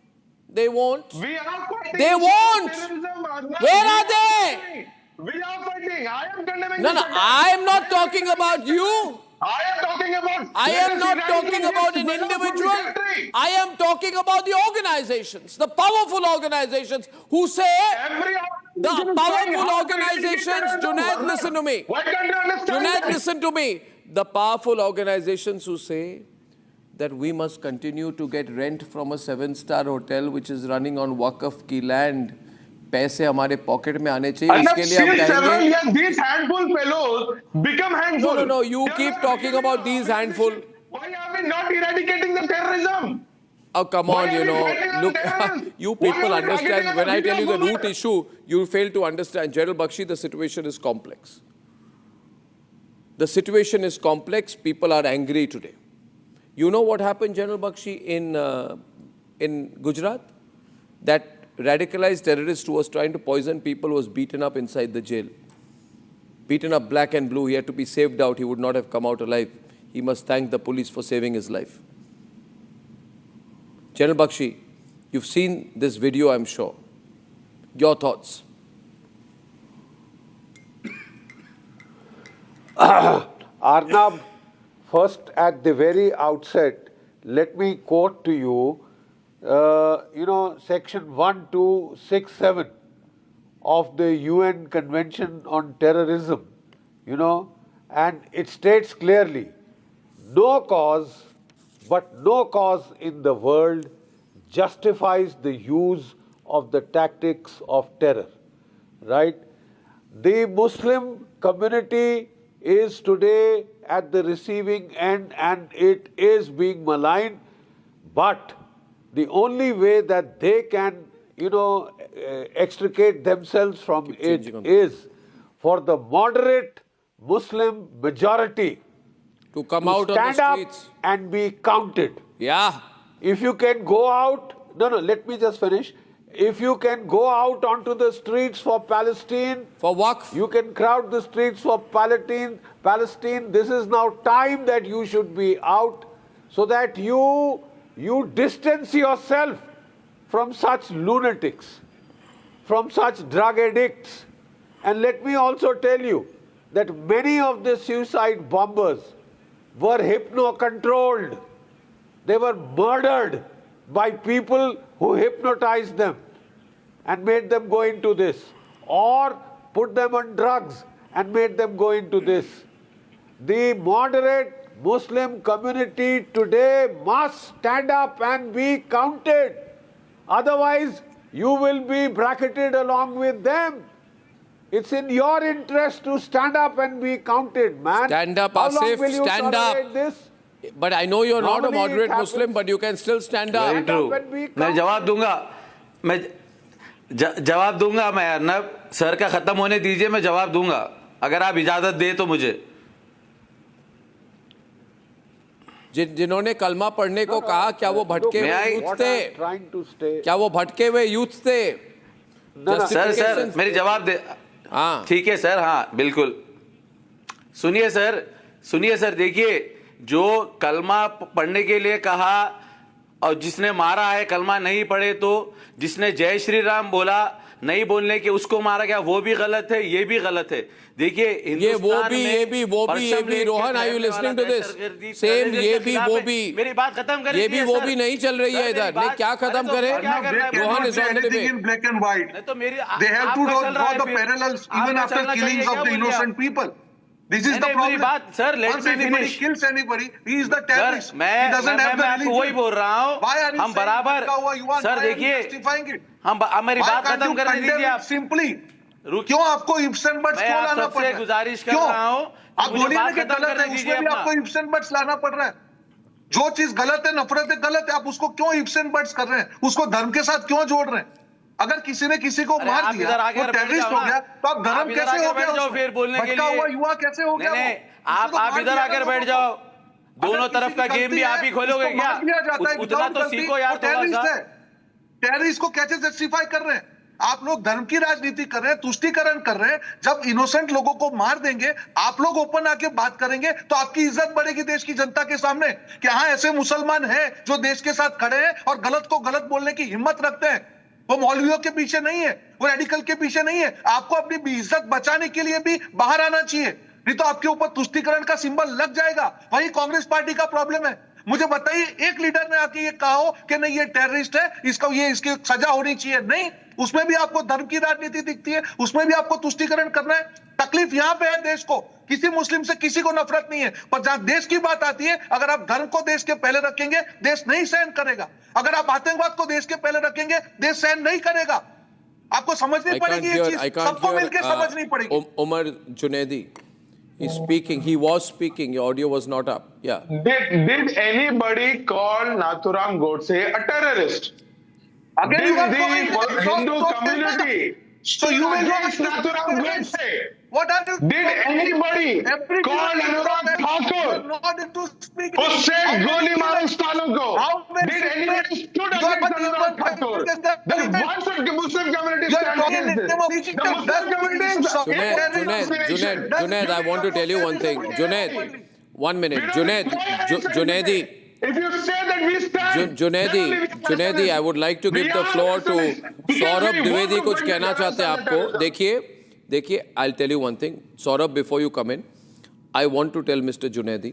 They won't. They won't. Where are they? We are fighting. I am condemning. No, I am not talking about you. I am talking about. I am not talking about an individual. I am talking about the organizations, the powerful organizations who say, the powerful organizations, Junaid, listen to me. Junaid, listen to me. The powerful organizations who say that we must continue to get rent from a 7-star hotel which is running on Waqf ki land. पैसे हमारे pocket में आने चाहिए इसके लिए हम कहेंगे these handful fellows become handful. No, you keep talking about these handful. Why are we not eradicating the terrorism? Oh, come on, look, you people understand, when I tell you the root issue, you fail to understand. General Bakshi, the situation is complex. The situation is complex. People are angry today. You know what happened, General Bakshi, in Gujarat? That radicalized terrorist who was trying to poison people was beaten up inside the jail. Beaten up black and blue. He had to be saved out. He would not have come out alive. He must thank the police for saving his life. General Bakshi, you've seen this video, I'm sure. Your thoughts? Arnab, first at the very outset, let me quote to you, section 1267 of the UN Convention on Terrorism, and it states clearly, no cause, but no cause in the world justifies the use of the tactics of terror, right? The Muslim community is today at the receiving end and it is being maligned, but the only way that they can, extricate themselves from it is for the moderate Muslim majority to come out on the streets and be counted. Yeah. If you can go out, let me just finish. If you can go out onto the streets for Palestine, for Waqf, you can crowd the streets for Palestine. This is now time that you should be out so that you distance yourself from such lunatics, from such drug addicts. And let me also tell you that many of the suicide bombers were hypno-controlled. They were murdered by people who hypnotized them and made them go into this, or put them on drugs and made them go into this. The moderate Muslim community today must stand up and be counted. Otherwise, you will be bracketed along with them. It's in your interest to stand up and be counted, man. Stand up, How long Asif, will you stand tolerate up. This? But I know you're not a Normally moderate it happens. Muslim, but you can still stand up. Very true. मैं जवाब दूंगा मैं Arnab sir का खत्म होने दीजिए मैं जवाब दूंगा अगर आप इजाजत दे तो मुझे जिन्होंने कलमा पढ़ने को कहा क्या वो भटके हुए यूथ थे क्या वो भटके हुए यूथ थे सर मेरी जवाब दे हाँ ठीक है सर हाँ बिल्कुल सुनिए सर देखिए जो कलमा पढ़ने के लिए कहा और जिसने मारा है कलमा नहीं पढ़े तो जिसने जय श्री राम बोला नहीं बोलने के उसको मारा गया वो भी गलत है ये भी गलत है देखिए ये वो भी Rohan are you listening to this same ये भी मेरी बात खत्म करें ये भी वो भी नहीं चल रही है इधर नहीं क्या खत्म करे Rohan is on the debate in black and white they have to draw the parallels even after killings of the innocent people. This is the problem. Sir, let me anybody finish. kills anybody, he is the terrorist. मैं आपको वही बोल रहा हूँ हम बराबर sir देखिए हम मेरी बात खत्म करने दीजिए आप सिंपली क्यों आपको इफ्स एंड बट्स को लाना पड़ रहा है गुजारिश कर रहा हूँ आप बोलिए ना कि गलत है उसमें भी आपको इफ्स एंड बट्स लाना पड़ रहा है जो चीज गलत है नफरत है गलत है आप उसको क्यों इफ्स एंड बट्स कर रहे हैं उसको धर्म के साथ क्यों जोड़ रहे हैं अगर किसी ने किसी को मार दिया वो टेररिस्ट हो गया तो आप धर्म कैसे हो गया फिर बोलने के लिए हुआ युवा कैसे हो गया आप इधर आकर बैठ जाओ दोनों तरफ का गेम भी आप ही खोलोगे क्या उतना तो सीखो यार थोड़ा सा टेररिस्ट को कैसे जस्टिफाई कर रहे हैं आप लोग धर्म की राजनीति कर रहे हैं तुष्टीकरण कर रहे हैं जब इनोसेंट लोगों को मार देंगे आप लोग ओपन आके बात करेंगे तो आपकी इज्जत बढ़ेगी देश की जनता के सामने कि हाँ ऐसे मुसलमान हैं जो देश के साथ खड़े हैं और गलत को गलत बोलने की हिम्मत रखते हैं वो मौलवियों के पीछे नहीं है वो रेडिकल के पीछे नहीं है आपको अपनी इज्जत बचाने के लिए भी बाहर आना चाहिए नहीं तो आपके ऊपर तुष्टीकरण का सिंबल लग जाएगा वही कांग्रेस पार्टी का प्रॉब्लम है मुझे बताइए एक लीडर ने आके ये कहा हो कि नहीं ये टेररिस्ट है इसकी सजा होनी चाहिए नहीं उसमें भी आपको धर्म की राजनीति दिखती है उसमें भी आपको तुष्टीकरण करना है तकलीफ यहां पे है देश को किसी मुस्लिम से किसी को नफरत नहीं है पर जहां देश की बात आती है अगर आप धर्म को देश के पहले रखेंगे देश नहीं सहन करेगा अगर आप आतंकवाद को देश के पहले रखेंगे देश सहन नहीं करेगा आपको समझनी पड़ेगी ये चीज सबको मिलकर समझनी पड़ेगी Umar Junaidi is speaking. He was speaking. Your audio was not up. Yeah. Did anybody call Nathuram Godse a terrorist? Again, did the Hindu community so you will against Nathuram Godse? What are you? Did anybody call Anurag Thakur? Not into उससे गोली मारो सालों को. Did anybody stood against Anurag Thakur? Then why should the Muslim community stand against this? The Muslim community is Junaid, I want to tell you one thing. Junaid, 1 minute. Junaidi. If you say that we stand, Junaidi, I would like to give the floor to Saurabh Dwivedi. कुछ कहना चाहते हैं आपको? देखिए, I'll tell you one thing. Saurabh, before you come in, I want to tell Mr. Junaidi,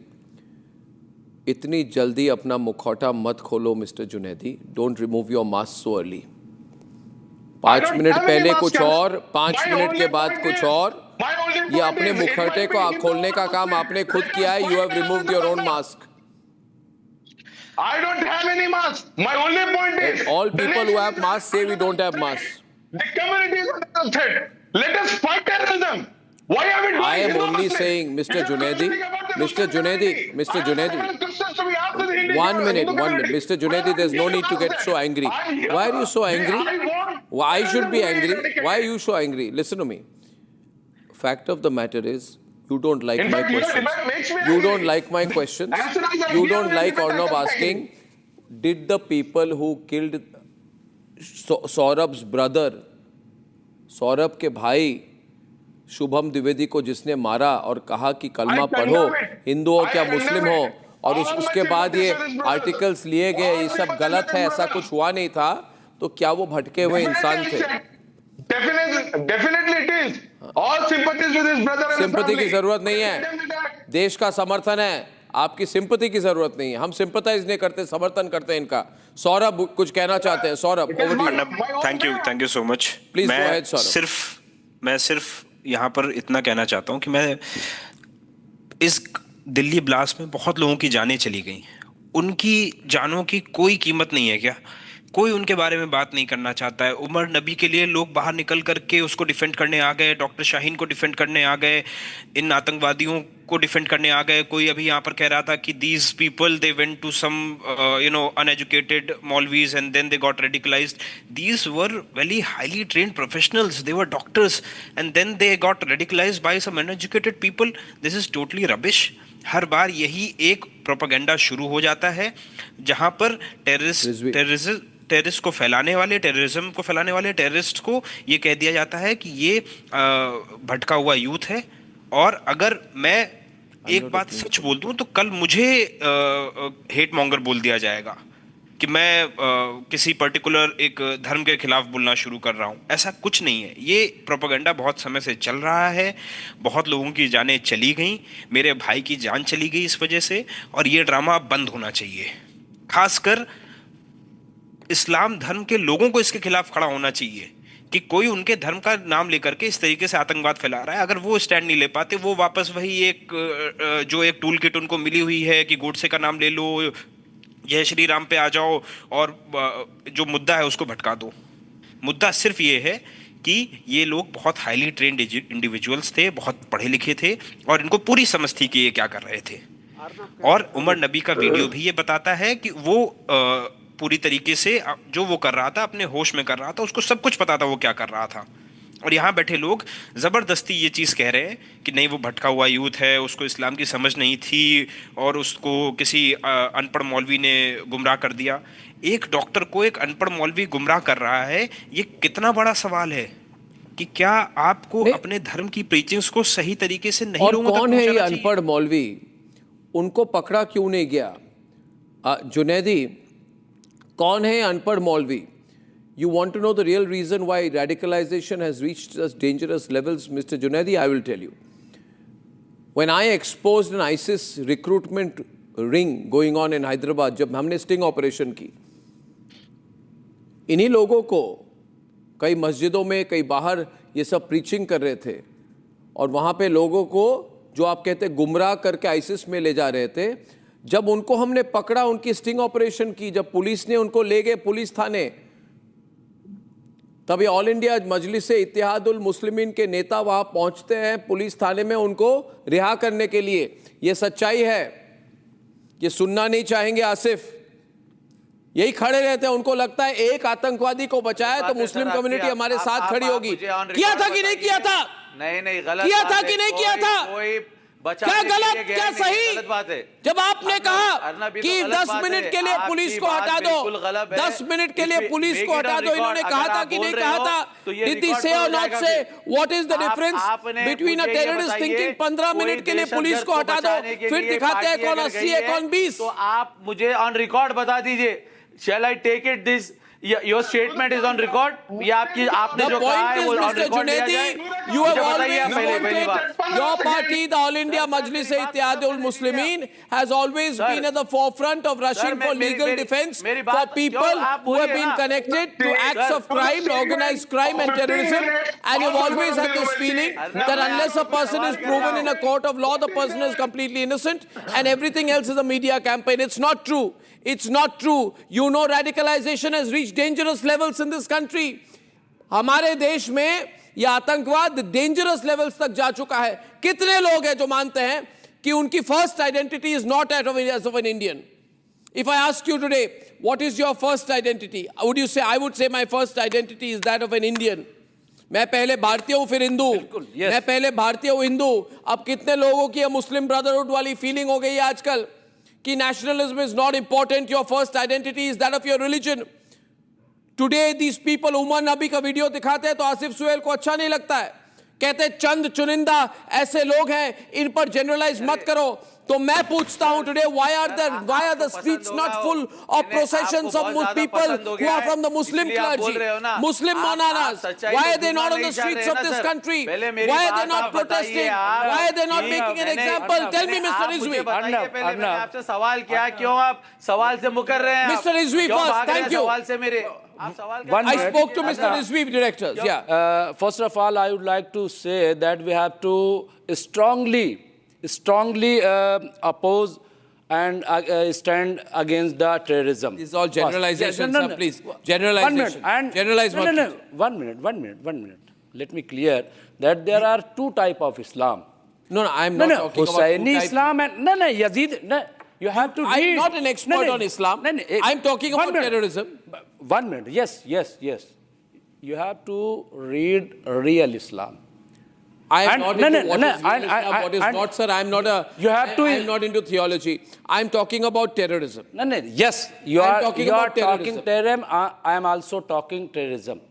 इतनी जल्दी अपना मुखौटा मत खोलो mister Junaidi. Don't remove your mask so early. 5 minute पहले कुछ और, 5 मिनट के बाद कुछ और. ये अपने मुखौटे को खोलने का काम आपने खुद किया है. You have removed your own mask. I don't have any mask. My only point is all people who have masks say we don't have masks. The community is under threat. Let us fight terrorism. Why are we doing? I am only saying, Mr. Junaidi, 1 minute, Mr. Junaidi, there's no need to get so angry. Why are you so angry? Why I should be angry? Why are you so angry? Listen to me. Fact of the matter is, you don't like my questions. You don't like my questions. You don't like Arnab asking, did the people who killed Saurabh's brother, Saurabh के भाई शुभम द्विवेदी को जिसने मारा और कहा कि कलमा पढ़ो, हिंदू हो क्या मुस्लिम हो, और उसके बाद ये आर्टिकल्स लिए गए, ये सब गलत है, ऐसा कुछ हुआ नहीं था, तो क्या वो भटके हुए इंसान थे? Definitely it is. All sympathies with his brother and his sympathy की family. जरूरत नहीं है. देश का समर्थन है, आपकी सिंपैथी की जरूरत नहीं है. हम सिंपैथाइज नहीं करते, समर्थन करते हैं इनका. सौरभ कुछ कहना चाहते हैं. Saurabh, thank you so much. Please go ahead Saurabh. मैं सिर्फ यहाँ पर इतना कहना चाहता हूँ कि मैं इस दिल्ली ब्लास्ट में बहुत लोगों की जानें चली गई. उनकी जानों की कोई कीमत नहीं है क्या? कोई उनके बारे में बात नहीं करना चाहता है. उमर नबी के लिए लोग बाहर निकल करके उसको डिफेंड करने आ गए, डॉक्टर शाहीन को डिफेंड करने आ गए, इन आतंकवादियों को डिफेंड करने आ गए. कोई अभी यहाँ पर कह रहा था कि these people they went to some uneducated maulvis and then they got radicalised. These were very highly trained professionals, they were doctors and then they got radicalised by some uneducated people. This is totally rubbish. हर बार यही एक propaganda शुरू हो जाता है जहाँ पर टेररिस्ट को फैलाने वाले, टेररिज्म को फैलाने वाले टेररिस्ट को ये कह दिया जाता है कि ये भटका हुआ यूथ है. और अगर मैं एक बात सच बोल दूं तो कल मुझे हेट मॉन्गर बोल दिया जाएगा कि मैं किसी पर्टिकुलर एक धर्म के खिलाफ बोलना शुरू कर रहा हूं. ऐसा कुछ नहीं है. ये प्रोपेगेंडा बहुत समय से चल रहा है. बहुत लोगों की जानें चली गई, मेरे भाई की जान चली गई इस वजह से, और ये ड्रामा बंद होना चाहिए. खासकर इस्लाम धर्म के लोगों को इसके खिलाफ खड़ा होना चाहिए कि कोई उनके धर्म का नाम लेकर के इस तरीके से आतंकवाद फैला रहा है. अगर वो स्टैंड नहीं ले पाते, वो वापस वही एक टूल किट उनको मिली हुई है कि गोडसे का नाम ले लो, जय श्री राम पे आ जाओ और जो मुद्दा है उसको भटका दो. मुद्दा सिर्फ ये है कि ये लोग बहुत हाईली ट्रेन्ड इंडिविजुअल्स थे, बहुत पढ़े लिखे थे, और इनको पूरी समझ थी कि ये क्या कर रहे थे. और उमर नबी का वीडियो भी ये बताता है कि वो पूरी तरीके से जो वो कर रहा था अपने होश में कर रहा था, उसको सब कुछ पता था वो क्या कर रहा था. और यहाँ बैठे लोग ज़बरदस्ती ये चीज़ कह रहे हैं कि नहीं वो भटका हुआ यूथ है, उसको इस्लाम की समझ नहीं थी और उसको किसी अनपढ़ मौलवी ने गुमराह कर दिया. एक डॉक्टर को एक अनपढ़ मौलवी गुमराह कर रहा है, ये कितना बड़ा सवाल है कि क्या आपको अपने धर्म की प्रीचिंग्स को सही तरीके से नहीं लोगों तक पहुंचाना चाहिए. और कौन है ये अनपढ़ मौलवी? उनको पकड़ा क्यों नहीं गया? जुनैदी, कौन है अनपढ़ मौलवी? You want to know the real reason why radicalization has reached such dangerous levels, Mr. Junaidi? I will tell you. When I exposed an ISIS recruitment ring going on in Hyderabad, जब हमने sting operation की, इन्हीं लोगों को कई मस्जिदों में, कई बाहर ये सब preaching कर रहे थे, और वहाँ पे लोगों को जो आप कहते गुमराह करके आइसिस में ले जा रहे थे. जब उनको हमने पकड़ा, उनकी स्टिंग ऑपरेशन की, जब पुलिस ने उनको ले गए पुलिस थाने, तब ये ऑल इंडिया मजलिस इत्तेहादुल मुस्लिमीन के नेता वहां पहुंचते हैं पुलिस थाने में उनको रिहा करने के लिए. ये सच्चाई है, ये सुनना नहीं चाहेंगे आसिफ. यही खड़े रहते हैं, उनको लगता है एक आतंकवादी को बचाया तो मुस्लिम कम्युनिटी हमारे साथ खड़ी होगी. किया था कि नहीं किया था? नहीं गलत किया था कि नहीं किया था? क्या गलत क्या सही? गलत बात है। जब आपने कहा अर्नब, कि 10 मिनट के लिए पुलिस को हटा दो, 10 मिनट के लिए पुलिस को हटा दो, इन्होंने कहा था कि नहीं कहा था? Did they say or not say? What is the difference between a terrorist thinking 15 minute के लिए पुलिस को हटा दो, फिर दिखाते हैं कौन 80 है कौन 20? तो आप मुझे ऑन रिकॉर्ड बता दीजिए, shall I take it this your statement is on record? ये आपने जो कहा है वो on record लिया जाए? You have always wanted, your party, the All India Majlis-e-Ittihad Muslimin, has always been at the forefront of rushing for legal defense for people who have been connected to acts of crime, organized crime and terrorism, and you've always had this feeling that unless a person is proven in a court of law, the person is completely innocent and everything else is a media campaign. It's not true. It's not true. You know, radicalization has reached dangerous levels in this country. हमारे देश में यह आतंकवाद dangerous levels तक जा चुका है. कितने लोग हैं जो मानते हैं कि उनकी first identity is not that of an Indian? If I ask you today, what is your first identity? Would you say, I would say my first identity is that of an Indian. मैं पहले भारतीय हूं फिर हिंदू, मैं पहले भारतीय हूं हिंदू. अब कितने लोगों की मुस्लिम ब्रदरहुड वाली फीलिंग हो गई है आजकल कि nationalism is not important, your first identity is that of your religion. Today these people Umar नबी का वीडियो दिखाते हैं तो आसिफ सुहेल को अच्छा नहीं लगता है, कहते हैं चंद चुनिंदा ऐसे लोग हैं, इन पर जनरलाइज मत करो. तो मैं पूछता हूं today, why are the streets not full of processions of people who are from the Muslim clergy, Muslim maunanas? Why are they not on the streets of this country? Why are they not protesting? Why are they not making an example? Tell me, Mr. Rizvi. मैंने आपसे सवाल किया, क्यों आप सवाल से मुकर रहे हैं? Mr. Rizvi first, thank you. सवाल से मेरे I spoke to Mr. Rizvi, directors. Yeah. First of all, I would like to say that we have to strongly oppose and stand against the terrorism. This is all generalization, sir, please. Generalization. One minute. Let me clear that there are two types of Islam. No, I'm not talking about Hussaini Islam and Yazid. You have to read. I'm not an expert on Islam. I'm talking about terrorism. 1 minute. Yes. You have to read real Islam. I am not into what is not, sir. I'm not into theology. I'm talking about terrorism. Yes, you are talking terrorism. I am also talking terrorism.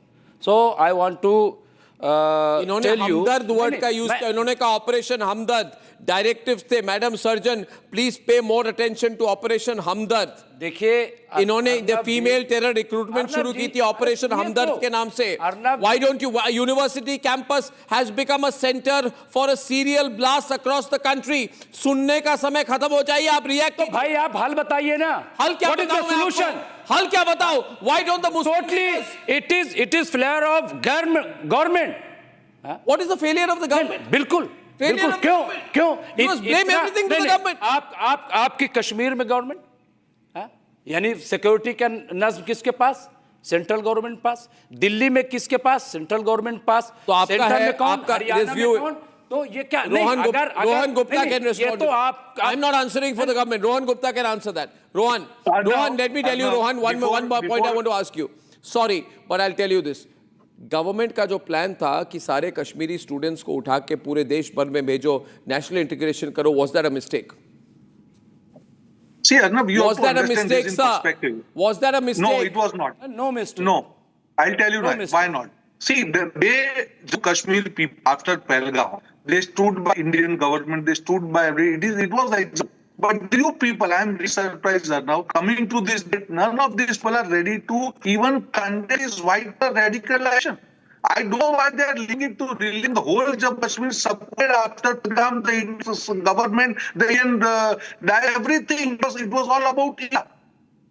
So I want to इन्होंने हमदर्द word का use किया, इन्होंने कहा operation Hamdard. Directives थे, madam surgeon please pay more attention to operation Hamdard. देखिए इन्होंने female terror recruitment शुरू की थी ऑपरेशन हमदर्द के नाम से. Why don't you, university campus has become a centre for a serial blast across the country. सुनने का समय खत्म हो जाइए, आप रिएक्ट. तो भाई आप हल बताइए ना, हल क्या बताऊं? सोल्यूशन हल क्या बताओ? Why don't the Totally, it is failure of government. What is the failure of the government? बिल्कुल. क्यों? You must blame everything to the government. आपकी कश्मीर में गवर्नमेंट, यानी सिक्योरिटी का नज्म किसके पास? सेंट्रल गवर्नमेंट पास. दिल्ली में किसके पास? सेंट्रल गवर्नमेंट पास. तो आपका है आपका रिव्यू. तो ये क्या? Rohan Gupta can respond. तो आप, I'm not answering for the government. Rohan Gupta can answer that. Rohan, let me tell you, Rohan, one point I want to ask you. Sorry, but I'll tell you this. Government का जो plan था कि सारे Kashmiri students को उठा के पूरे देश भर में भेजो, नेशनल इंटीग्रेशन करो, was that a mistake? See, Arnab, you was have to that a understand mistake, this in sir? perspective. Was that a mistake? No, it was not. No mistake. No, I'll tell you why not. See, the Kashmir people after Pahalgam, they stood by Indian government. They stood by it was like. But you people, I am really surprised now coming to this that none of these people are ready to even condemn this wider radicalization. I don't know why they are linking it to really the whole Jammu Kashmir supported after Pahalgam, the government, everything. It was all about India.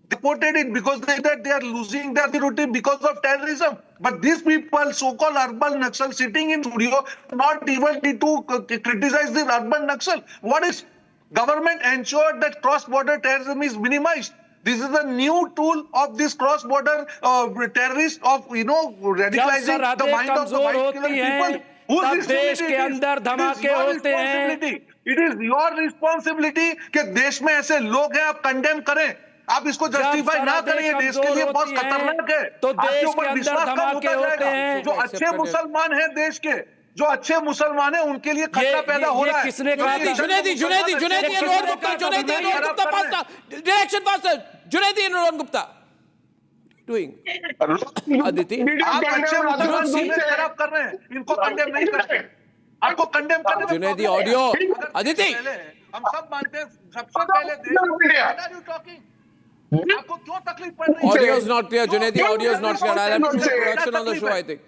They supported it because they are losing their security because of terrorism. But these people, so-called urban Naxal, sitting in studio, not even need to criticize the urban Naxal. What is government ensured that cross-border terrorism is minimized. This is a new tool of this cross-border terrorist of radicalizing the mind of the white people. Whose responsibility? It is your responsibility कि देश में ऐसे लोग हैं, आप condemn करें. आप इसको जस्टिफाई ना करें, ये देश के लिए बहुत खतरनाक है. तो आपके ऊपर विश्वास कम होता जाएगा. जो अच्छे मुसलमान हैं देश के, जो अच्छे मुसलमान हैं उनके लिए खतरा पैदा हो रहा है। किसने कहा था? Junaidi, Rohan Gupta, faster. Direction faster. Junaidi and Rohan Gupta. Doing. Aditi. आप अच्छे मुसलमान खराब कर रहे हैं, इनको कंडेम नहीं करते, आपको कंडेम करने में Junaidi, audio. Aditi. हम सब मानते हैं सबसे पहले आपको क्यों तकलीफ पड़ रही है? Audio is not clear, Junaidi. Audio is not clear. I'll have to do production on the show, I think.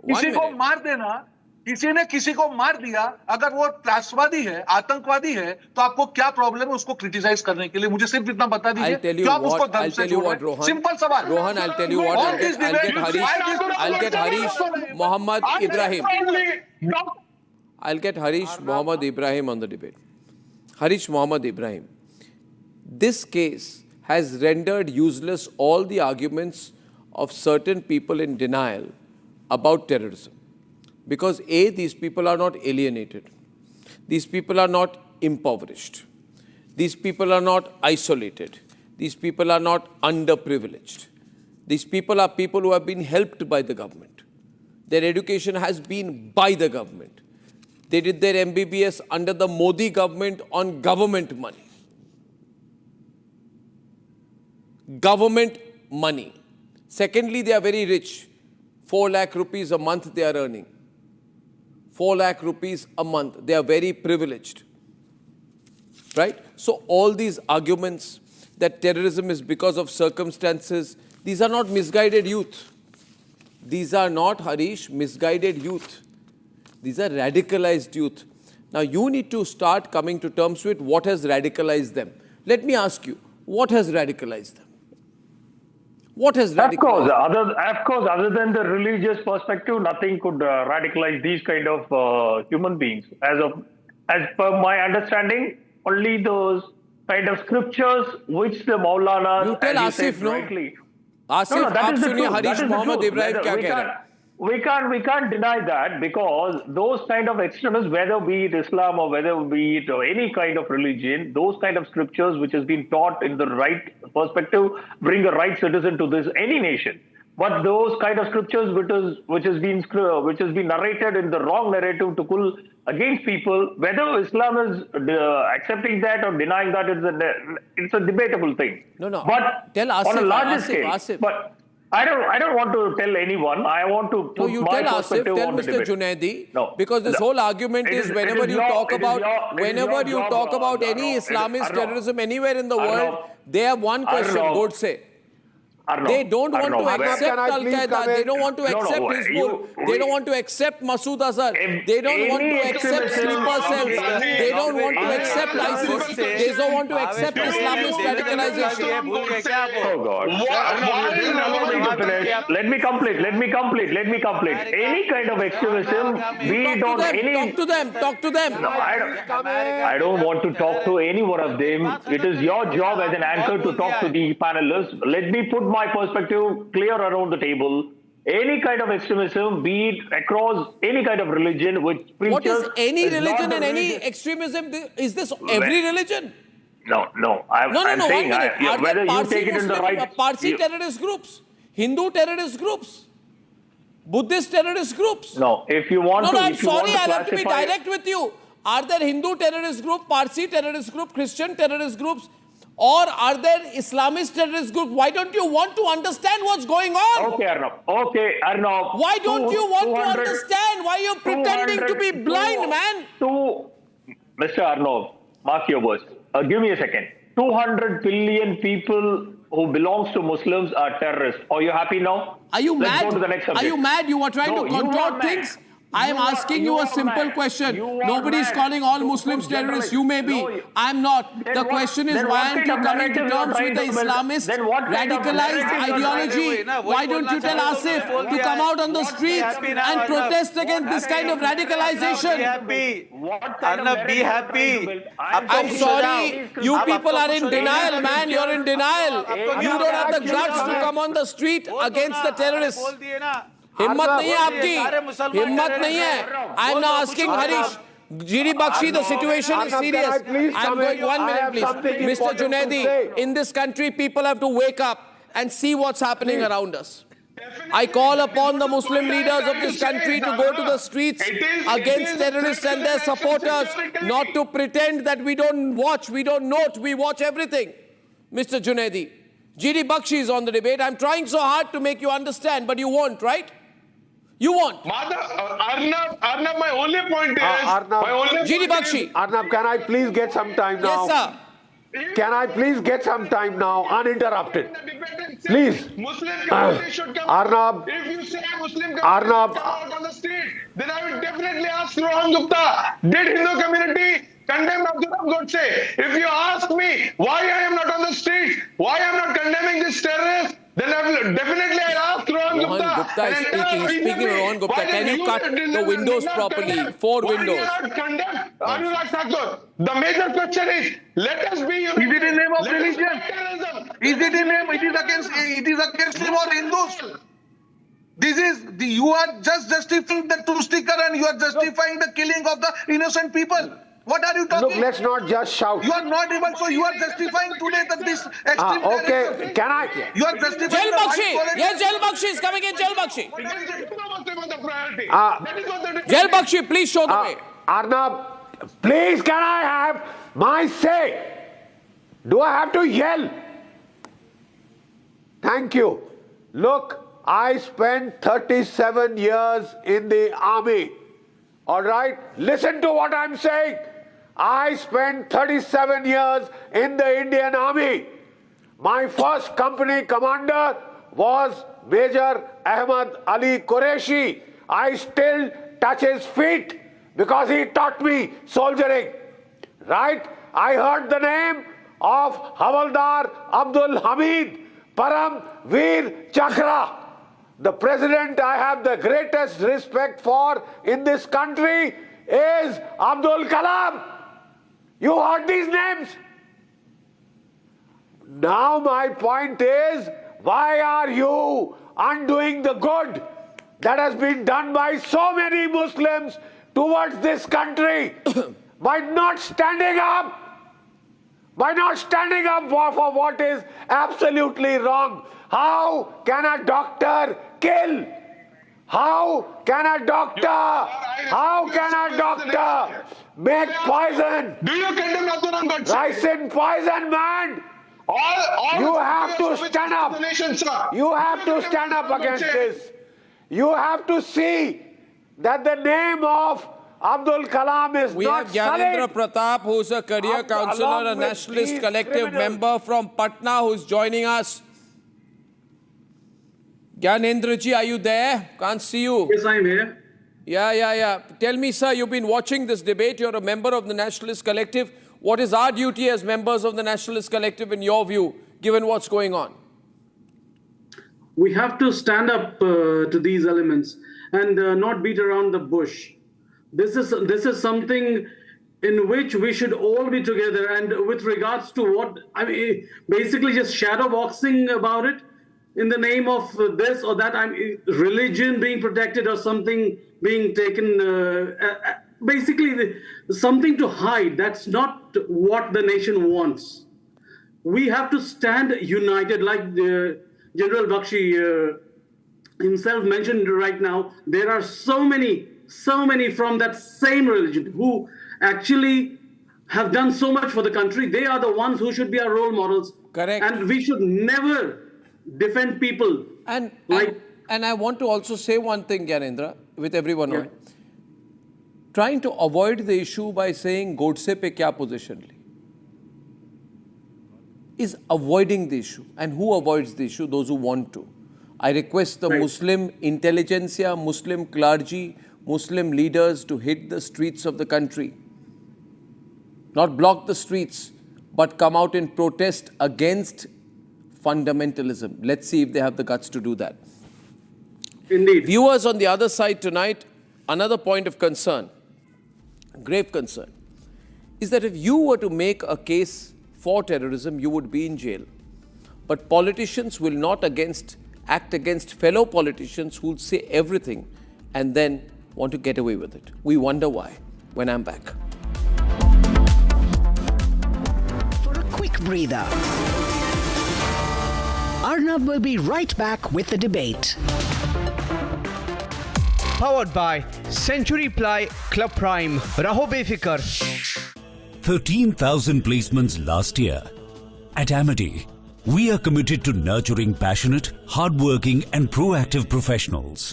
किसी को मार देना, किसी ने किसी को मार दिया, अगर वो त्रासवादी है, आतंकवादी है, तो आपको क्या प्रॉब्लम है उसको क्रिटिसाइज करने के लिए? मुझे सिर्फ इतना बता दीजिए, क्यों आप उसको धर्म से जोड़ रहे हैं? सिंपल सवाल। Rohan, I'll tell you what. I'll get Harish Mohammad Ibrahim. I'll get Harish Mohammad Ibrahim on the debate. Harish Mohammad Ibrahim. This case has rendered useless all the arguments of certain people in denial about terrorism. Because A, these people are not alienated. These people are not impoverished. These people are not isolated. These people are not underprivileged. These people are people who have been helped by the government. Their education has been by the government. They did their MBBS under the Modi government on government money. Government money. Secondly, they are very rich. 4 lakh rupees a month they are earning. 4 lakh rupees a month. They are very privileged. Right? So all these arguments that terrorism is because of circumstances, these are not misguided youth. These are not, Harish, misguided youth. These are radicalized youth. Now you need to start coming to terms with what has radicalized them. Let me ask you, what has radicalized them? What has radicalized them? Of course, other than the religious perspective, nothing could radicalize these kind of human beings. As per my understanding, only those kind of scriptures which the Maulana... You tell Asif, no? Asif, aap suniye Harish Mohammad Ibrahim kya keh rahe? We can't deny that, because those kind of extremists, whether be it Islam or whether be it any kind of religion, those kind of scriptures which has been taught in the right perspective bring a right citizen to this any nation. But those kind of scriptures which has been narrated in the wrong narrative to pull against people, whether Islam is accepting that or denying that, it's a debatable thing. No. But tell Asif, on a larger scale, Asif. but I don't want to tell anyone. I want to put my perspective tell on the Mr. debate. Junaidi, No. because this whole argument is whenever you talk about any Islamist Islamist terrorism anywhere in the world, Arnav, they have one question, Godse. They don't want to accept Al-Qaeda. They don't want to accept Hizbul. They don't want to accept Masood Azhar. They don't want to accept sleeper cells. They don't want to accept ISIS. They don't want to accept Islamist radicalization. Oh God. Let me complete. Any kind of extremism, be it on any... Talk to them. No, I don't want to talk to any one of them. It is your job as an anchor to talk to the panelists. Let me put my perspective clear around the table. Any kind of extremism, be it across any kind of religion, which preaches... What is any religion and any extremism? Is this every religion? No. I'm saying whether you take it in the right... Parsi terrorist groups, Hindu terrorist groups, Buddhist terrorist groups. No, if you want to... No, I'm sorry, I'll have to be direct with you. Are there Hindu terrorist group, Parsi terrorist group, Christian terrorist groups? Or are there Islamist terrorist groups? Why don't you want to understand what's going on? Okay, Arnav. Why don't you want to understand? Why you're pretending to be blind, man? Mr. Arnav, mark your words. Give me a second. 200 billion people who belongs to Muslims are terrorists. Are you happy now? Are you Let's mad? go to the next subject. Are you mad? You are trying to contort things? I am asking you a simple question. Nobody is calling all Muslims terrorists. You may be. I am not. The question is, why aren't you coming to terms with the Islamist radicalized ideology? Why don't you tell Asif to come out on the streets and protest against this kind of radicalization? Arnab, be happy. I'm sorry. You people are in denial, man. You're in denial. You don't have the guts to come on the street against the terrorists. हिम्मत नहीं है आपकी, हिम्मत नहीं है. I am now asking Harish, Giri Bakshi, the situation is serious. I am going 1 minute, please. Mr. Junaidi, in this country, people have to wake up and see what's happening around us. I call upon the Muslim leaders of this country to go to the streets against terrorists and their supporters, not to pretend that we don't watch, we don't note, we watch everything. Mr. Junaidi, G.D. Bakshi is on the debate. I'm trying so hard to make you understand, but you won't, right? You won't. Arnab, my only point is... G.D. Bakshi. Arnab, can I please get some time now? Yes, sir. Can I please get some time now, uninterrupted? Please. Muslim community should come. Arnab. If you say Muslim community should come out on the street, then I will definitely ask Rohan Gupta, did Hindu community condemn Abdullah Godse? If you ask me why I am not on the street, why I am not condemning this terrorist, then I will definitely ask Rohan Gupta. Rohan Gupta is speaking. Speaking of Rohan Gupta, can you cut the windows properly? 4 windows. Why do you not condemn Anurag Thakur? The major question is, let us be united. Is it in name of Let us religion? fight terrorism. Is it in name? It is against him or Hindus. This is you are just justifying the two sticker and you are justifying the killing of the innocent people. What are you talking? Look, let's not just shout. You are not even so. You are justifying today that this extreme. Okay, can I? You are justifying. Jail the Bakshi. right Yes, Jail Bakshi is coming in. Jail Bakshi. That Jail Bakshi, please show the way. Arnab, please can I have my say? Do I have to yell? Thank you. Look, I spent 37 years in the army. All right? Listen to what I'm saying. I spent 37 years in the Indian Army. My first company commander was Major Ahmad Ali Qureshi. I still touch his feet because he taught me soldiering. Right? I heard the name of Havaldar Abdul Hamid Param Veer Chakra. The president I have the greatest respect for in this country is Abdul Kalam. You heard these names? Now my point is, why are you undoing the good that has been done by so many Muslims towards this country by not standing up? By not standing up for what is absolutely wrong. How can a doctor kill? How can a doctor make poison? Do you condemn Abdullah Godse? Ricin poison, man. You have to stand up. You have to stand up against this. You have to see that the name of Abdul Kalam is we not have Gyanendra Pratap, who's a career counselor, a nationalist collective member from Patna, who's joining us. Gyanendra ji, are you there? Can't see you. Yes, I'm here. Yeah. Tell me, sir, you've been watching this debate. You're a member of the Nationalist Collective. What is our duty as members of the Nationalist Collective, in your view, given what's going on? We have to stand up to these elements and not beat around the bush. This is something in which we should all be together. And with regards to what, I mean, basically just shadow boxing about it in the name of this or that, religion being protected or something being taken, basically something to hide. That's not what the nation wants. We have to stand united, like General Bakshi himself mentioned right now. There are so many from that same religion who actually have done so much for the country. They are the ones who should be our role models. Correct. And we should never defend people. And I want to also say one thing, Gyanendra, with everyone on. Trying to avoid the issue by saying Godse pe kya position li, is avoiding the issue. And who avoids the issue? Those who want to. I request the Muslim intelligentsia, Muslim clergy, Muslim leaders to hit the streets of the country. Not block the streets, but come out in protest against fundamentalism. Let's see if they have the guts to do that. Indeed. Viewers on the other side tonight, another point of concern, grave concern, is that if you were to make a case for terrorism, you would be in jail. But politicians will not act against fellow politicians who will say everything and then want to get away with it. We wonder why, when I'm back. For a quick breather. Arnab will be right back with the debate. Powered by Century Ply Club Prime. Raho befikar. 13,000 placements last year. At Amity, we are committed to nurturing passionate, hardworking and proactive professionals.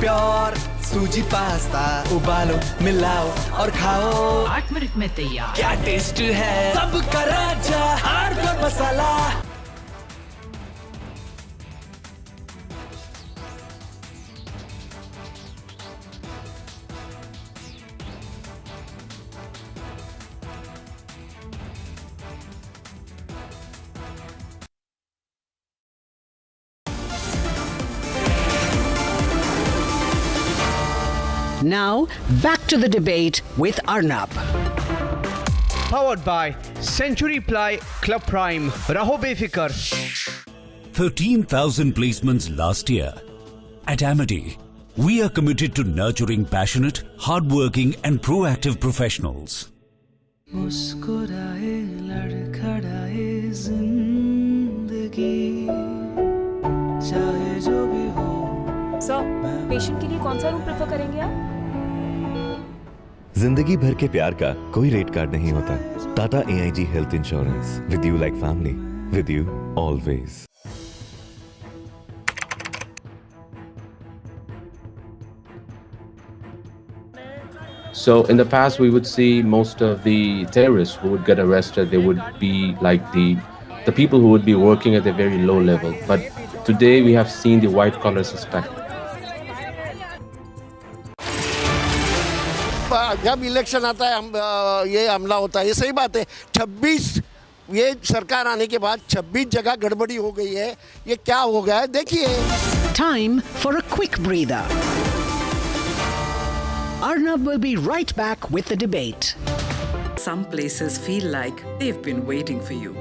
Pure suji pasta उबालो मिलाओ और खाओ 8 minute में तैयार। क्या taste है सबका राजा are pure masala. Now, back to the debate with Arnab. Powered by Century Ply Club Prime. Raho befikar. 13,000 placements last year. At Amity, we are committed to nurturing passionate, hardworking and proactive professionals. मुस्कुराए लड़खड़ाए जिंदगी चाहे जो भी हो। Sir, patient के लिए कौन सा रूम प्रेफर करेंगे आप? जिंदगी भर के प्यार का कोई रेट कार्ड नहीं होता। Tata AIG health insurance, with you like family, with you always. So in the past, we would see most of the terrorists who would get arrested, they would be like the people who would be working at a very low level. But today we have seen the white collar suspect. जब election आता है हम ये हमला होता है, ये सही बात है। 26 ये सरकार आने के बाद 26 जगह गड़बड़ी हो गई है। ये क्या हो गया है देखिए। Time for a quick breather. Arnab will be right back with the debate. Some places feel like they've been waiting for you,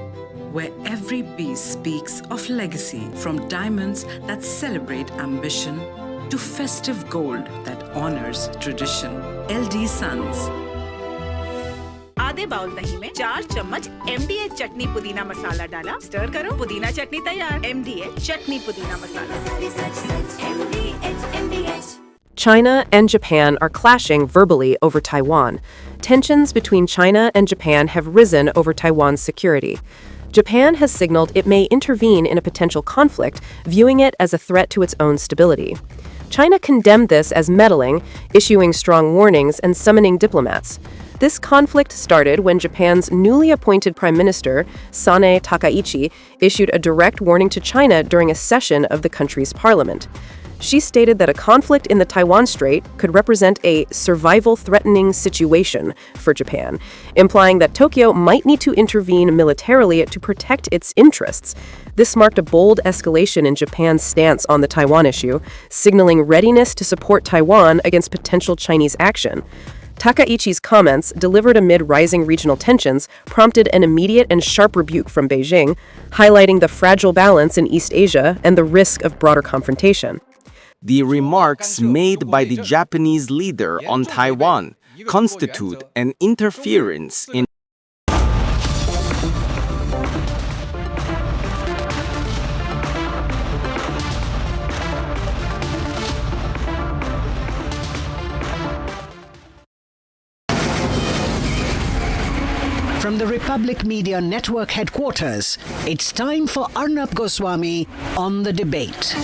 where every piece speaks of legacy, from diamonds that celebrate ambition to festive gold that honors tradition. LD Sons. आधे bowl दही में 4 चम्मच MDH चटनी पुदीना मसाला डाला, stir करो, पुदीना चटनी तैयार। MDH चटनी पुदीना मसाला। China and Japan are clashing verbally over Taiwan. Tensions between China and Japan have risen over Taiwan's security. Japan has signaled it may intervene in a potential conflict, viewing it as a threat to its own stability. China condemned this as meddling, issuing strong warnings and summoning diplomats. This conflict started when Japan's newly appointed Prime Minister, Sanae Takaichi, issued a direct warning to China during a session of the country's parliament. She stated that a conflict in the Taiwan Strait could represent a survival-threatening situation for Japan, implying that Tokyo might need to intervene militarily to protect its interests. This marked a bold escalation in Japan's stance on the Taiwan issue, signaling readiness to support Taiwan against potential Chinese action. Takaichi's comments, delivered amid rising regional tensions, prompted an immediate and sharp rebuke from Beijing, highlighting the fragile balance in East Asia and the risk of broader confrontation. The remarks made by the Japanese leader on Taiwan constitute an interference in From the Republic Media Network headquarters, it's time for Arnab Goswami on the debate.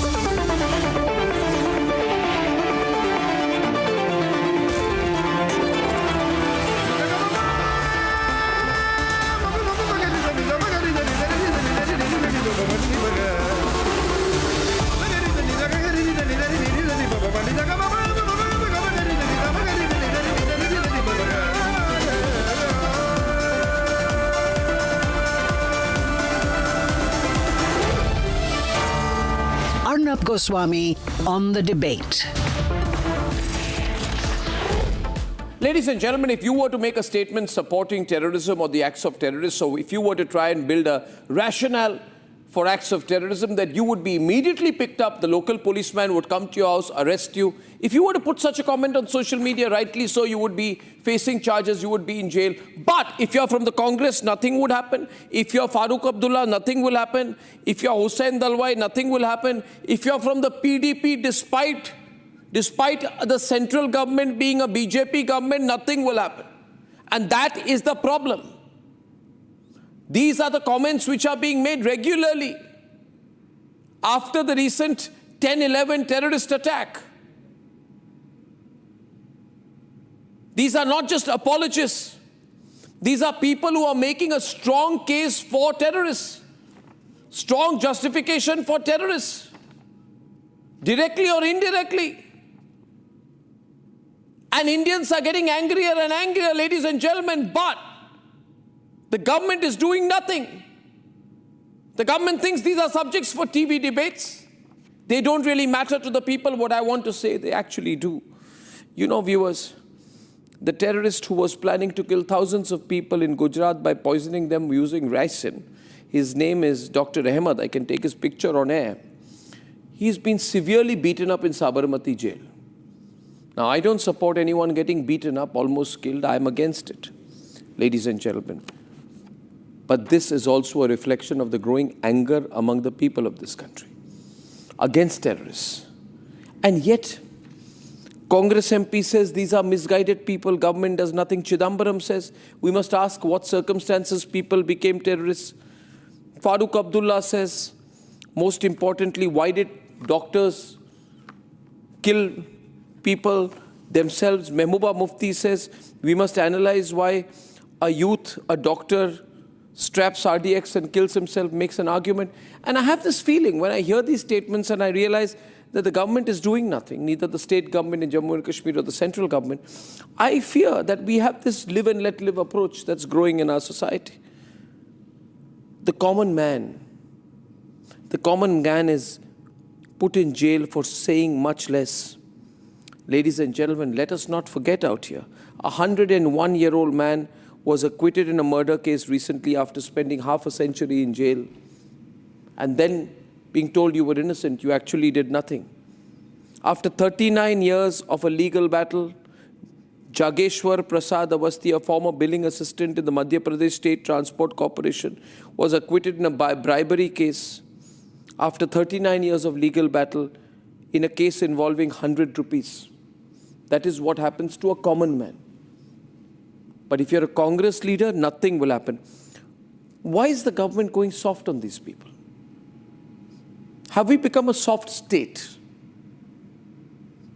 Arnab Goswami on the debate. Ladies and gentlemen, if you were to make a statement supporting terrorism or the acts of terrorists, so if you were to try and build a rationale for acts of terrorism, that you would be immediately picked up, the local policeman would come to your house, arrest you. If you were to put such a comment on social media, rightly so, you would be facing charges, you would be in jail. But if you're from the Congress, nothing would happen. If you're Farooq Abdullah, nothing will happen. If you're Hussain Dalwai, nothing will happen. If you're from the PDP, despite the central government being a BJP government, nothing will happen. And that is the problem. These are the comments which are being made regularly after the recent 10/11 terrorist attack. These are not just apologists. These are people who are making a strong case for terrorists, strong justification for terrorists, directly or indirectly. And Indians are getting angrier and angrier, ladies and gentlemen, but the government is doing nothing. The government thinks these are subjects for TV debates. They don't really matter to the people. What I want to say, they actually do. You know, viewers, the terrorist who was planning to kill thousands of people in Gujarat by poisoning them using ricin, his name is Dr. Ahmed. I can take his picture on air. He's been severely beaten up in Sabarmati jail. Now, I don't support anyone getting beaten up, almost killed. I'm against it, ladies and gentlemen. But this is also a reflection of the growing anger among the people of this country against terrorists. And yet, Congress MP says these are misguided people, government does nothing. Chidambaram says we must ask what circumstances people became terrorists. Farooq Abdullah says, most importantly, why did doctors kill people themselves? Mehbooba Mufti says we must analyze why a youth, a doctor, straps RDX and kills himself, makes an argument. And I have this feeling when I hear these statements and I realize that the government is doing nothing, neither the state government in Jammu and Kashmir or the central government, I fear that we have this live and let live approach that's growing in our society. The common man is put in jail for saying much less. Ladies and gentlemen, let us not forget out here, a 101-year-old man was acquitted in a murder case recently after spending half a century in jail. And then being told you were innocent, you actually did nothing. After 39 years of a legal battle, Jageshwar Prasad Awasthi, a former billing assistant in the Madhya Pradesh State Transport Corporation, was acquitted in a bribery case after 39 years of legal battle in a case involving 100 rupees. That is what happens to a common man. But if you're a Congress leader, nothing will happen. Why is the government going soft on these people? Have we become a soft state?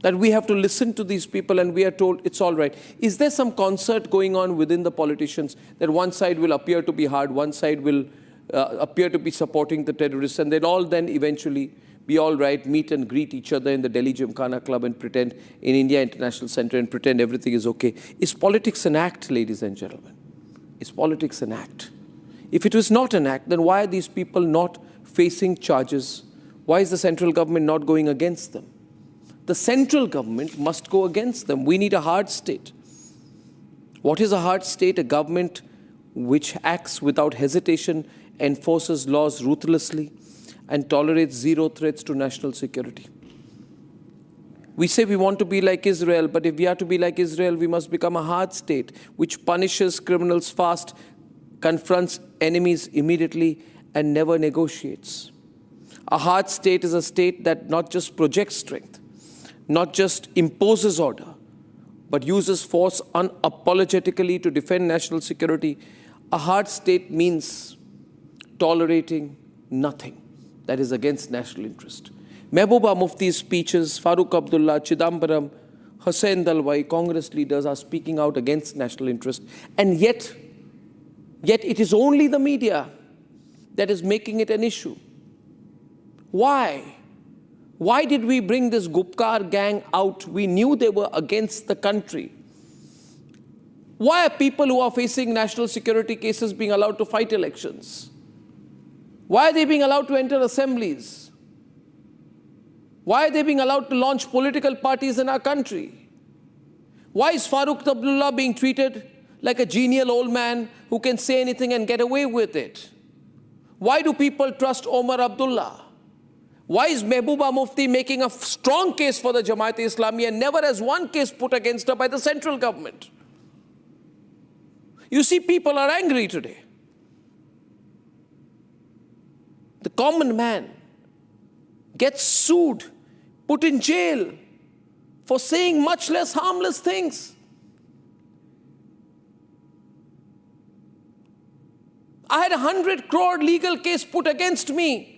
That we have to listen to these people and we are told it's all right. Is there some concert going on within the politicians that one side will appear to be hard, one side will appear to be supporting the terrorists, and they'll all then eventually be all right, meet and greet each other in the Delhi Gymkhana Club and pretend in India International Center and pretend everything is okay? Is politics an act, ladies and gentlemen? Is politics an act? If it was not an act, then why are these people not facing charges? Why is the central government not going against them? The central government must go against them. We need a hard state. What is a hard state? A government which acts without hesitation, enforces laws ruthlessly, and tolerates zero threats to national security. We say we want to be like Israel, but if we are to be like Israel, we must become a hard state which punishes criminals fast, confronts enemies immediately, and never negotiates. A hard state is a state that not just projects strength, not just imposes order, but uses force unapologetically to defend national security. A hard state means tolerating nothing that is against national interest. Mehbooba Mufti's speeches, Farooq Abdullah, Chidambaram, Hussain Dalwai, Congress leaders are speaking out against national interest. And yet it is only the media that is making it an issue. Why? Why did we bring this Gupkar gang out? We knew they were against the country. Why are people who are facing national security cases being allowed to fight elections? Why are they being allowed to enter assemblies? Why are they being allowed to launch political parties in our country? Why is Farooq Abdullah being treated like a genial old man who can say anything and get away with it? Why do people trust Omar Abdullah? Why is Mehbooba Mufti making a strong case for the Jamaat-e-Islami and never has one case put against her by the central government? You see, people are angry today. The common man gets sued, put in jail for saying much less harmless things. I had a 100 crore legal case put against me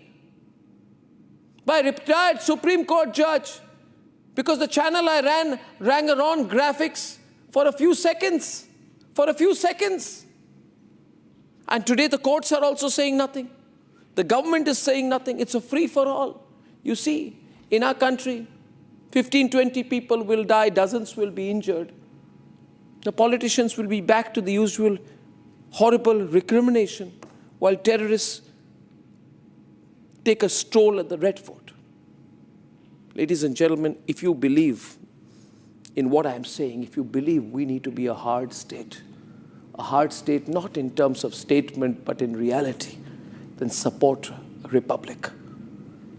by a retired Supreme Court judge because the channel I ran around graphics for a few seconds. And today the courts are also saying nothing. The government is saying nothing. It's a free-for-all. You see, in our country, 15, 20 people will die, dozens will be injured. The politicians will be back to the usual horrible recrimination while terrorists take a stroll at the Red Fort. Ladies and gentlemen, if you believe in what I am saying, if you believe we need to be a hard state not in terms of statement but in reality, then support a republic.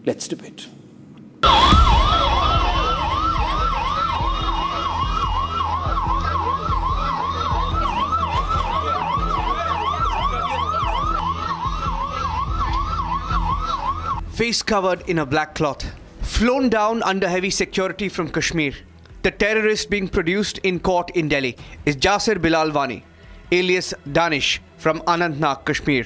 Let's debate. Face covered in a black cloth, flown down under heavy security from Kashmir. The terrorist being produced in court in Delhi is Jaser Bilalwani, alias Danish, from Anantnag, Kashmir.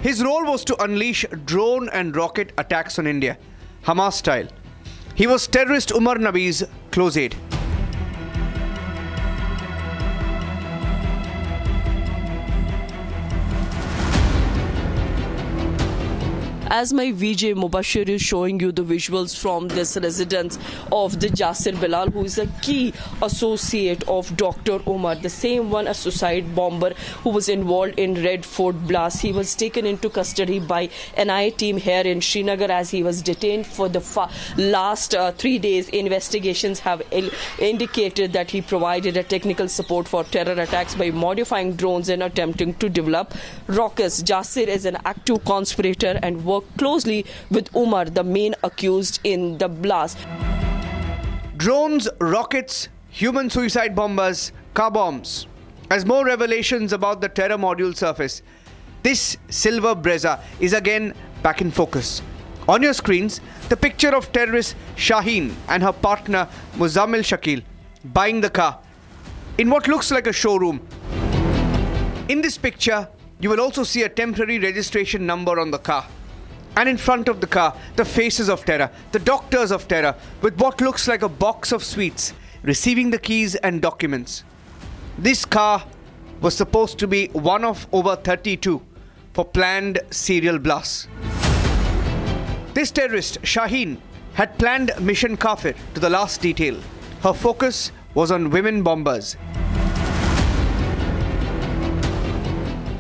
His role was to unleash drone and rocket attacks on India, Hamas style. He was terrorist Umar Nabi's close aide. As my VJ Mubashir is showing you the visuals from this residence of the Jaser Bilal, who is a key associate of Dr. Umar, the same one, a suicide bomber who was involved in Red Fort blast. He was taken into custody by NIA team here in Srinagar as he was detained for the last 3 days. Investigations have indicated that he provided a technical support for terror attacks by modifying drones and attempting to develop rockets. Jaser is an active conspirator and worked closely with Umar, the main accused in the blast. Drones, rockets, human suicide bombers, car bombs. As more revelations about the terror module surface, this silver Brezza is again back in focus. On your screens, the picture of terrorist Shaheen and her partner Muzammil Shakil buying the car in what looks like a showroom. In this picture, you will also see a temporary registration number on the car. And in front of the car, the faces of terror, the doctors of terror, with what looks like a box of sweets, receiving the keys and documents. This car was supposed to be one of over 32 for planned serial blasts. This terrorist, Shaheen, had planned Mission Kafir to the last detail. Her focus was on women bombers.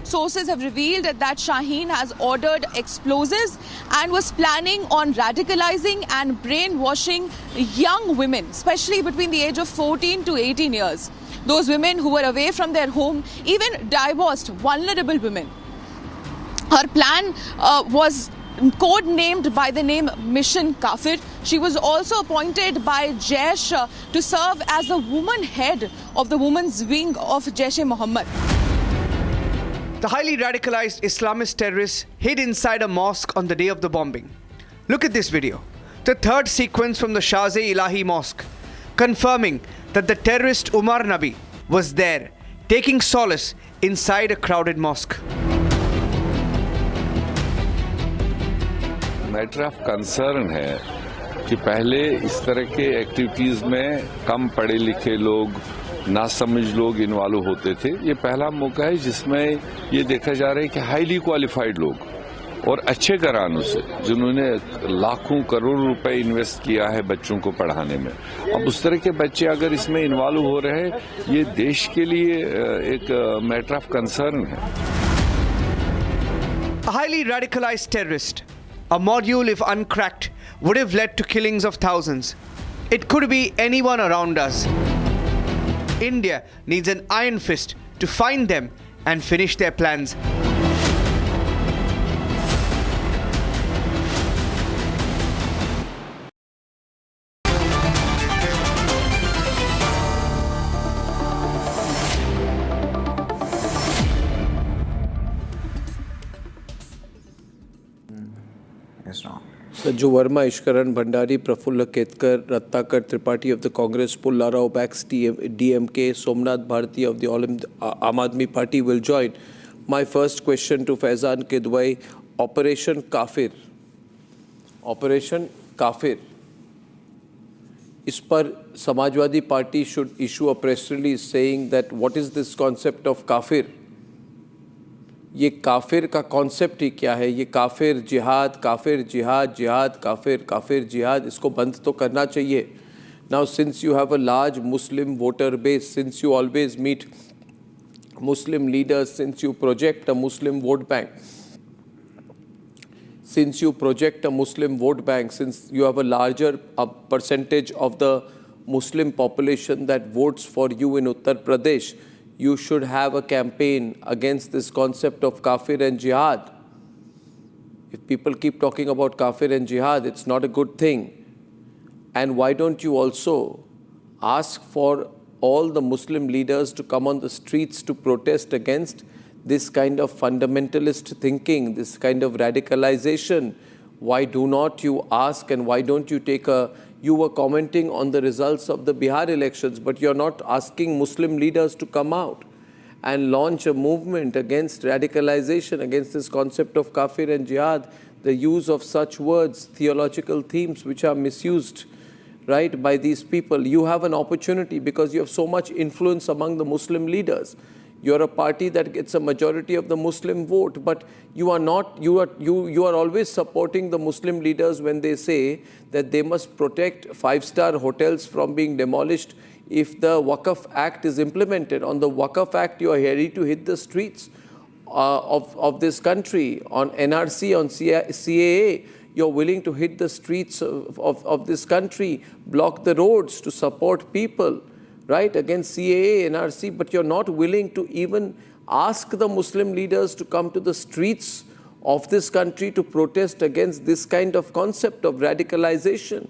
Sources have revealed that Shaheen has ordered explosives and was planning on radicalizing and brainwashing young women, especially between the age of 14 to 18 years. Those women who were away from their home, even divorced, vulnerable women. Her plan was code-named by the name Mission Kafir. She was also appointed by Jaser to serve as the woman head of the women's wing of Jaish-e-Mohammed. The highly radicalized Islamist terrorists hid inside a mosque on the day of the bombing. Look at this video, the third sequence from the Shaz-e-Ilahi mosque, confirming that the terrorist Umar Nabi was there, taking solace inside a crowded mosque. Matter of concern है कि पहले इस तरह के activities में कम पढ़े लिखे लोग, नासमझ लोग इन्वॉल्व होते थे. ये पहला मौका है जिसमें ये देखा जा रहा है कि हाईली क्वालिफाइड लोग और अच्छे घरानों से, जिन्होंने लाखों करोड़ों रुपए इन्वेस्ट किया है बच्चों को पढ़ाने में, अब उस तरह के बच्चे अगर इसमें इन्वॉल्व हो रहे हैं, ये देश के लिए एक मैटर ऑफ कंसर्न है. A highly radicalized terrorist, a module if uncracked would have led to killings of thousands. It could be anyone around us. India needs an iron fist to find them and finish their plans. is wrong. Sanju Verma, Ishkaran Bhandari, Prafulla Ketkar, Ratnakar Tripathi of the Congress, Pulla Rao backs DMK, Somnath Bharati of the Aam Aadmi Party will join. My first question to Faizan Kidwai, Operation Kafir. Operation Kafir. इस पर Samajwadi party should issue a press release saying that what is this concept of kafir? ये काफिर का concept ही क्या है? ये काफिर जिहाद, जिहाद, काफिर जिहाद, इसको बंद तो करना चाहिए. Now since you have a large Muslim voter base, since you always meet Muslim leaders, since you project a Muslim vote bank, since you have a larger percentage of the Muslim population that votes for you in Uttar Pradesh, you should have a campaign against this concept of kafir and jihad. If people keep talking about kafir and jihad, it's not a good thing. And why don't you also ask for all the Muslim leaders to come on the streets to protest against this kind of fundamentalist thinking, this kind of radicalization? Why do not you ask, and why don't you take a... You were commenting on the results of the Bihar elections, but you're not asking Muslim leaders to come out and launch a movement against radicalization, against this concept of kafir and jihad, the use of such words, theological themes which are misused, right, by these people. You have an opportunity because you have so much influence among the Muslim leaders. You're a party that gets a majority of the Muslim vote, but you are not, you are always supporting the Muslim leaders when they say that they must protect five-star hotels from being demolished if the Waqf Act is implemented. On the Waqf Act, you are ready to hit the streets of this country. On NRC, on CAA, you're willing to hit the streets of this country, block the roads to support people, right, against CAA, NRC, but you're not willing to even ask the Muslim leaders to come to the streets of this country to protest against this kind of concept of radicalization.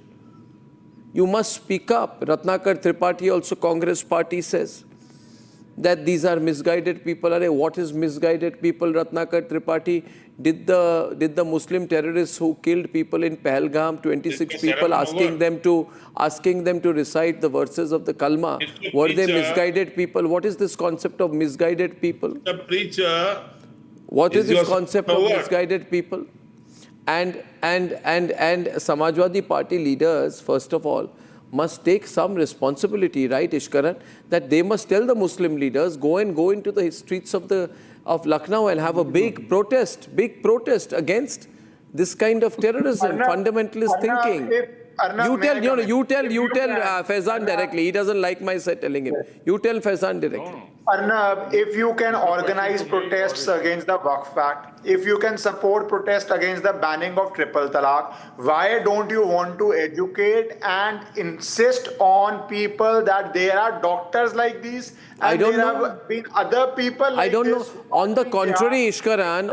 You must speak up. Ratnakar Tripathi, also Congress party, says that these are misguided people. What is misguided people, Ratnakar Tripathi? Did the Muslim terrorists who killed people in Pahalgam, 26 people, asking them to recite the verses of the Kalma, were they misguided people? What is this concept of misguided people? The preacher. What is this concept of misguided people? And Samajwadi Party leaders, first of all, must take some responsibility, right, Ishkaran, that they must tell the Muslim leaders, go into the streets of Lucknow and have a big protest against this kind of terrorism, fundamentalist thinking. You tell Faizan directly. He doesn't like my telling him. You tell Faizan directly. Arnab, if you can organize protests against the Waqf Act, if you can support protests against the banning of triple talaq, why don't you want to educate and insist on people that there are doctors like these and there have been other people like I don't this? know. On the contrary, Ishkaran,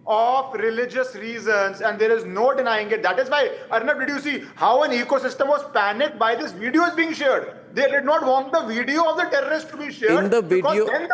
of religious reasons, and there is no denying it. That is why, Arnab, did you see how an ecosystem was panicked by this video is being shared? They did not want the video of the terrorist to be shared. In the video, then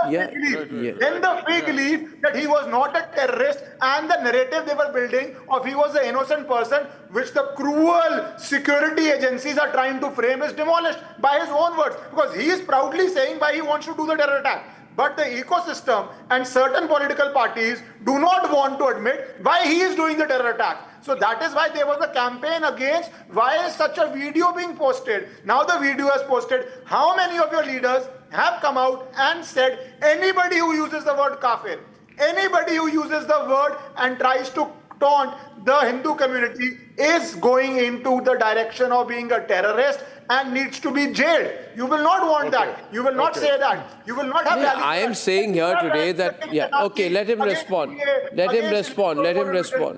the fake belief that he was not a terrorist, and the narrative they were building of he was an innocent person, which the cruel security agencies are trying to frame, is demolished by his own words, because he is proudly saying why he wants to do the terror attack. But the ecosystem and certain political parties do not want to admit why he is doing the terror attack. So that is why there was a campaign against why is such a video being posted. Now the video is posted. How many of your leaders have come out and said anybody who uses the word kafir, anybody who uses the word and tries to taunt the Hindu community is going into the direction of being a terrorist and needs to be jailed? You will not want that. You will not say that. You will not have rallies. I am saying here today that, let him respond. Let him respond.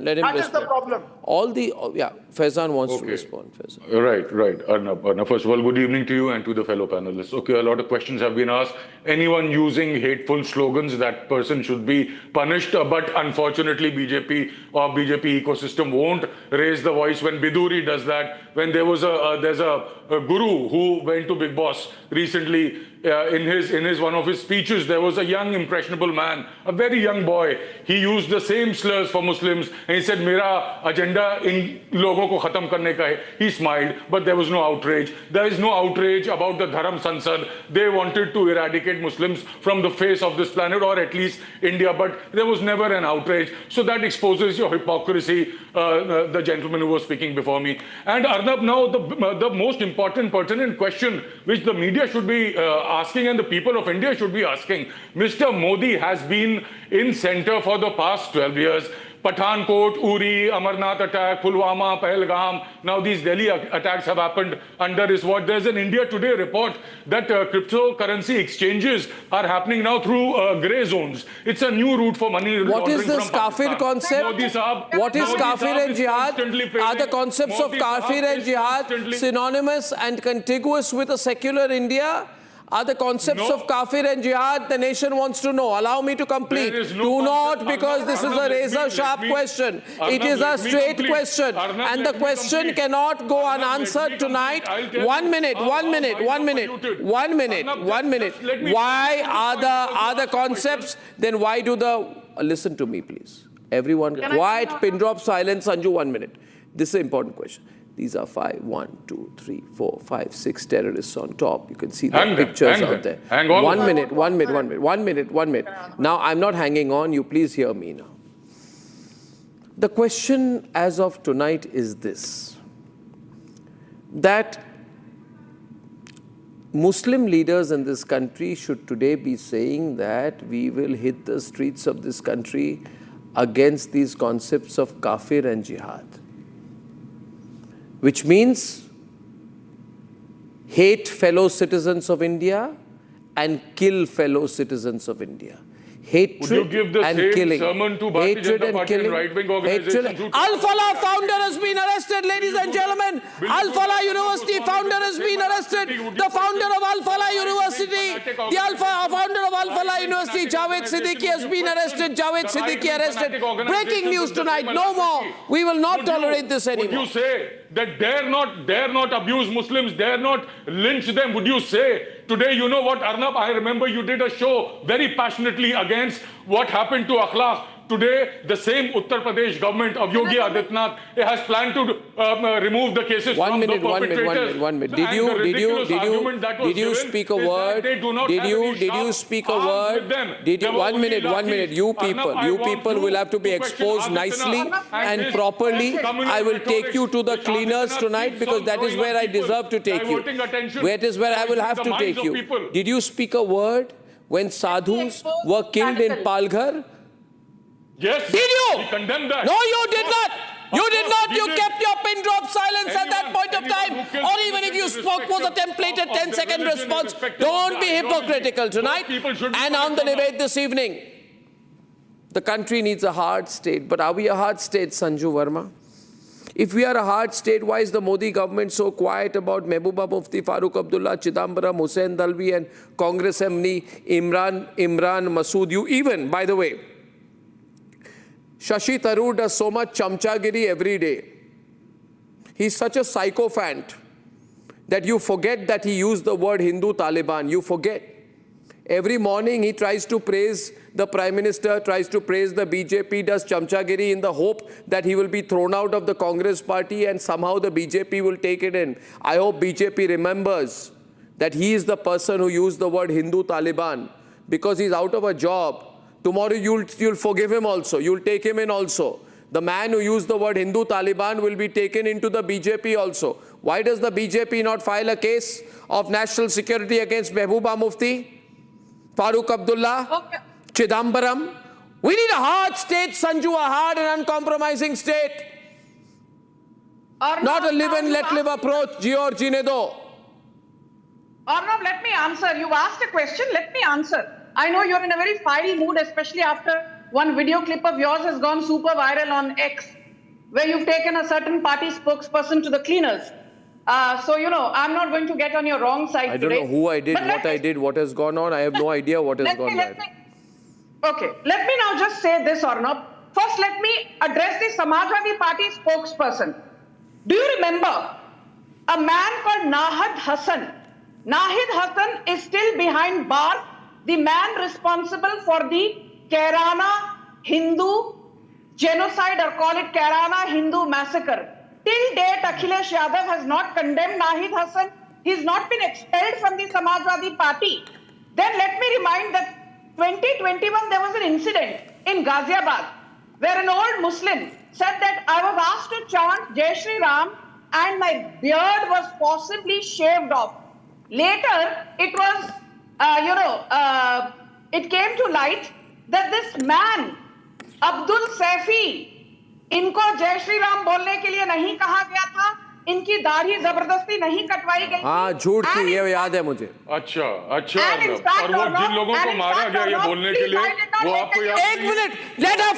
That is the problem. Faizan wants to respond. Faizan. Right. Arnab, first of all, good evening to you and to the fellow panelists. Okay, a lot of questions have been asked. Anyone using hateful slogans, that person should be punished. But unfortunately, BJP or BJP ecosystem won't raise the voice when Biduri does that. When there's a guru who went to Big Boss recently in his one of his speeches, there was a young impressionable man, a very young boy. He used the same slurs for Muslims, and he said, "Mera agenda in logon ko khatam karne ka hai." He smiled, but there was no outrage. There is no outrage about the Dharam Sansad. They wanted to eradicate Muslims from the face of this planet, or at least India, but there was never an outrage. So that exposes your hypocrisy, the gentleman who was speaking before me. And Arnab, now the most important pertinent question which the media should be asking and the people of India should be asking. Mr. Modi has been in center for the past 12 years. Pathankot, Uri, Amarnath attack, Pulwama, Pahalgam. Now these Delhi attacks have happened under his watch. There's an India Today report that cryptocurrency exchanges are happening now through grey zones. It's a new route for money laundering. What is this kafir concept? What is kafir and jihad? Are the concepts of kafir and jihad synonymous and contiguous with a secular India? Are the concepts of kafir and jihad? The nation wants to know. Allow me to complete. Do not, because this is a razor-sharp question. It is a straight question. And the question cannot go unanswered tonight. 1 minute, 1 minute, 1 minute, 1 minute, 1 minute. Why are the concepts? Then why do the... Listen to me, please. Everyone, quiet, pin drop silence. Sanju, 1 minute. This is an important question. These are 5, 1, 2, 3, 4, 5, 6 terrorists on top. You can see the pictures out there. 1 minute, 1 minute, 1 minute, 1 minute, 1 minute. Now, I'm not hanging on. You please hear me now. The question as of tonight is this. That Muslim leaders in this country should today be saying that we will hit the streets of this country against these concepts of kafir and jihad. Which means hate fellow citizens of India and kill fellow citizens of India. Hatred and killing. Hatred and killing. Al-Falah founder has been arrested, ladies and gentlemen. Al-Falah University founder has been arrested. The founder of Al-Falah University, founder of Al-Falah University, Javed Siddiqui has been arrested. Javed Siddiqui arrested. Breaking news tonight. No more. We will not tolerate this anymore. Would you say that dare not abuse Muslims, dare not lynch them? Would you say? Today, you know what, Arnab, I remember you did a show very passionately against what happened to Akhlaq. Today, the same Uttar Pradesh government of Yogi Adityanath has planned to remove the cases from the perpetrators. 1 minute. Did you speak a word? Did you speak a word? 1 minute. You people will have to be exposed nicely and properly. I will take you to the cleaners tonight because that is where I deserve to take you. That is where I will have to take you. Did you speak a word when sadhus were killed in Palghar? Yes. Did you? We condemn that. No, you did not. You did not. You kept your pin drop silence at that point of time. Or even if you spoke was a templated 10-second response. Don't be hypocritical tonight. And on the debate this evening, the country needs a hard state. But are we a hard state, Sanju Verma? If we are a hard state, why is the Modi government so quiet about Mehbooba Mufti, Farooq Abdullah, Chidambaram, Hussain Dalvi and Congress MD Imran Masood? You even, by the way, Shashi Tharoor does so much chamchagiri every day. He's such a sycophant that you forget that he used the word Hindu Taliban. You forget. Every morning he tries to praise the Prime Minister, tries to praise the BJP, does chamchagiri in the hope that he will be thrown out of the Congress party and somehow the BJP will take it in. I hope BJP remembers that he is the person who used the word Hindu Taliban because he's out of a job. Tomorrow you'll forgive him also. You'll take him in also. The man who used the word Hindu Taliban will be taken into the BJP also. Why does the BJP not file a case of national security against Mehbooba Mufti, Farooq Abdullah, Chidambaram? We need a hard state, Sanju, a hard and uncompromising state. Not a live and let live approach, Jio or Jine do. Arnab, let me answer. You've asked a question, let me answer. I know you're in a very fiery mood, especially after one video clip of yours has gone super viral on X, where you've taken a certain party spokesperson to the cleaners. So, you know, I'm not going to get on your wrong side today. I don't know who I did, what I did, what has gone on. I have no idea what has gone on. Okay, let me now just say this, Arnab. First, let me address the Samajwadi Party spokesperson. Do you remember a man called Nahad Hassan Nahid Hassan is still behind bars, the man responsible for the Kairana Hindu genocide, or call it Kairana Hindu massacre. Till date, Akhilesh Yadav has not condemned Nahid Hassan. He's not been expelled from the Samajwadi Party. Then let me remind that 2021 there was an incident in Ghaziabad where an old Muslim said that I was asked to chant Jai Shri Ram and my beard was possibly shaved off. Later, it was, it came to light that this man, Abdul Saifi, इनको जय श्री राम बोलने के लिए नहीं कहा गया था, इनकी दाढ़ी जबरदस्ती नहीं कटवाई गई। हाँ, झूठ थी, ये याद है मुझे। अच्छा, और वो जिन लोगों को मारा गया ये बोलने के लिए, वो आपको याद नहीं? एक minute, let her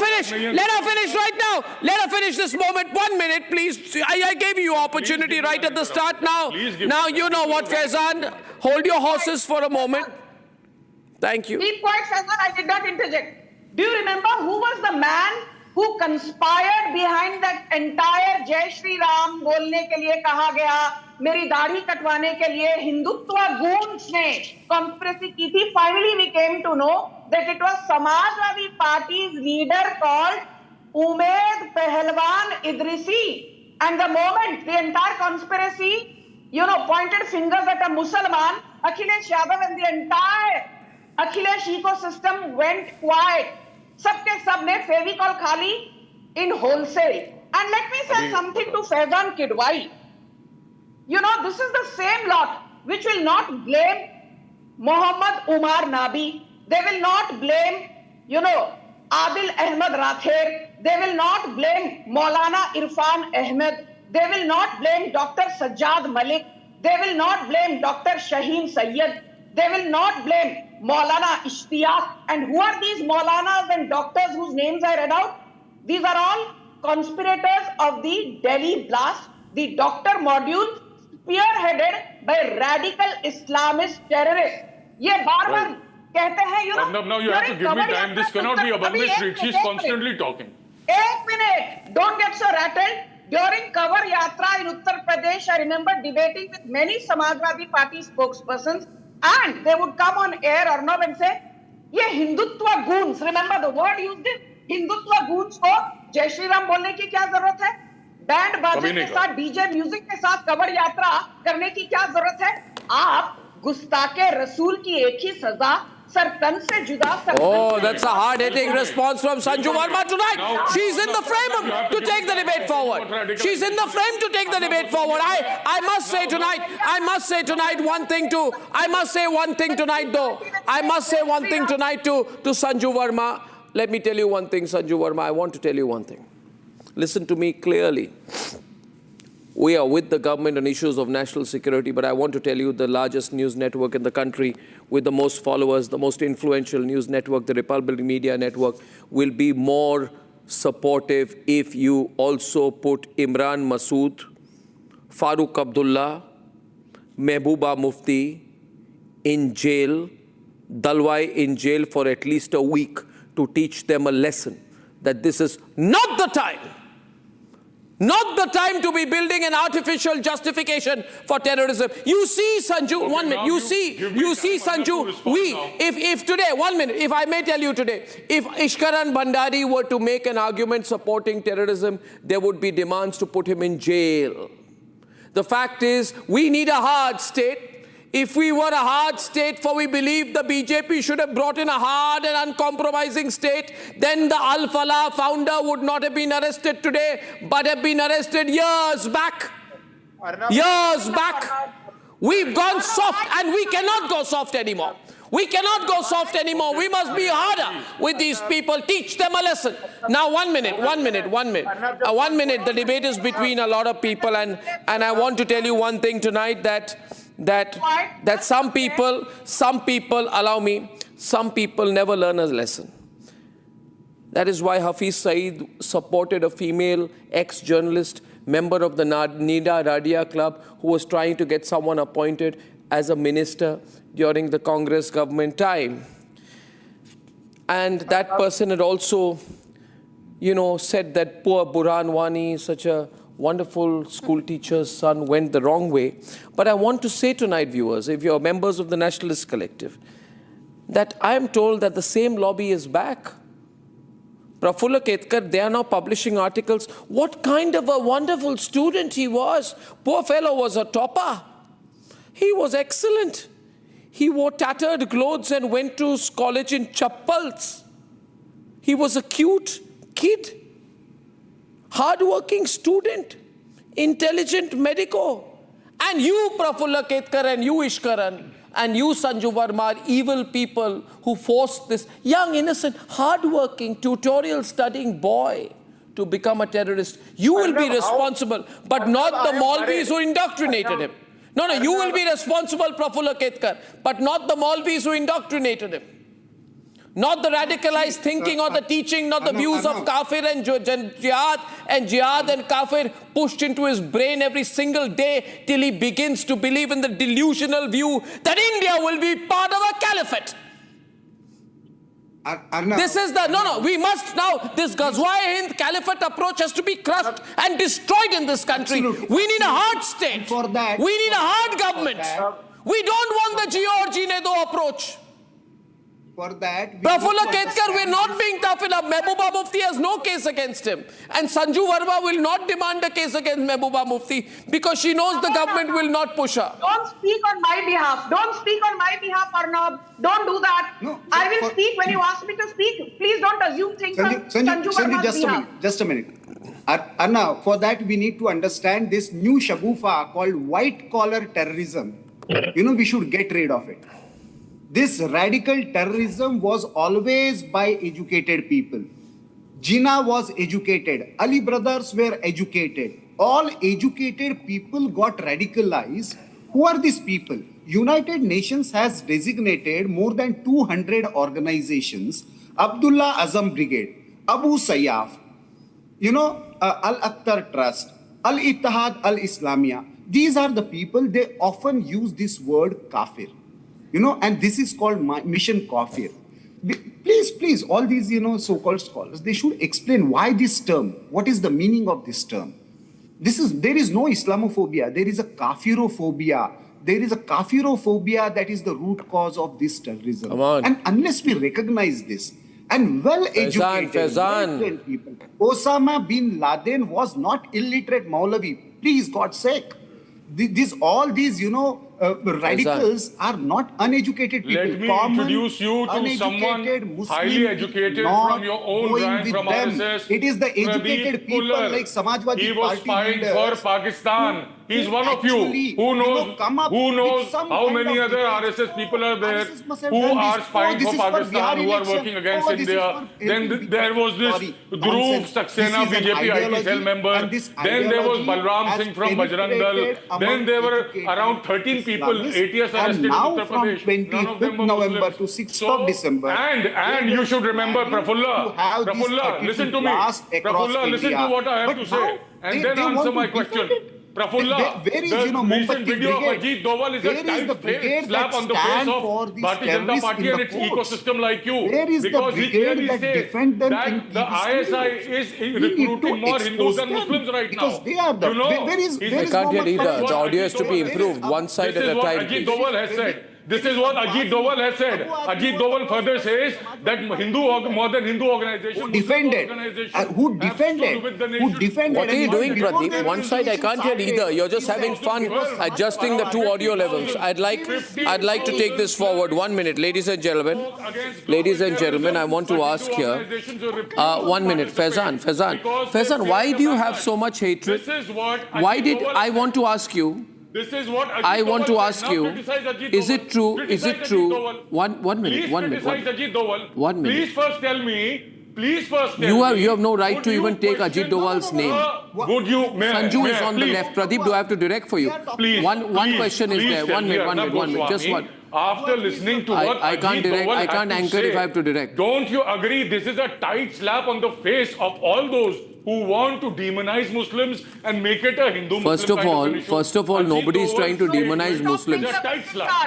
finish right now. Let her finish this moment. 1 minute, please. I gave you opportunity right at the start. Now you know what, Faizan. Hold your horses for a moment. Thank you. Keep quiet, Faizan. I did not interject. Do you remember who was the man who conspired behind that entire Jai Shri Ram बोलने के लिए कहा गया, मेरी दाढ़ी कटवाने के लिए हिंदुत्व गूंज ने conspiracy की थी? Finally we came to know that it was Samajwadi Party's leader called Umaid Pahalwan Idrisi, and the moment the entire conspiracy, pointed fingers at a Mussalman, Akhilesh Yadav and the entire Akhilesh ecosystem went quiet. सबके सब ने फेविकॉल खाली in wholesale. And let me say something to Faizan Kidwai. This is the same lot which will not blame Muhammad Umar Nabi. They will not blame, Adil Ahmed Rather. They will not blame Maulana Irfan Ahmed. They will not blame Dr. Sajjad Malik. They will not blame Dr. Shaheen Sayyed. They will not blame Maulana Ishtiyaq. And who are these Maulanas and doctors whose names I read out? These are all conspirators of the Delhi blast, the doctor module spearheaded by radical Islamist terrorists. ये बार-बार कहते हैं, Now you have to give me time. This cannot be a one-way street. She's constantly talking. 1 minute. Don't get so rattled. During cover yatra in Uttar Pradesh, I remember debating with many Samajwadi Party spokespersons, and they would come on air or not and say, ये Hindutva goons, remember the word used is Hindutva goons को जय श्री राम बोलने की क्या जरूरत है? Band बाजे के साथ, डीजे म्यूजिक के साथ कवर यात्रा करने की क्या जरूरत है? आप गुस्ताके रसूल की एक ही सजा सरकन से जुदा। Oh, that's a hard-hitting response from Sanju Verma tonight. She's in the frame to take the debate forward. She's in the frame to take the debate forward. I must say tonight one thing to Sanju Verma. Let me tell you one thing, Sanju Verma. I want to tell you one thing. Listen to me clearly. We are with the government on issues of national security, but I want to tell you the largest news network in the country with the most followers, the most influential news network, the Republic Media Network, will be more supportive if you also put Imran Masood, Farooq Abdullah, Mehbooba Mufti in jail, Dalwai in jail for at least a week to teach them a lesson that this is not the time. Not the time to be building an artificial justification for terrorism. You see, Sanju, 1 minute. You see, Sanju, if today, 1 minute, if I may tell you today, if Ishkaran Bhandari were to make an argument supporting terrorism, there would be demands to put him in jail. The fact is, we need a hard state. If we were a hard state, for we believe the BJP should have brought in a hard and uncompromising state, then the Al-Falah founder would not have been arrested today, but have been arrested years back. Years back. We've gone soft, and we cannot go soft anymore. We cannot go soft anymore. We must be harder with these people. Teach them a lesson. Now, 1 minute. 1 minute. 1 minute. 1 minute. The debate is between a lot of people, and I want to tell you one thing tonight, that some people, allow me, some people never learn a lesson. That is why Hafiz Saeed supported a female ex-journalist, member of the Nida Radia Club, who was trying to get someone appointed as a minister during the Congress government time. And that person had also, said that poor Burhan Wani is such a wonderful school teacher's son went the wrong way. But I want to say tonight, viewers, if you're members of the Nationalist Collective, that I am told that the same lobby is back. Prafulla Ketkar, they are now publishing articles. What kind of a wonderful student he was. Poor fellow was a topper. He was excellent. He wore tattered clothes and went to college in chappals. He was a cute kid, hard-working student, intelligent medico. And you, Prafulla Ketkar, and you, Ishkaran, and you, Sanju Verma, are evil people who forced this young, innocent, hard-working, tutorial-studying boy to become a terrorist. You will be responsible, but not the Maulvis who indoctrinated him. No, you will be responsible, Prafulla Ketkar, but not the Maulvis who indoctrinated him. Not the radicalized thinking or the teaching, not the views of Kafir and Jihad and Kafir pushed into his brain every single day till he begins to believe in the delusional view that India will be part of a caliphate. This is the, we must now, this Ghazwa-e-Hind caliphate approach has to be crushed and destroyed in this country. We need a hard state. For that, we need a hard government. We don't want the Gio or Ginedo approach. For that, Prafulla Ketkar, we're not being tough enough. Mehbooba Mufti has no case against him. And Sanju Verma will not demand a case against Mehbooba Mufti because she knows the government will not push her. Don't speak on my behalf. Don't speak on my behalf, Arnab. Don't do that. No, I will speak when you ask me to speak. Please don't assume things on Sanju Verma's behalf. Just a minute. Arnab, for that we need to understand this new shagufa called white-collar terrorism. We should get rid of it. This radical terrorism was always by educated people. Jinnah was educated. Ali brothers were educated. All educated people got radicalized. Who are these people? United Nations has designated more than 200 organizations. Abdullah Azam Brigade, Abu Sayyaf, Al-Akhtar Trust, Al-Ittihad Al-Islamiyah. These are the people, they often use this word kafir. And this is called Mission Kafir. Please, all these, so-called scholars, they should explain why this term, what is the meaning of this term. There is no Islamophobia, there is a kafirophobia. There is a kafirophobia that is the root cause of this terrorism. Come on. And unless we recognize this, and well-educated people, Osama bin Laden was not illiterate Maulavi. Please, God's sake. All these, radicals are not uneducated people. Let me introduce you to someone Muslim, highly educated from your own rank from RSS. It is the educated people like Samajwadi Party. He was spying for Pakistan. He's one of you who knows how many other RSS people are there who are spying for Pakistan, who are working against India. Then there was this Dhruv Saxena, BJP IT cell member. Then there was Balram Singh from Bajrang Dal. Then there were around 13 people, ATS arrested in Uttar Pradesh. None of them were November to 6th of December. And you should remember, Prafulla, listen to me. Prafulla, listen to what I have to say. And then answer my question. Prafulla, the recent video of Ajit Doval is a tight slap on the face of Bharatiya Janata Party and its ecosystem like you. Because he clearly says that the ISI is recruiting more Hindus than Muslims right now. I can't hear either. The audio has to be improved one side at a time, please. This is what Ajit Doval has said. Ajit Doval further says that more than Hindu organizations... Who defended? What are you doing, Pradeep? One side I can't hear either. You're just having fun adjusting the two audio levels. I'd like to take this forward. 1 minute, ladies and gentlemen. Ladies and gentlemen, I want to ask here. 1 minute, Faizan, why do you have so much hatred? Why did I want to ask you? I want to ask you, is it true? One minute. Please first tell me. You have no right to even take Ajit Doval's name. Sanju is on the left. Pradeep, do I have to direct for you? One question is there. 1 minute. Just one. After listening to what I can't direct, I can't anchor if I have to direct. Don't you agree this is a tight slap on the face of all those who want to demonize Muslims and make it a Hindu-Muslim First of all, nobody is trying to demonize Muslims.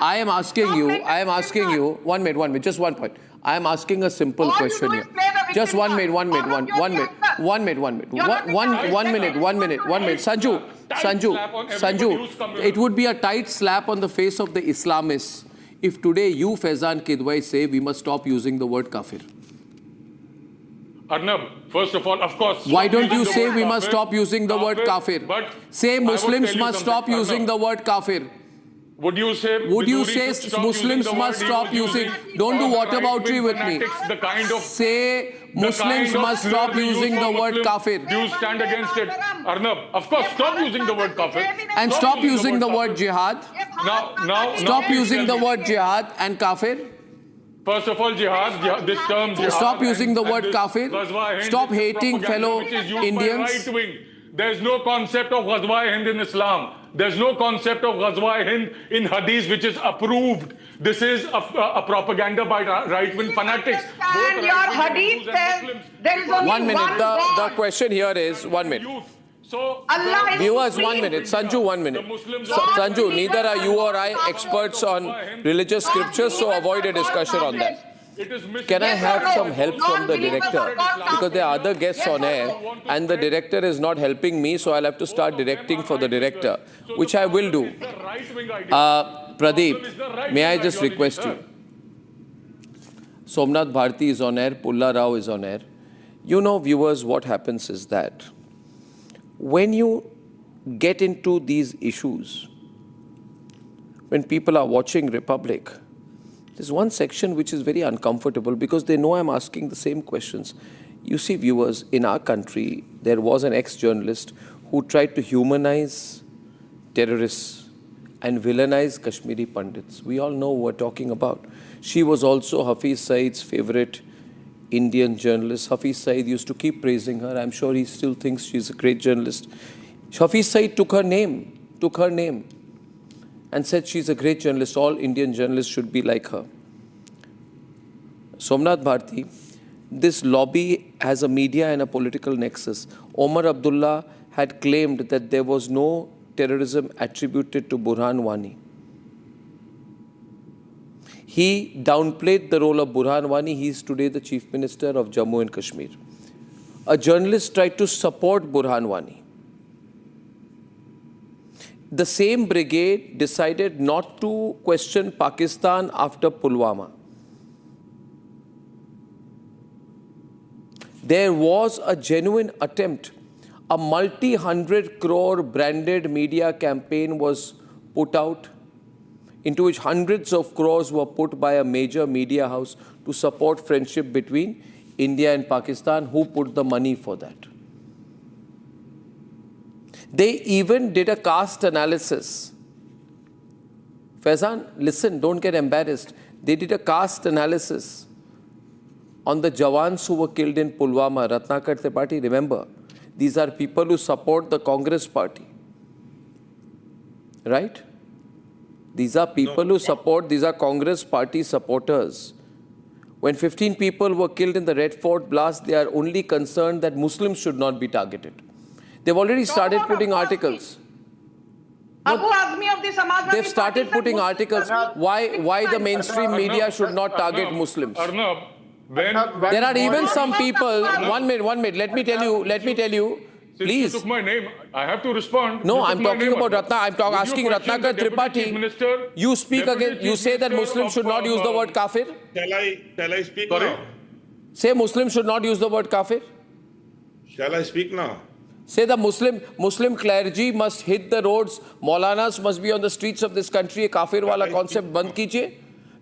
I am asking you, 1 minute, just 1 point. I am asking a simple question here. Play the Just 1 minute, 1 minute, one minute. Sanju, it would be a tight slap on the face of the Islamists if today you, Faizan Kidwai, say we must stop using the word kafir. Arnab, first of all, of course. Why don't you say we must stop using the word kafir? But say Muslims must stop using the word kafir. Would you say Muslims must stop using? Don't do whataboutery with me. Say Muslims must stop using the word kafir. Do you stand against it? Arnab, of course, stop using the word kafir. And stop using the word jihad. Stop using the word jihad and kafir. First of all, jihad, this term jihad. Stop using the word kafir. Stop hating fellow Indians. There's no concept of Ghazwa-e-Hind in Islam. There's no concept of Ghazwa-e-Hind in Hadith which is approved. This is a propaganda by right-wing fanatics. And your Hadith says there is only 1 minute. one The God. question here is 1 minute. So, Allah is viewers, supreme. 1 minute. Sanju, 1 minute. Sanju, neither are you or I experts on religious scriptures, so avoid a discussion on that. Can I have some help from the director? Because there are other guests on air and the director is not helping me, so I'll have to start directing for the director, which I will do. Pradeep, may I just request you? Somnath Bharti is on air, Pulla Rao is on air. You know, viewers, what happens is that when you get into these issues, when people are watching Republic, there's one section which is very uncomfortable because they know I'm asking the same questions. You see, viewers, in our country, there was an ex-journalist who tried to humanize terrorists and villainize Kashmiri Pandits. We all know what we're talking about. She was also Hafiz Saeed's favorite Indian journalist. Hafiz Saeed used to keep praising her. I'm sure he still thinks she's a great journalist. Hafiz Saeed took her name, and said she's a great journalist. All Indian journalists should be like her. Somnath Bharti, this lobby has a media and a political nexus. Omar Abdullah had claimed that there was no terrorism attributed to Burhan Wani. He downplayed the role of Burhan Wani. He is today the Chief Minister of Jammu and Kashmir. A journalist tried to support Burhan Wani. The same brigade decided not to question Pakistan after Pulwama. There was a genuine attempt. A multi-hundred crore branded media campaign was put out, into which hundreds of crores were put by a major media house to support friendship between India and Pakistan. Who put the money for that? They even did a caste analysis. Faizan, listen, don't get embarrassed. They did a caste analysis on the Jawans who were killed in Pulwama. Ratnakar Tripathi, remember, these are people who support the Congress party. Right? These are people who support, these are Congress party supporters. When 15 people were killed in the Red Fort blast, they are only concerned that Muslims should not be targeted. They've already started putting articles. They've started putting articles. Why the mainstream media should not target Muslims? There are even some people. 1 minute. Let me tell you. Please. You took my name. I have to respond. No, I'm talking about Ratna. I'm asking Ratnakar Tripathi. You speak again. You say that Muslims should not use the word kafir. Shall I speak Sorry? now? Say Muslims should not use the word kafir. Shall I speak now? Say the Muslim clergy must hit the roads. Maulanas must be on the streets of this country. A kafir wala concept band kijiye.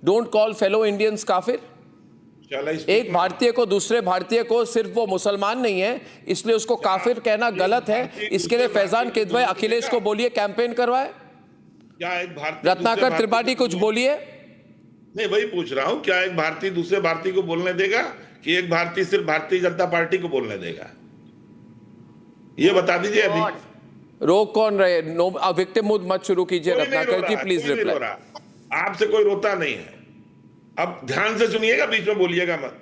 Don't call fellow Indians kafir. एक भारतीय को दूसरे भारतीय को सिर्फ वो मुसलमान नहीं है इसलिए उसको काफिर कहना गलत है. इसके लिए फैजान किदवई अखिलेश को बोलिए कैंपेन करवाए. रत्नाकर त्रिपाठी कुछ बोलिए. नहीं, वही पूछ रहा हूँ, क्या एक भारतीय दूसरे भारतीय को बोलने देगा कि एक भारतीय सिर्फ भारतीय जनता पार्टी को बोलने देगा? ये बता दीजिए अभी. रोक कौन रहे? नो विक्टिम मूड मत शुरू कीजिए रत्नाकर जी, प्लीज रिप्लाई. आपसे कोई रोता नहीं है. अब ध्यान से सुनिएगा, बीच में बोलिएगा मत.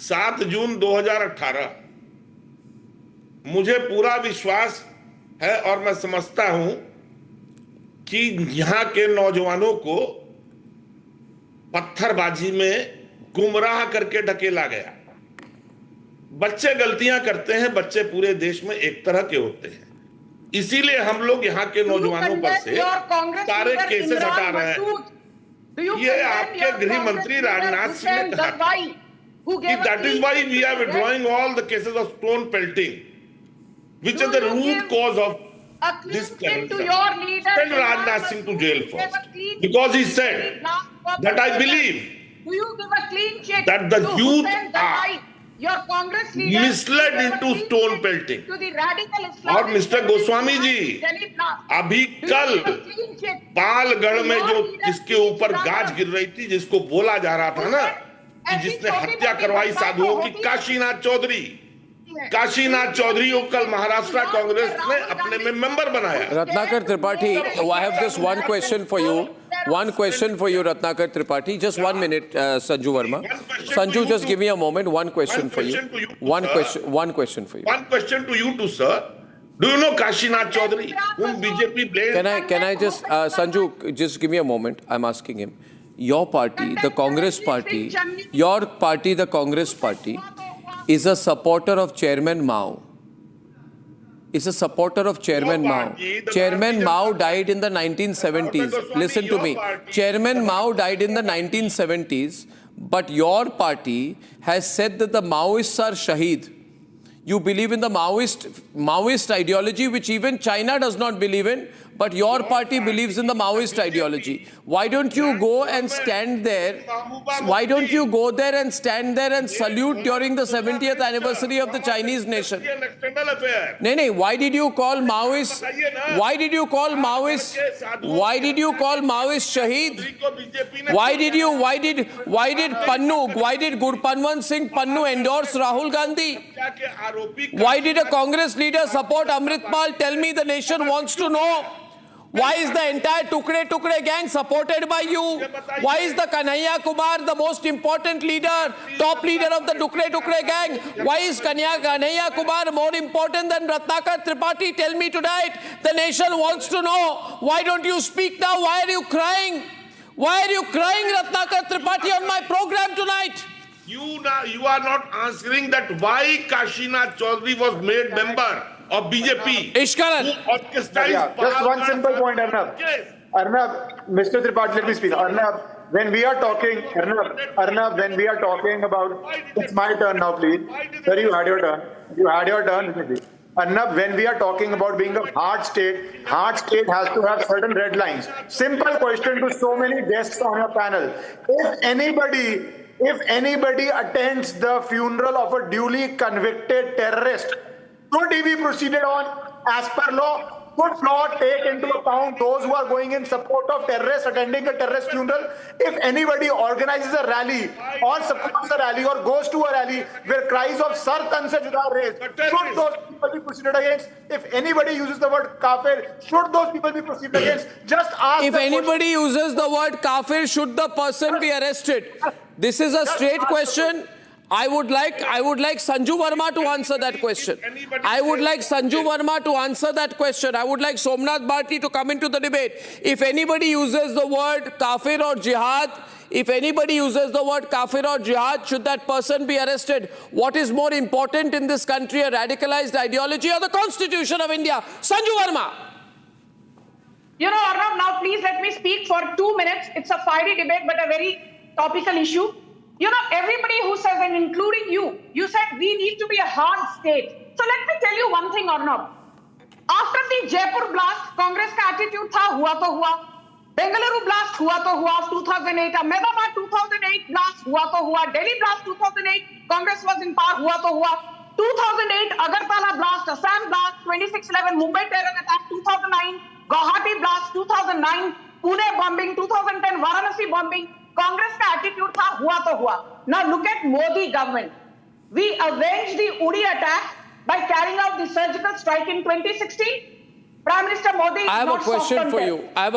7 जून 2018 मुझे पूरा विश्वास है और मैं समझता हूं कि यहां के नौजवानों को पत्थरबाजी में गुमराह करके ढकेला गया. बच्चे गलतियां करते हैं, बच्चे पूरे देश में एक तरह के होते हैं, इसीलिए हम लोग यहाँ के नौजवानों पर से सारे केसेस हटा रहे हैं। ये आपके गृह मंत्री राजनाथ सिंह ने कहा कि that is why we are withdrawing all the cases of stone pelting which is the root cause of this terrorism. Send Rajnath Singh to jail first, because he said that I believe that the youth are misled into stone pelting. और mister Goswami ji, अभी कल पालगढ़ में जो जिसके ऊपर गाज गिर रही थी, जिसको बोला जा रहा था ना कि जिसने हत्या करवाई साधुओं की, काशीनाथ चौधरी को कल महाराष्ट्र कांग्रेस ने अपने में मेंबर बनाया। Ratnakar Tripathi, I have just one question for you. One question for you, Ratnakar Tripathi. Just 1 minute, Sanju Verma. Sanju, just give me a moment. One question for you. One question for you. One question to you too, sir. Do you know Kashinath Chaudhary, whom BJP blamed? Can I just, Sanju, just give me a moment. I'm asking him. Your party, the Congress party, the Congress party, is a supporter of Chairman Mao. Is a supporter of Chairman Mao. Chairman Mao died in the 1970s. Listen to me. Chairman Mao died in the 1970s, but your party has said that the Maoists are Shaheed. You believe in the Maoist ideology, which even China does not believe in, but your party believes in the Maoist ideology. Why don't you go and stand there? Why don't you go there and stand there and salute during the 70th anniversary of the Chinese nation? No, why did you call Maoists? Why did you call Maoists? Why did you call Maoists Shaheed? Why did Gurpanwant Singh Pannu endorse Rahul Gandhi? Why did a Congress leader support Amritpal? Tell me, the nation wants to know. Why is the entire Tukre gang supported by you? Why is the Kanhaiya Kumar the most important leader, top leader of the Tukre gang? Why is Kanhaiya Kumar more important than Ratnakar Tripathi? Tell me tonight. The nation wants to know. Why don't you speak now? Why are you crying? Why are you crying, Ratnakar Tripathi, on my program tonight? You are not answering that why Kashinath Chaudhary was made member of BJP. Ishkaran. Just one simple point, Arnab. Arnab, Mr. Tripathi, let me speak. Arnab, when we are talking about, it's my turn now, please. Sir, you had your turn. Arnab, when we are talking about being a hard state has to have certain red lines. Simple question to so many guests on your panel. If anybody attends the funeral of a duly convicted terrorist, should he be proceeded on as per law? Should law take into account those who are going in support of terrorists attending a terrorist funeral? If anybody organizes a rally or supports a rally or goes to a rally where cries of Sar Tan se juda are raised, should those people be proceeded against? If anybody uses the word kafir, should those people be proceeded against? Just ask. If anybody uses the word kafir, should the person be arrested? This is a straight question. I would like Sanju Verma to answer that question. I would like Somnath Bharti to come into the debate. If anybody uses the word kafir or jihad, should that person be arrested? What is more important in this country, a radicalized ideology or the Constitution of India? Sanju Verma. You know, Arnab, now please let me speak for 2 minutes. It's a fiery debate, but a very topical issue. You know, everybody who says, and including you said we need to be a hard state. So let me tell you one thing, Arnab. After the Jaipur blast, Congress ka attitude tha, hua to hua. Bengaluru blast, hua to hua of 2008. Ahmedabad 2008 blast, hua to hua. Delhi blast 2008, Congress was in power, hua to hua. 2008, Agartala blast, Assam blast, 26/11, Mumbai terror attack, 2009, Guwahati blast, 2009, Pune bombing, 2010, Varanasi bombing. Congress ka attitude tha, hua to hua. Now look at Modi government. We avenged the Uri attack by carrying out the surgical strike in 2016. Prime Minister Modi is not soft on terror. Prime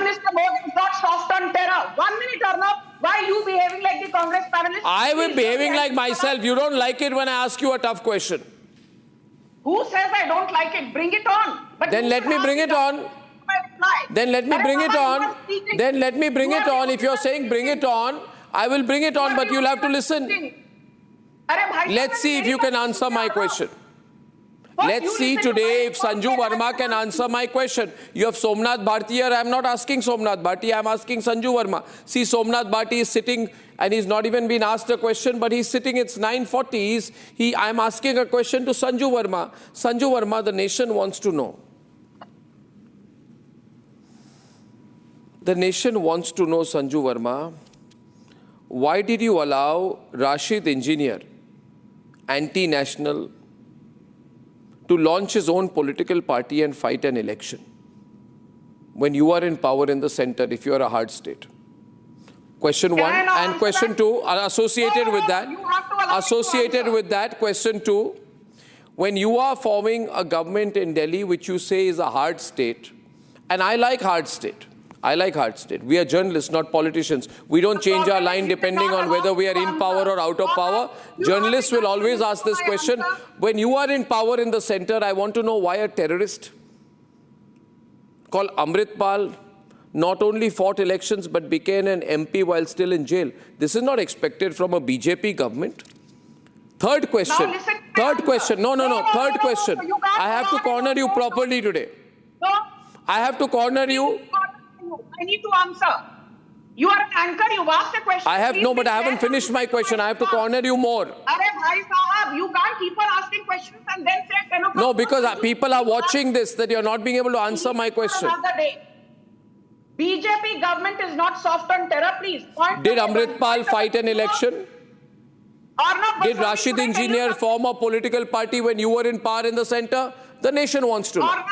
Minister Modi is not soft on terror. 1 minute, Arnab. Why are you behaving like the Congress panelists? I will behaving like myself. You don't like it when I ask you a tough question. Who says I don't like it? Bring it on. But then let me bring it on. Then let me bring it on. If you're saying bring it on, I will bring it on, but you'll have to listen. Let's see if you can answer my question. Let's see today if Sanju Verma can answer my question. You have Somnath Bharti here. I am not asking Somnath Bharti. I am asking Sanju Verma. See, Somnath Bharti is sitting and he's not even been asked a question, but he's sitting. It's 9:40. I am asking a question to Sanju Verma. Sanju Verma, the nation wants to know. The nation wants to know, Sanju Verma, why did you allow Rashid Engineer, anti-national, to launch his own political party and fight an election when you are in power in the center, if you are a hard state? Question one. And question two, associated with that, question two, when you are forming a government in Delhi, which you say is a hard state, and I like hard state. We are journalists, not politicians. We don't change our line depending on whether we are in power or out of power. Journalists will always ask this question. When you are in power in the center, I want to know why a terrorist called Amritpal not only fought elections but became an MP while still in jail. This is not expected from a BJP government. Third question. Third question. No. Third question. I have to corner you properly today. I have to corner you. I need to answer. You are an anchor. You asked a question. But I haven't finished my question. I have to corner you more. You can't keep on asking questions and then say, no, because people are watching this, that you're not being able to answer my question. BJP government is not soft on terror, please. Did Amritpal fight an election? Did Rashid Engineer form a political party when you were in power in the center? The nation wants to know. Or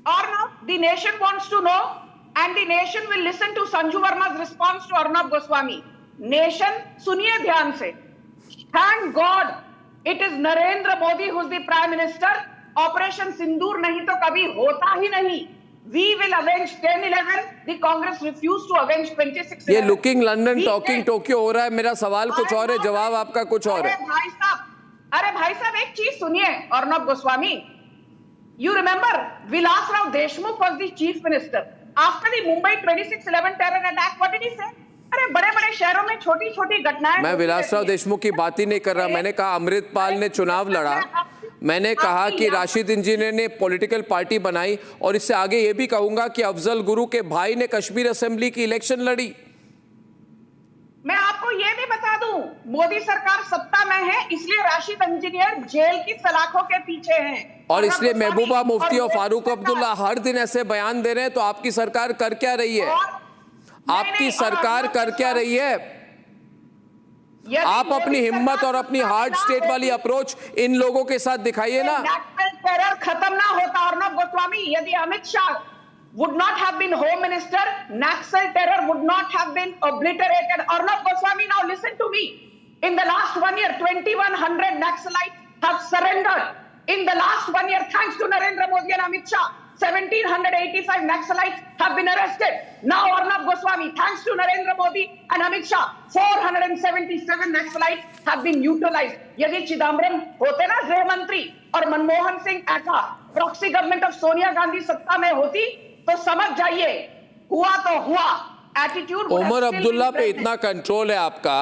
not, the nation wants to know, and the nation will listen to Sanju Verma's response to Arnab Goswami. Nation, suniye dhyan se. Thank God, it is Narendra Modi who's the Prime Minister. Operation Sindoor nahi to kabhi hota hi nahi. We will avenge 10-11. The Congress refused to avenge 26-11. ये looking London, talking Tokyo हो रहा है. मेरा सवाल कुछ और है, जवाब आपका कुछ और है. अरे भाई साहब, एक चीज सुनिए, Arnab Goswami. You remember, Vilas Rao Deshmukh was the chief minister. After the Mumbai 26/11 terror attack, what did he say? अरे बड़े-बड़े शहरों में छोटी-छोटी घटनाएं. मैं विलास राव देशमुख की बात ही नहीं कर रहा. मैंने कहा अमृतपाल ने चुनाव लड़ा. मैंने कहा कि राशिद इंजीनियर ने पॉलिटिकल पार्टी बनाई, और इससे आगे ये भी कहूंगा कि अफजल गुरु के भाई ने कश्मीर असेंबली की इलेक्शन लड़ी. मैं आपको ये भी बता दूं, मोदी सरकार सत्ता में है, इसलिए राशिद इंजीनियर जेल की सलाखों के पीछे हैं. और इसलिए महबूबा मुफ्ती और फारूक अब्दुल्ला हर दिन ऐसे बयान दे रहे हैं. तो आपकी सरकार कर क्या रही है? आपकी सरकार कर क्या रही है? आप अपनी हिम्मत और अपनी हार्ड स्टेट वाली अप्रोच इन लोगों के साथ दिखाइए ना. टेरर खत्म ना होता अर्नब गोस्वामी, यदि Amit Shah would not have been home minister, Naxal terror would not have been obliterated. Arnab Goswami, now listen to me. In the last 1 year, 2,100 Naxalites have surrendered. In the last 1 year, thanks to Narendra Modi and Amit Shah, 1,785 Naxalites have been arrested. Now, Arnab Goswami, thanks to Narendra Modi and Amit Shah, 477 Naxalites have been neutralized. यदि चिदम्बरम होते ना गृह मंत्री और मनमोहन सिंह ऐसा proxy government of Sonia Gandhi सत्ता में होती, तो समझ जाइए, हुआ तो हुआ. एटीट्यूड. उमर अब्दुल्ला पे इतना कंट्रोल है आपका